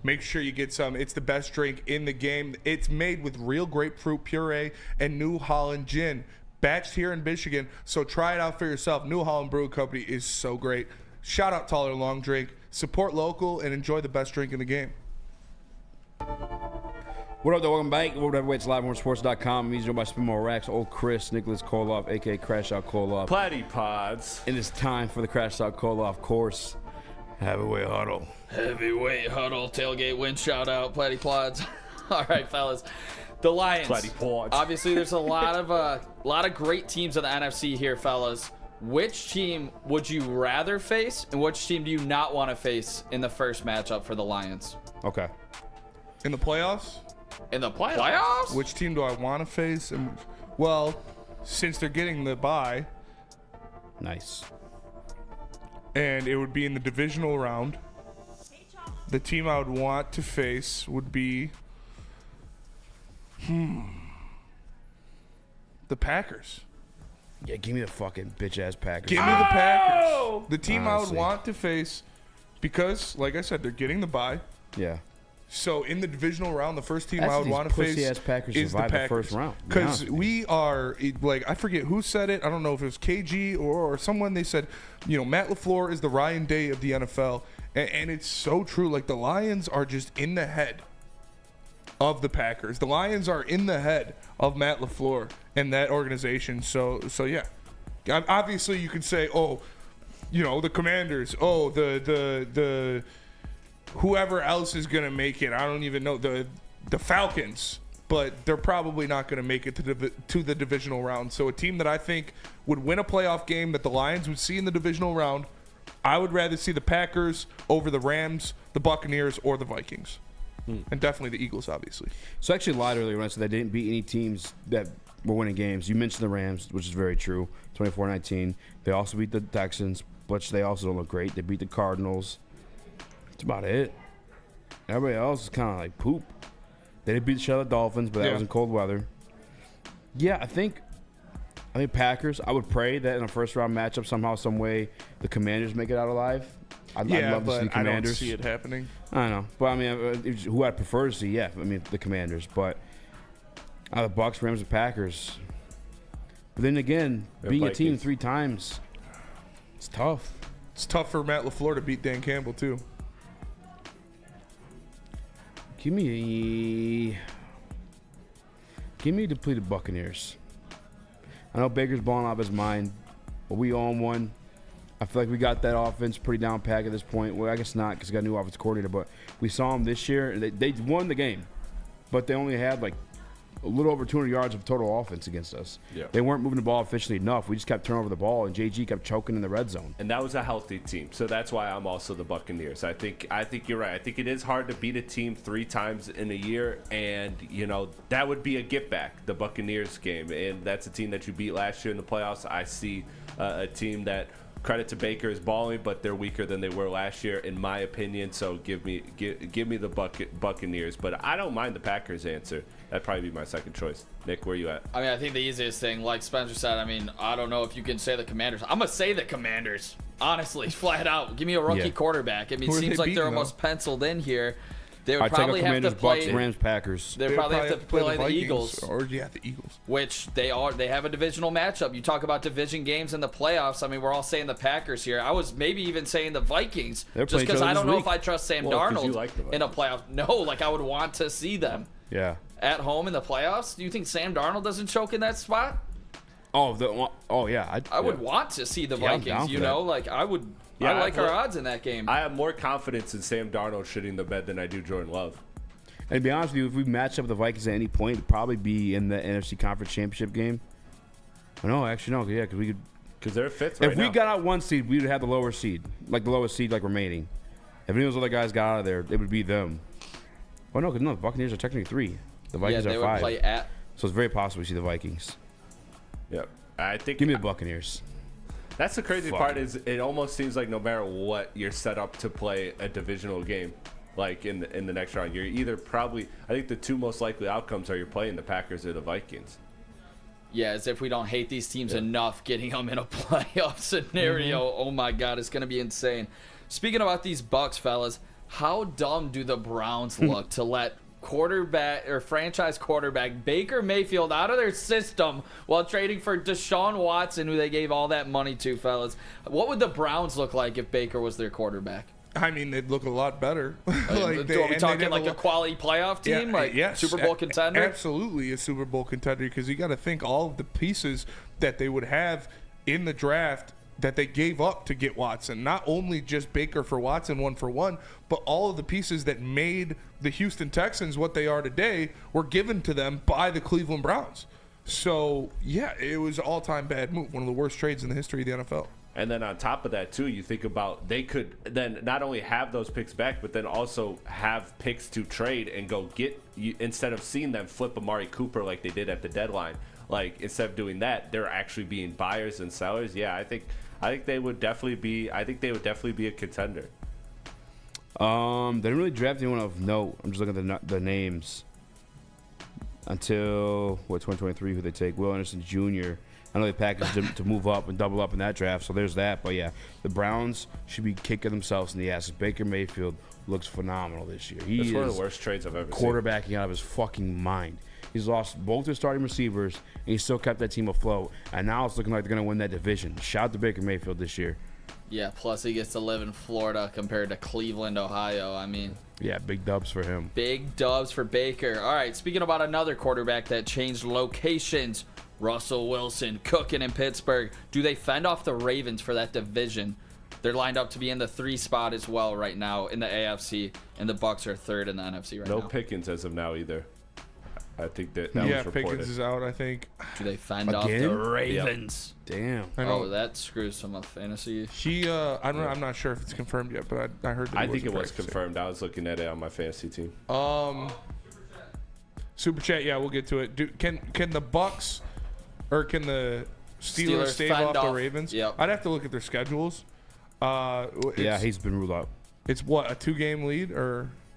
Make sure you get some. It's the best drink in the game. It's made with real grapefruit puree and New Holland gin. Batched here in Michigan, so try it out for yourself. New Holland Brewing Company is so great. Shout out Taller Long Drink. Support local and enjoy the best drink in the game. What up, though? Welcome back. World Heavyweights Live on Sports.com. He's joined by Spinball Rax, old Chris, Nicholas Koloff, a.k.a. Crash Out Koloff. Platypods. And it's time for the Crash Out Koloff course. Heavyweight huddle. Heavyweight huddle, tailgate win, shout out, Platypods. All right, fellas. The Lions. Platypods. Obviously, there's a lot of great teams in the NFC here, fellas. Which team would you rather face, and which team do you not want to face in the first matchup for the Lions? Okay. In the playoffs? In the playoffs? Which team do I want to face? Well, since they're getting the bye. Nice. And it would be in the divisional round. The team I would want to face would be the Packers. Yeah, give me the fucking bitch-ass Packers. Give me the Packers. The team I would want to face because, like I said, they're getting the bye. Yeah. So in the divisional round, the first team That's I would want to face pussy-ass Packers is the survive Packers. the first round. Because we are, like, I forget who said it. I don't know if it was KG or someone. They said, you know, Matt LaFleur is the Ryan Day of the NFL. And it's so true. Like, the Lions are just in the head of the Packers. The Lions are in the head of Matt LaFleur and that organization. So yeah. Obviously, you could say, oh, you know, the Commanders. Oh, the whoever else is going to make it. I don't even know. The Falcons. But they're probably not going to make it to the divisional round. So a team that I think would win a playoff game that the Lions would see in the divisional round, I would rather see the Packers over the Rams, the Buccaneers, or the Vikings. And definitely the Eagles, obviously. So I actually lied earlier when I said they didn't beat any teams that were winning games. You mentioned the Rams, which is very true, 24-19. They also beat the Texans, which they also don't look great. They beat the Cardinals. That's about it. Everybody else is kind of like poop. They did beat the Charlotte Dolphins, but that was in cold weather. Yeah, I think Packers. I would pray that in a first-round matchup, somehow, some way, the Commanders make it out alive. I'd love to see the Commanders. I don't see it happening. I know. But, I mean, who I'd prefer to see, yeah. I mean, the Commanders. But the Bucs, Rams, and Packers. But then again, being a team 3 times, it's tough. It's tough for Matt LaFleur to beat Dan Campbell, too. Give me depleted Buccaneers. I know Baker's balling off his mind, but we own one. I feel like we got that offense pretty down pat at this point. Well, I guess not because we got a new offensive coordinator, but we saw them this year. And they won the game, but they only had like a little over 200 yards of total offense against us. Yeah. They weren't moving the ball efficiently enough. We just kept turning over the ball, and JG kept choking in the red zone. And that was a healthy team, so that's why I'm also the Buccaneers. I think you're right. I think it is hard to beat a team 3 times in a year, and you know that would be a get back, the Buccaneers game, and that's a team that you beat last year in the playoffs. I see a team that credit to Baker is balling, but they're weaker than they were last year, in my opinion. So give me the Buccaneers, but I don't mind the Packers answer. That'd probably be my second choice. Nick, where you at? I mean, I think the easiest thing, like Spencer said, I mean, I don't know if you can say the Commanders. I'm going to say the Commanders, honestly, flat out. Give me a rookie quarterback. I mean, it seems like they're almost penciled in here. They would probably have to play Bucks, Rams, Packers. They probably have to play the Eagles, the Eagles, which they have a divisional matchup. You talk about division games in the playoffs. I mean, we're all saying the Packers here. I was maybe even saying the Vikings, just because I don't know if I trust Sam Darnold in a playoff. No, like I would want to see them. Yeah. At home in the playoffs. Do you think Sam Darnold doesn't choke in that spot? Oh yeah. I would want to see the Vikings. You know, like I would. Yeah, I like our odds in that game. I have more confidence in Sam Darnold shitting the bed than I do Jordan Love. And to be honest with you, if we match up with the Vikings at any point, it'd probably be in the NFC Conference Championship game. No, actually, no. Yeah, because we could. Because they're fifth right now. If we got out one seed, we would have the lower seed. Like the lowest seed, like remaining. If any of those other guys got out of there, it would be them. Oh, no, because the Buccaneers are technically 3. The Vikings are 5. Would play at. So it's very possible we see the Vikings. Yep. I think. Give me the Buccaneers. That's the crazy part is it almost seems like no matter what, you're set up to play a divisional game, like in the next round. You're either probably, I think the two most likely outcomes are you're playing the Packers or the Vikings. Yeah, as if we don't hate these teams enough, getting them in a playoff scenario. Oh my God, it's gonna be insane. Speaking about these Bucks, fellas, how dumb do the Browns look to let quarterback or franchise quarterback Baker Mayfield out of their system while trading for Deshaun Watson, who they gave all that money to, fellas? What would the Browns look like if Baker was their quarterback? I mean, they'd look a lot better. Are we talking like a quality playoff team, yes, Super Bowl contender? Absolutely a Super Bowl contender, because you got to think all of the pieces that they would have in the draft that they gave up to get Watson. Not only just Baker for Watson, 1-for-1, but all of the pieces that made the Houston Texans what they are today were given to them by the Cleveland Browns. So, yeah, it was an all-time bad move. One of the worst trades in the history of the NFL. And then on top of that, too, you think about they could then not only have those picks back, but then also have picks to trade and go get, instead of seeing them flip Amari Cooper like they did at the deadline. Like, instead of doing that, they're actually being buyers and sellers. Yeah, I think they would definitely be. I think they would definitely be a contender. They didn't really draft anyone of note. I'm just looking at the names until 2023. Who they take? Will Anderson Jr. I know they packaged him to move up and double up in that draft, so there's that. But yeah, the Browns should be kicking themselves in the ass. Baker Mayfield looks phenomenal this year. That's one of the worst trades I've ever seen. Quarterbacking out of his fucking mind. He's lost both his starting receivers, and he still kept that team afloat. And now it's looking like they're going to win that division. Shout out to Baker Mayfield this year. Yeah, plus he gets to live in Florida compared to Cleveland, Ohio. I mean, yeah, big dubs for him. Big dubs for Baker. All right, speaking about another quarterback that changed locations, Russell Wilson cooking in Pittsburgh. Do they fend off the Ravens for that division? They're lined up to be in the 3 spot as well right now in the AFC, and the Bucks are 3rd in the NFC right now. No Pickens as of now either. I think that was reported. Pickens is out, I think. Do they fend off the Ravens? Yep. Damn. Oh, that screws some of fantasy. I'm not sure if it's confirmed yet, but I heard that I think it was confirmed. I was looking at it on my fantasy team. Super chat, yeah, we'll get to it. Can the Bucks or can the Steelers stave off the Ravens? Yep. I'd have to look at their schedules. Yeah, he's been ruled out. It's what, a 2-game lead,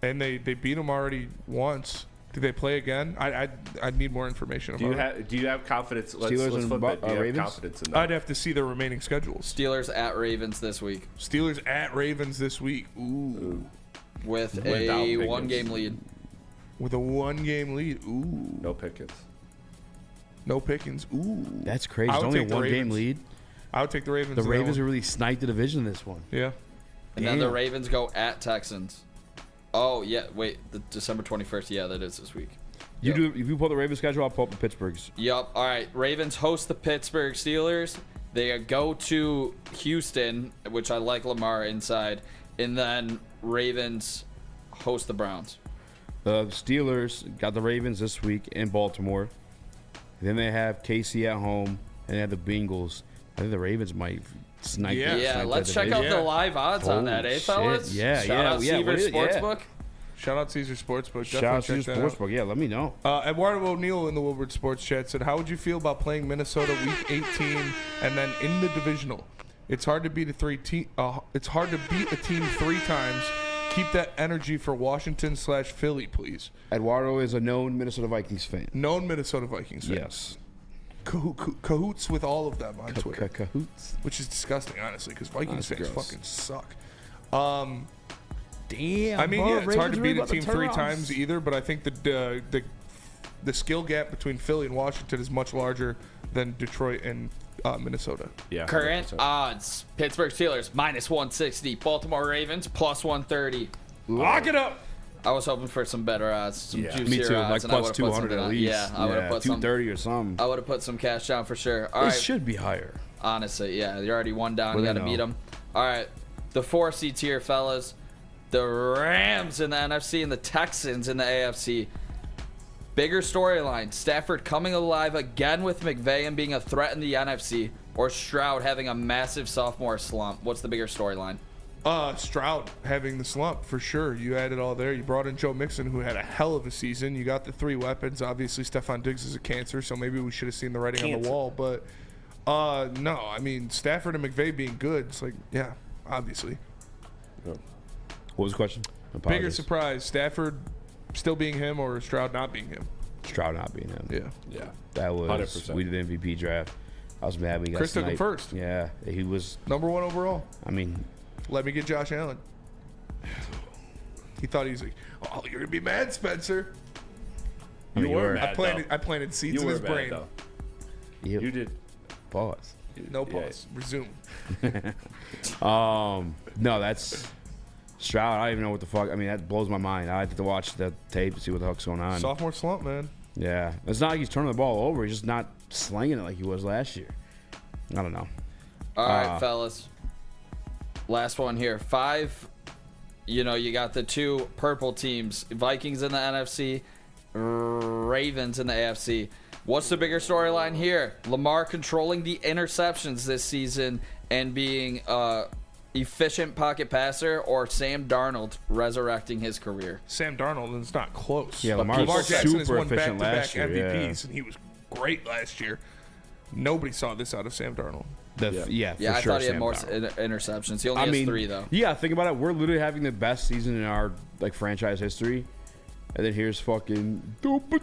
and they beat them already once. Do they play again? I need more information about it. Do you have confidence? Steelers let's flip it. Do you have Ravens? confidence in that? I'd have to see the remaining schedules. Steelers at Ravens this week. Steelers at Ravens this week. Ooh. With a 1-game lead. With a 1-game lead. Ooh. No Pickens. No Pickens. Ooh. That's crazy. It's only a 1-game lead. I would take the Ravens. The Ravens are really sniped the division in this one. Yeah. And then the Ravens go at Texans. Oh, yeah. Wait. The December 21st. Yeah, that is this week. If you pull the Ravens schedule, I'll pull up the Pittsburgh's. Yep. All right. Ravens host the Pittsburgh Steelers. They go to Houston, which I like Lamar inside. And then Ravens host the Browns. The Steelers got the Ravens this week in Baltimore. Then they have KC at home. And they have the Bengals. I think the Ravens might snipe. Yeah, let's check out the live odds on that, fellas? Yeah, Shout out Caesars Sportsbook. Shout out Caesars Sportsbook. Shout out Caesars Sportsbook. Yeah, let me know. Eduardo O'Neill in the Woodward Sports Chat said, how would you feel about playing Minnesota Week 18 and then in the divisional? It's hard to beat it's hard to beat a team 3 times. Keep that energy for Washington/Philly, please. Eduardo is a known Minnesota Vikings fan. Known Minnesota Vikings fan. Yes. Cahoots with all of them on Twitter. Cahoots. Which is disgusting, honestly, because Vikings fans fucking suck. Damn. I mean, yeah, it's hard to beat a team 3 times either, but I think the skill gap between Philly and Washington is much larger than Detroit and Minnesota. Yeah. Current odds: Pittsburgh Steelers -160, Baltimore Ravens +130. Lock it up. I was hoping for some better odds, some juicier Me too. odds, Like and I plus would've put 200 something at on. least. Yeah, I would have put some 230 or something. I would have put some cash down for sure. All It right, should be higher. honestly, yeah, you're already one down. Well, You got they to know. beat them. All right, the 4 seeds here, fellas. The Rams in the NFC and the Texans in the AFC. Bigger storyline: Stafford coming alive again with McVay and being a threat in the NFC, or Stroud having a massive sophomore slump. What's the bigger storyline? Stroud having the slump for sure. You had it all there. You brought in Joe Mixon, who had a hell of a season. You got the 3 weapons. Obviously, Stephon Diggs is a cancer, so maybe we should have seen the writing on the wall. But no, I mean Stafford and McVay being good. It's like, yeah, obviously. What was the question? Bigger surprise: Stafford still being him, or Stroud not being him? Stroud not being him. Yeah. That was 100%. we did the MVP draft. I was mad we got Chris took him sniped. first. Yeah, he was Number 1 overall. I mean, Let me get Josh Allen. He thought he was like, oh, you're gonna be mad, Spencer. I mean, You were were. mad. I planted seeds You in were his bad, brain. though. You did. Pause. No pause. Resume. No, that's Stroud. I don't even know what the fuck. I mean, that blows my mind. I have to watch that tape to see what the fuck's going on. Sophomore slump, man. Yeah, it's not like he's turning the ball over. He's just not slinging it like he was last year. I don't know. All right, fellas. Last one here. 5. You know, you got the 2 purple teams: Vikings in the NFC, Ravens in the AFC. What's the bigger storyline here? Lamar controlling the interceptions this season and being efficient pocket passer, or Sam Darnold resurrecting his career? Sam Darnold, and it's not close. Yeah, But Lamar's Lamar Jackson has super won efficient back-to-back last year, MVPs, and he was great last year. Nobody saw this out of Sam Darnold. Yeah, Yeah, for I sure, thought he had Sam more Darnold. interceptions. He only has 3, though. Yeah, think about it. We're literally having the best season in our franchise history, and then here's fucking Sam Yeah, they're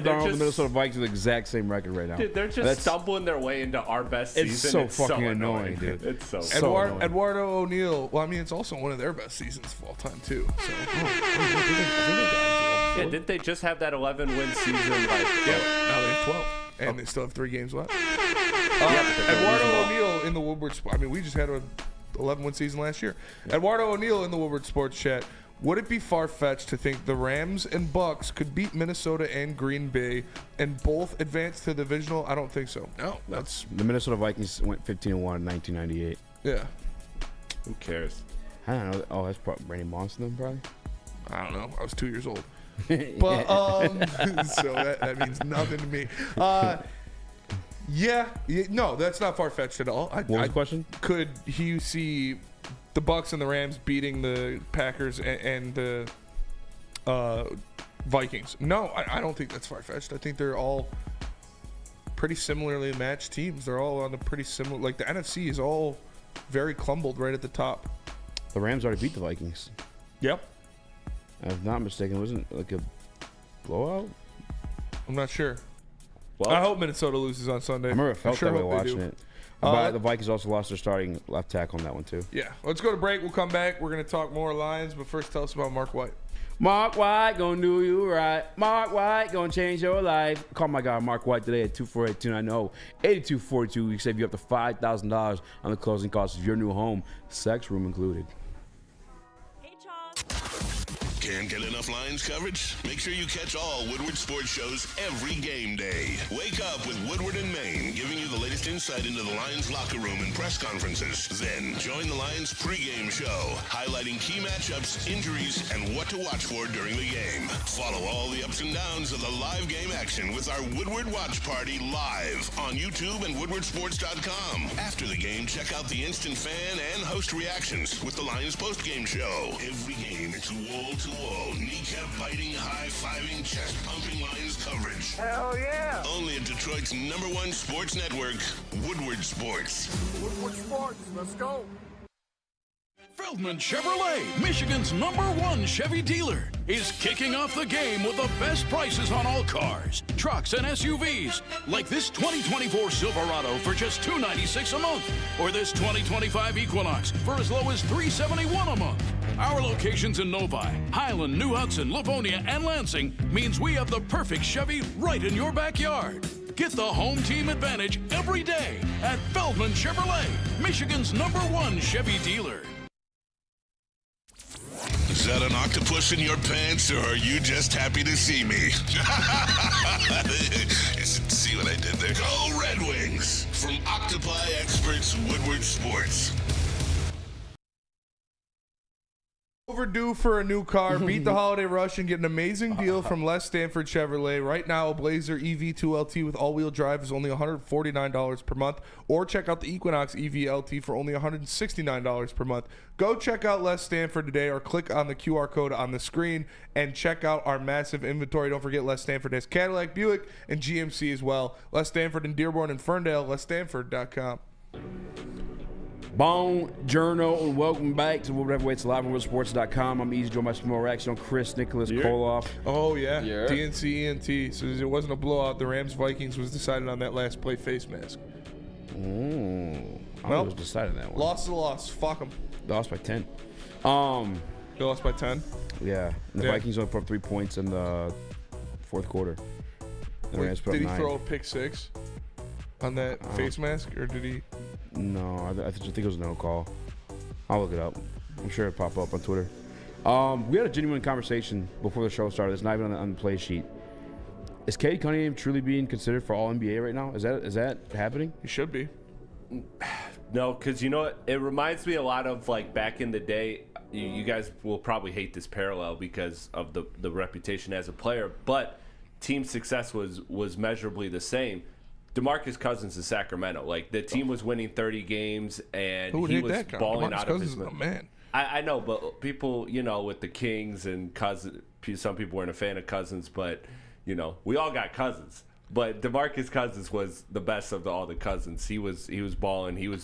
Darnold, the just- Minnesota Vikings, with the exact same record right now. Dude, they're just stumbling their way into our best season. It's so fucking annoying, dude. It's so annoying. Eduardo O'Neal. Well, I mean, it's also one of their best seasons of all time too. So. Yeah, didn't they just have that 11-win season? Like, Yeah, now they have 12, and they still have 3 games left. but they're Eduardo losing all. O'Neal in the Woodward. I mean, we just had a 11-win season last year. Eduardo O'Neal in the Woodward Sports Chat. Would it be far-fetched to think the Rams and Bucks could beat Minnesota and Green Bay and both advance to the divisional? I don't think so. No, that's The Minnesota Vikings went 15-1 in 1998. yeah. Who cares? I don't know. Oh, that's probably Randy Moss then, probably. I don't know. I was 2 years old. But so that means nothing to me. Yeah, no, that's not far fetched at all. What was the question? Could he see the Bucks and the Rams beating the Packers and the Vikings? No, I don't think that's far fetched. I think they're all pretty similarly matched teams. They're all on the pretty similar. Like the NFC is all very clumbled right at the top. The Rams already beat the Vikings. Yep. If I'm not mistaken, wasn't it like a blowout? I'm not sure. Well, I hope Minnesota loses on Sunday. I remember it felt sure that way hope they watching do. it. But the Vikings also lost their starting left tackle on that one too. Yeah. Let's go to break. We'll come back. We're going to talk more Lions, but first tell us about Mark White. Mark White gonna do you right. Mark White gonna change your life. Call my guy Mark White today at 248-290-8242. We save you up to $5,000 on the closing costs of your new home, sex room included. Can't get enough Lions coverage? Make sure you catch all Woodward sports shows every game day. Wake up with Woodward and Maine, giving you the latest insight into the Lions locker room and press conferences. Then join the Lions pregame show, highlighting key matchups, injuries, and what to watch for during the game. Follow all the ups and downs of the live game action with our Woodward Watch Party live on YouTube and WoodwardSports.com. After the game, check out the instant fan and host reactions with the Lions postgame show. Every game, it's wall-to-wall wall, kneecap-biting, high-fiving, chest-pumping Lions coverage. Hell yeah! Only at Detroit's #1 sports network, Woodward Sports. Woodward Sports, let's go. Feldman Chevrolet, Michigan's #1 Chevy dealer, is kicking off the game with the best prices on all cars, trucks, and SUVs, like this 2024 Silverado for just $296 a month, or this 2025 Equinox for as low as $371 a month. Our locations in Novi, Highland, New Hudson, Livonia, and Lansing means we have the perfect Chevy right in your backyard. Get the home team advantage every day at Feldman Chevrolet, Michigan's #1 Chevy dealer. Is that an octopus in your pants, or are you just happy to see me? See what I did there? Go Red Wings! From Octopi Experts, Woodward Sports. Overdue for a new car. Beat the holiday rush and get an amazing deal from Les Stanford Chevrolet. Right now, a Blazer EV2 LT with all-wheel drive is only $149 per month. Or check out the Equinox EV LT for only $169 per month. Go check out Les Stanford today or click on the QR code on the screen and check out our massive inventory. Don't forget Les Stanford has Cadillac, Buick, and GMC as well. Les Stanford in Dearborn and Ferndale, lesstanford.com. Buongiorno and welcome back to Woodward Heavyweights live on WoodSports.com. I'm Easy, joined by Small Raxter and Chris Nicholas Koloff. Oh, yeah. DNC ENT. So it wasn't a blowout. The Rams-Vikings was decided on that last play face mask. I was decided that one. Loss is a loss. Fuck them. They lost by 10. They lost by 10? Yeah. And the Vikings only put up 3 points in the fourth quarter. The Rams put up 9. Did he throw a pick six on that face mask, or did he? No, I think it was no call. I'll look it up. I'm sure it'll pop up on Twitter. We had a genuine conversation before the show started. It's not even on the play sheet. Is Cade Cunningham truly being considered for All-NBA right now? Is that happening? He should be. No, because you know what? It reminds me a lot of like back in the day. You guys will probably hate this parallel because of the reputation as a player, but team success was measurably the same. DeMarcus Cousins in Sacramento, like the team was winning 30 games and he was balling out of his man. I know, but people, with the Kings and Cousins, some people weren't a fan of Cousins, but we all got Cousins. But DeMarcus Cousins was the best of all the Cousins. He was balling. He was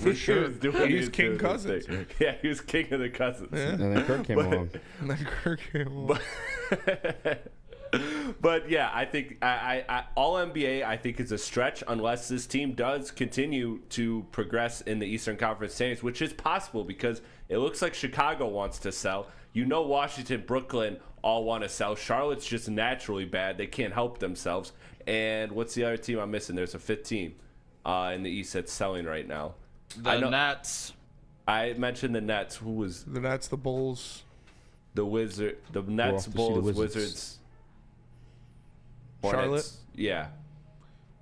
for sure. He was King Cousins. Yeah, he was king of the Cousins. Yeah. And then Kirk came along. But yeah, I think I All NBA I think is a stretch unless this team does continue to progress in the Eastern Conference standings, which is possible because it looks like Chicago wants to sell. Washington, Brooklyn all want to sell. Charlotte's just naturally bad; they can't help themselves. And what's the other team I'm missing? There's a fifth team in the East that's selling right now. The Nets. I mentioned the Nets. Who was the Nets? The Bulls. The Nets, Bulls, Wizards. Charlotte. Hornets. Yeah.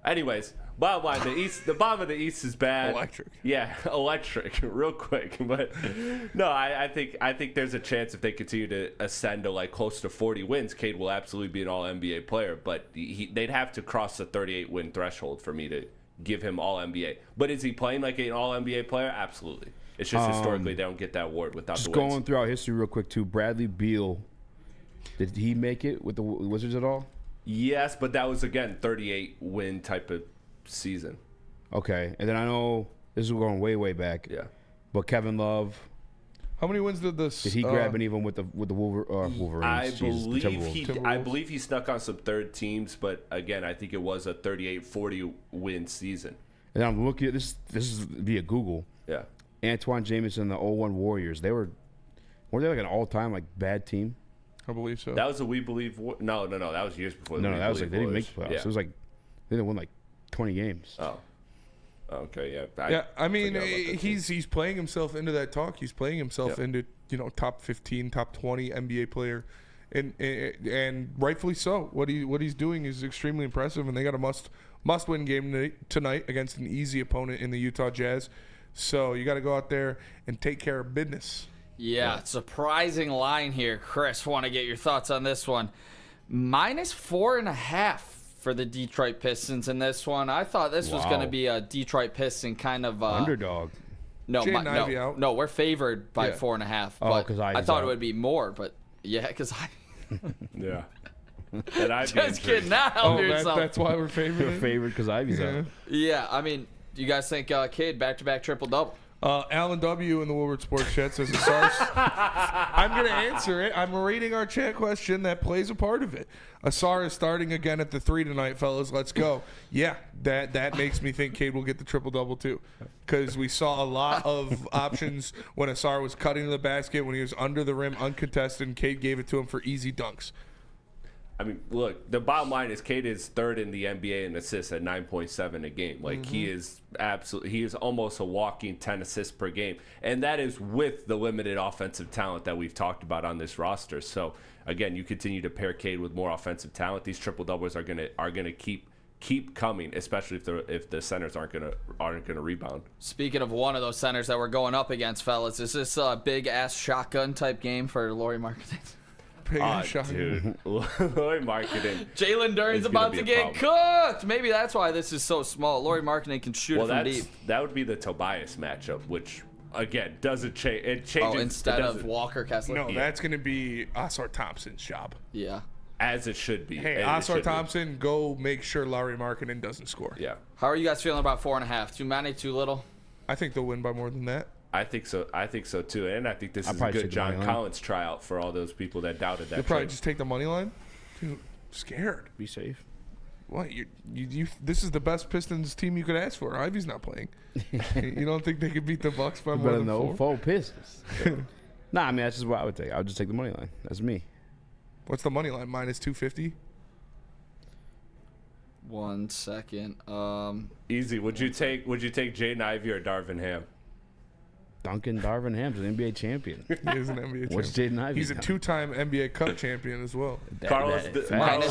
Anyways, bottom line, the bottom of the East is bad. Electric. Yeah, electric, real quick. But no, I think there's a chance if they continue to ascend to like close to 40 wins, Cade will absolutely be an All NBA player. But they'd have to cross the 38 win threshold for me to give him All NBA. But is he playing like an All NBA player? Absolutely. It's just historically they don't get that award without the wins. Just going through our history real quick too. Bradley Beal, did he make it with the Wizards at all? Yes, but that was, again, 38-win type of season. Okay, and then I know this is going way, way back. Yeah. But Kevin Love. How many wins did this? Did he grab any of them with the Wolverines? I believe he snuck on some third teams, but, again, I think it was a 38-40-win season. And I'm looking at this. This is via Google. Yeah. Antoine Jamison, the 01 Warriors. Weren't they like an all-time like bad team? I believe so. That was a We Believe. No. That was years before. No, that was like they didn't make the playoffs. Yeah. It was like they didn't win like 20 games. Oh, okay, yeah. I mean, he's playing himself into that talk. He's playing himself into top 15, top 20 NBA player, and rightfully so. What he's doing is extremely impressive, and they got a must win game tonight against an easy opponent in the Utah Jazz. So you got to go out there and take care of business. Yeah, surprising line here. Chris, want to get your thoughts on this one. -4.5 for the Detroit Pistons in this one. I thought this was going to be a Detroit Piston kind of underdog. No, we're favored by 4.5. But I thought it would be more. But Yeah, because I Yeah. And I'd be just kidding. intrigued. Now help yourself. That's why we're favored. You're favored because Ivy's out. Yeah, I mean, do you guys think Cade back-to-back triple-double? Alan W. in the Woodward Sports Chat says Asar. I'm going to answer it. I'm reading our chat question that plays a part of it. Asar is starting again at the 3 tonight, fellas. Let's go. Yeah, that makes me think Cade will get the triple-double too, because we saw a lot of options when Asar was cutting to the basket, when he was under the rim uncontested, and Cade gave it to him for easy dunks. I mean, look, the bottom line is Cade is third in the NBA in assists at 9.7 a game. Like, he is almost a walking 10 assists per game. And that is with the limited offensive talent that we've talked about on this roster. So, again, you continue to pair Cade with more offensive talent. These triple-doubles are gonna keep coming, especially if the centers aren't gonna rebound. Speaking of one of those centers that we're going up against, fellas, is this a big-ass shotgun type game for Lauri Markkanen? Dude, Lauri Markkanen. Jalen Duren's about to get cooked. Maybe that's why this is so small. Lauri Markkanen can shoot from deep. That would be the Tobias matchup, which again doesn't change. It changes instead of Walker Kessler. No, that's going to be Asar Thompson's job. Yeah, as it should be. Hey, Asar Thompson, go make sure Lauri Markkanen doesn't score. Yeah. How are you guys feeling about 4.5? Too many, too little? I think they'll win by more than that. I think so too, and I think this is a good John Collins tryout for all those people that doubted that. You'll probably just take the money line. Dude, scared. Be safe. What? You? This is the best Pistons team you could ask for. Ivy's not playing. You don't think they could beat the Bucks by more than 4? 4 Pistons. Nah, I mean that's just what I would take. I would just take the money line. That's me. What's the money line? Minus 250. 1 second. Easy. Would you take Jaden Ivey or Darvin Ham? Duncan Darvin Ham's an NBA champion. He is an NBA champion. What's Jaden Ivey? He's a 2-time NBA Cup champion as well. Carlos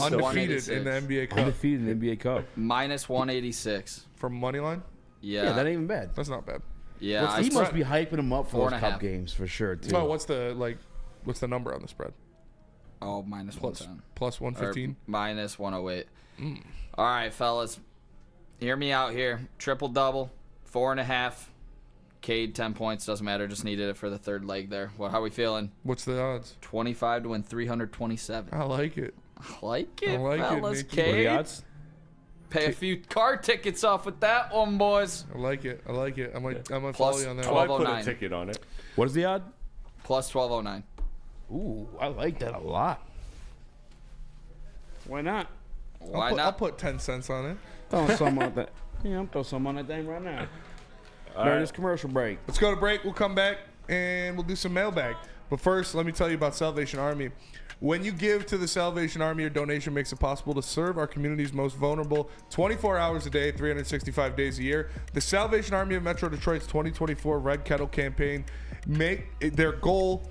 undefeated in the NBA Cup. Undefeated in the NBA Cup. Minus 186. From money line? Yeah. That ain't even bad. That's not bad. Yeah. He must be hyping him up for those 4.5 Cup games for sure too. Oh, what's the number on the spread? Oh, minus 110. Plus 115? Minus 108. All right, fellas. Hear me out here. Triple-double. 4.5. Cade, 10 points. Doesn't matter. Just needed it for the third leg there. How are we feeling? What's the odds? 25 to win 327. I like it. I like it, fellas. Cade. What are the odds? Pay a few car tickets off with that one, boys. I like it. I might Plus follow you on that. I might put 1209. a ticket on it. What is the odd? Plus 1209. Ooh, I like that a lot. Why not? Why I'll not? put 10 cents on it. Throwing some on that. Yeah, I'm throwing some on that thing right now. During this commercial break. Let's go to break. We'll come back and we'll do some mailbag. But first, let me tell you about Salvation Army. When you give to the Salvation Army, your donation makes it possible to serve our community's most vulnerable 24 hours a day, 365 days a year. The Salvation Army of Metro Detroit's 2024 Red Kettle campaign, their goal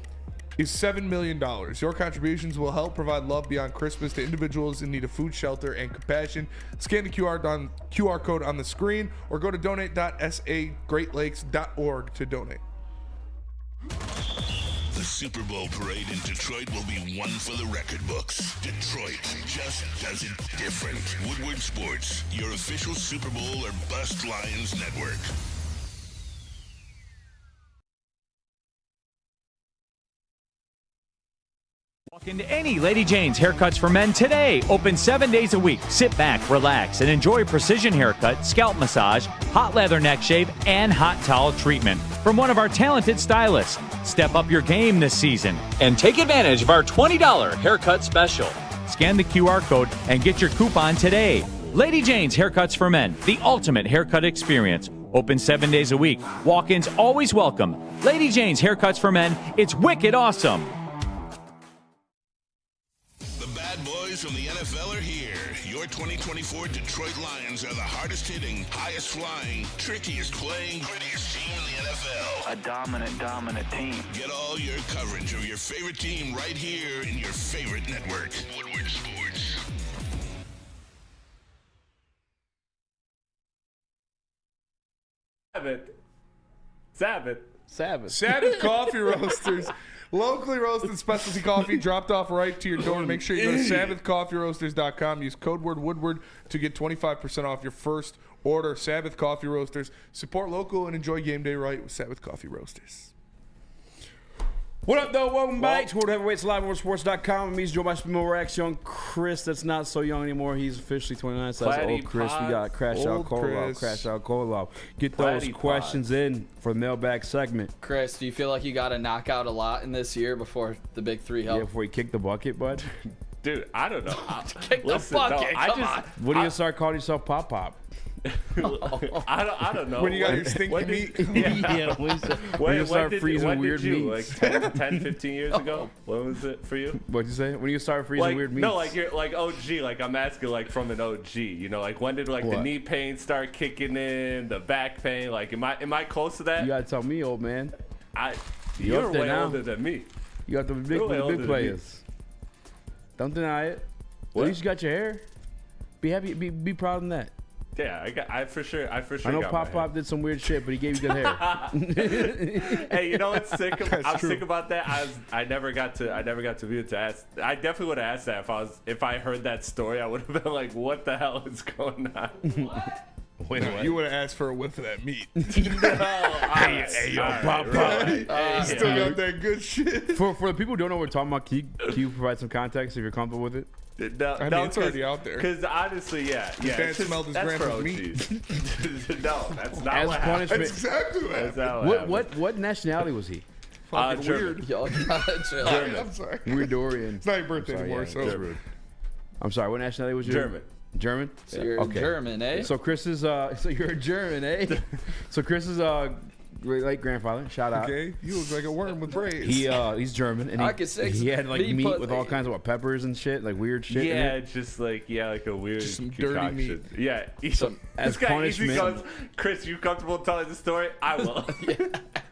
is $7 million. Your contributions will help provide love beyond Christmas to individuals in need of food, shelter, and compassion. Scan the QR code on the screen or go to donate.sagreatlakes.org to donate. The Super Bowl parade in Detroit will be one for the record books. Detroit just does it different. Woodward Sports, your official Super Bowl or Bust Lions network. Walk into any Lady Jane's Haircuts for Men today. Open 7 days a week. Sit back, relax, and enjoy precision haircut, scalp massage, hot leather neck shave, and hot towel treatment from one of our talented stylists. Step up your game this season and take advantage of our $20 haircut special. Scan the QR code and get your coupon today. Lady Jane's Haircuts for Men, the ultimate haircut experience. Open 7 days a week. Walk-ins always welcome. Lady Jane's Haircuts for Men, it's wicked awesome. From the NFL are here. Your 2024 Detroit Lions are the hardest hitting, highest flying, trickiest playing, grittiest team in the NFL. A dominant team. Get all your coverage of your favorite team right here in your favorite network. Woodward Sports. Sabbath Coffee Roasters. Locally roasted specialty coffee dropped off right to your door. Make sure you go to SabbathCoffeeRoasters.com. Use code word Woodward to get 25% off your first order. Sabbath Coffee Roasters. Support local and enjoy game day right with Sabbath Coffee Roasters. What up, though? Welcome back to World Heavyweights Live on Sports.com. Me, Joe Bashimo, Rax, young Chris. That's not so young anymore. He's officially 29. So that's old Chris. We got Crash Out Colo. Crash Out Colo. Get those questions in for the mailbag segment. Chris, do you feel like you got to knock out a lot in this year before the big three help? Yeah, before you kick the bucket, bud. Dude, I don't know. Kick the bucket. Come on. What do you start calling yourself, Pop Pop? I don't know. When you got your stinky meat. When you start freezing weird meats. Like 10, 15 years ago? When was it for you? What'd you say? When you start freezing weird meats? No, like you're like OG. Like I'm asking like from an OG. You know, like when did like the knee pain start kicking in, the back pain? Like am I close to that? You gotta tell me, old man. You're way older than me. You got the big players. Don't deny it. At least you got your hair. Be happy. Be proud of that. Yeah, I for sure. I know Pop Pop did some weird shit, but he gave you good hair. Hey, you know what's sick? I'm sick about that. I never got to be able to ask. I definitely would have asked that if I heard that story. I would have been like, "What the hell is going on?" Wait, you would have asked for a whiff of that meat. Hey, yo, Pop Pop. Still got that good shit. For the people who don't know what we're talking about, can you provide some context if you're comfortable with it? No, I mean, it's already out there. Because honestly, yeah. Dad smelled his grandpa's meat. No, that's not As what punishment. happened. That's exactly what happened. What nationality was he? Fucking German. weird. I'm sorry. Weird Dorian. It's not your birthday anymore, so. I'm sorry. What nationality was you? German. German? So you're German, eh? So Chris is so you're a German, eh? So Chris is late grandfather. Shout out. Okay, you look like a worm with braids. He's German, and he had like meat with all kinds of peppers and shit, like weird shit. Yeah, it's just like like a weird some concoction. dirty meat. Yeah. As this guy punishment, goes, Chris, you comfortable telling the story? I will.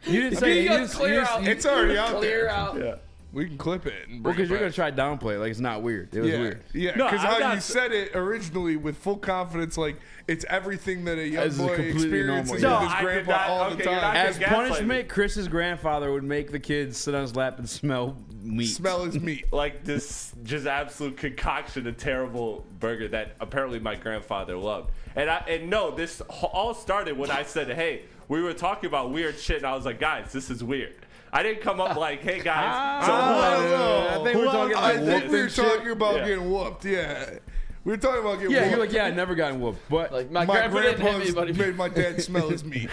You didn't say clear out. It's already out Clear there. out. Yeah. We can clip it. Well, because you're gonna try to downplay it, like it's not weird. It was weird. Yeah, No, because I'm how not you said it originally with full confidence, like it's everything that a young As is boy completely normal, experiences yeah. with his grandpa all the time. As punishment, Chris's grandfather would make the kids sit on his lap and smell meat. Smell his meat. Like this just absolute concoction of terrible burger that apparently my grandfather loved. And no, this all started when I said, hey, we were talking about weird shit, and I was like, guys, this is weird. I didn't come up like, hey guys. I think we're talking I about think we were shit. talking about getting whooped. Yeah, we were talking about getting Yeah, whooped. you're like, I never gotten whooped, but Like my grandpa didn't hit me, but he made my dad smell his meat.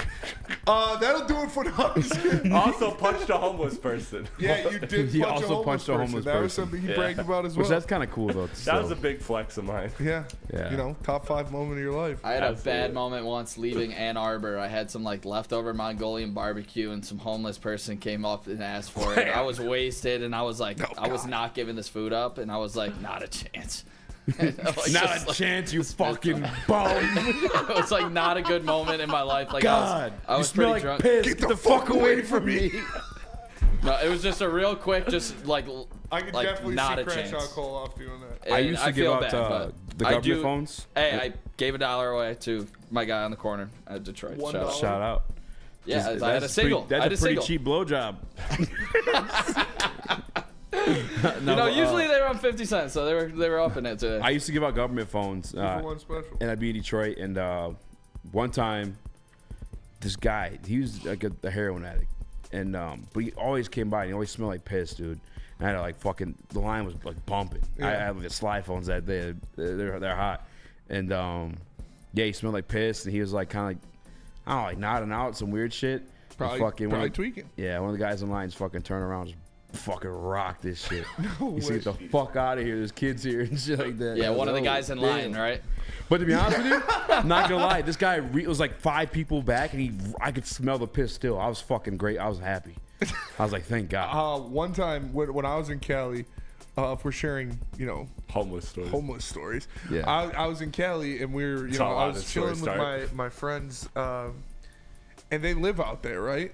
That'll do it for the Also punched a homeless person. Yeah, you did. He punch also a punched a homeless That was person. something he bragged about as well. which that's kind of cool though. That was a big flex of mine. Yeah. Yeah. You know, top 5 moment of your life. I had a bad moment once leaving Ann Arbor. I had some like leftover Mongolian barbecue, and some homeless person came up and asked for it. I was wasted, and I was like, I was not giving this food up, and I was like, not a chance. Not a chance, you fucking bum. It was like not a good moment in my life. Like God, I was you smell pretty like drunk. piss. Get the fuck away from me. No, it was just a real quick, just like I could like definitely not see a Crash chance. Out Cole off doing that. I And used to give feel out bad, but the government phones. Hey, I gave $1 away to my guy on the corner at Detroit. $1. Shout out. Yeah, Just- I had a single. That's I had a a pretty single. cheap blowjob. Usually they were on 50 cents, so they were up in it today. I used to give out government phones, For one special. and I'd be in Detroit. And one time, this guy, he was like a heroin addict, and but he always came by and he always smelled like piss, dude. And I had to like fucking, the line was like bumping. Yeah. I had like the slide phones that day. They're hot, and yeah, he smelled like piss, and he was like kind of like, I don't know, like nodding out some weird shit. Probably tweaking. Yeah, one of the guys in line just fucking turned around, just fucking rock this shit. No You see, get the fuck out of here. There's kids here and shit like that. Yeah, I was one of the like, guys oh, in damn. line, right? But to be honest with you, not gonna lie, this guy it was like 5 people back, and I could smell the piss still. I was fucking great. I was happy. I was like, thank God. One time when I was in Cali, if we're sharing, Homeless stories. Yeah. I was in Cali and we were, I was chilling with my friends, and they live out there, right?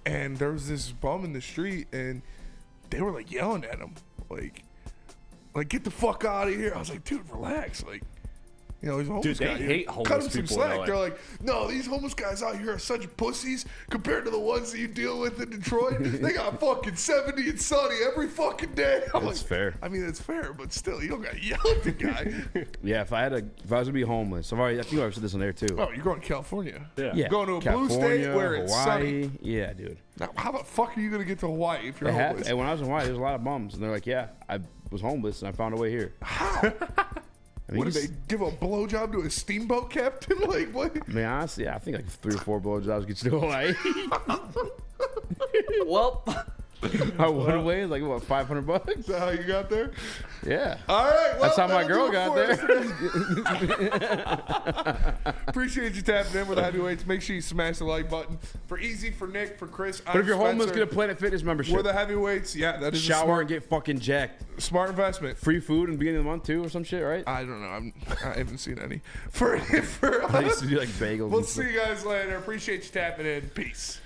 And there was this bum in the street, and they were like yelling at him, like get the fuck out of here. I was like, dude, relax, like You know, he's a homeless Dude, they guy. hate homeless Cut him some people in slack. LA. They're like, no, these homeless guys out here are such pussies compared to the ones that you deal with in Detroit. They got fucking 70 and sunny every fucking day. I'm That's fair. I mean, it's fair, but still, you don't got to yell at the guy. Yeah, if I was gonna be homeless, I think I've said this on there too. Oh, you're going to California. Yeah, Going to a blue California, state where it's Hawaii. sunny. Yeah, dude. Now, how the fuck are you going to get to Hawaii if you're homeless? And when I was in Hawaii, there was a lot of bums, and they're like, "Yeah, I was homeless and I found a way here." How? I mean, What did they give a blowjob to a steamboat captain? Like what? I mean, honestly, yeah, I think like 3 or 4 blowjobs get you to Hawaii. Well, I one way like what, $500? Is that how you got there? Yeah. All right. Well, That's how my that'll girl do got it for us. Appreciate you tapping in with the heavyweights. Make sure you smash the like button for Easy, for Nick, for Chris. But if you're homeless, get a Planet Fitness membership. We're the heavyweights. Yeah, that is shower and get fucking jacked. Smart investment. Free food in the beginning of the month too, or some shit, right? I don't know. I haven't seen any. For I used to do like bagels. We'll see you guys later. Appreciate you tapping in. Peace.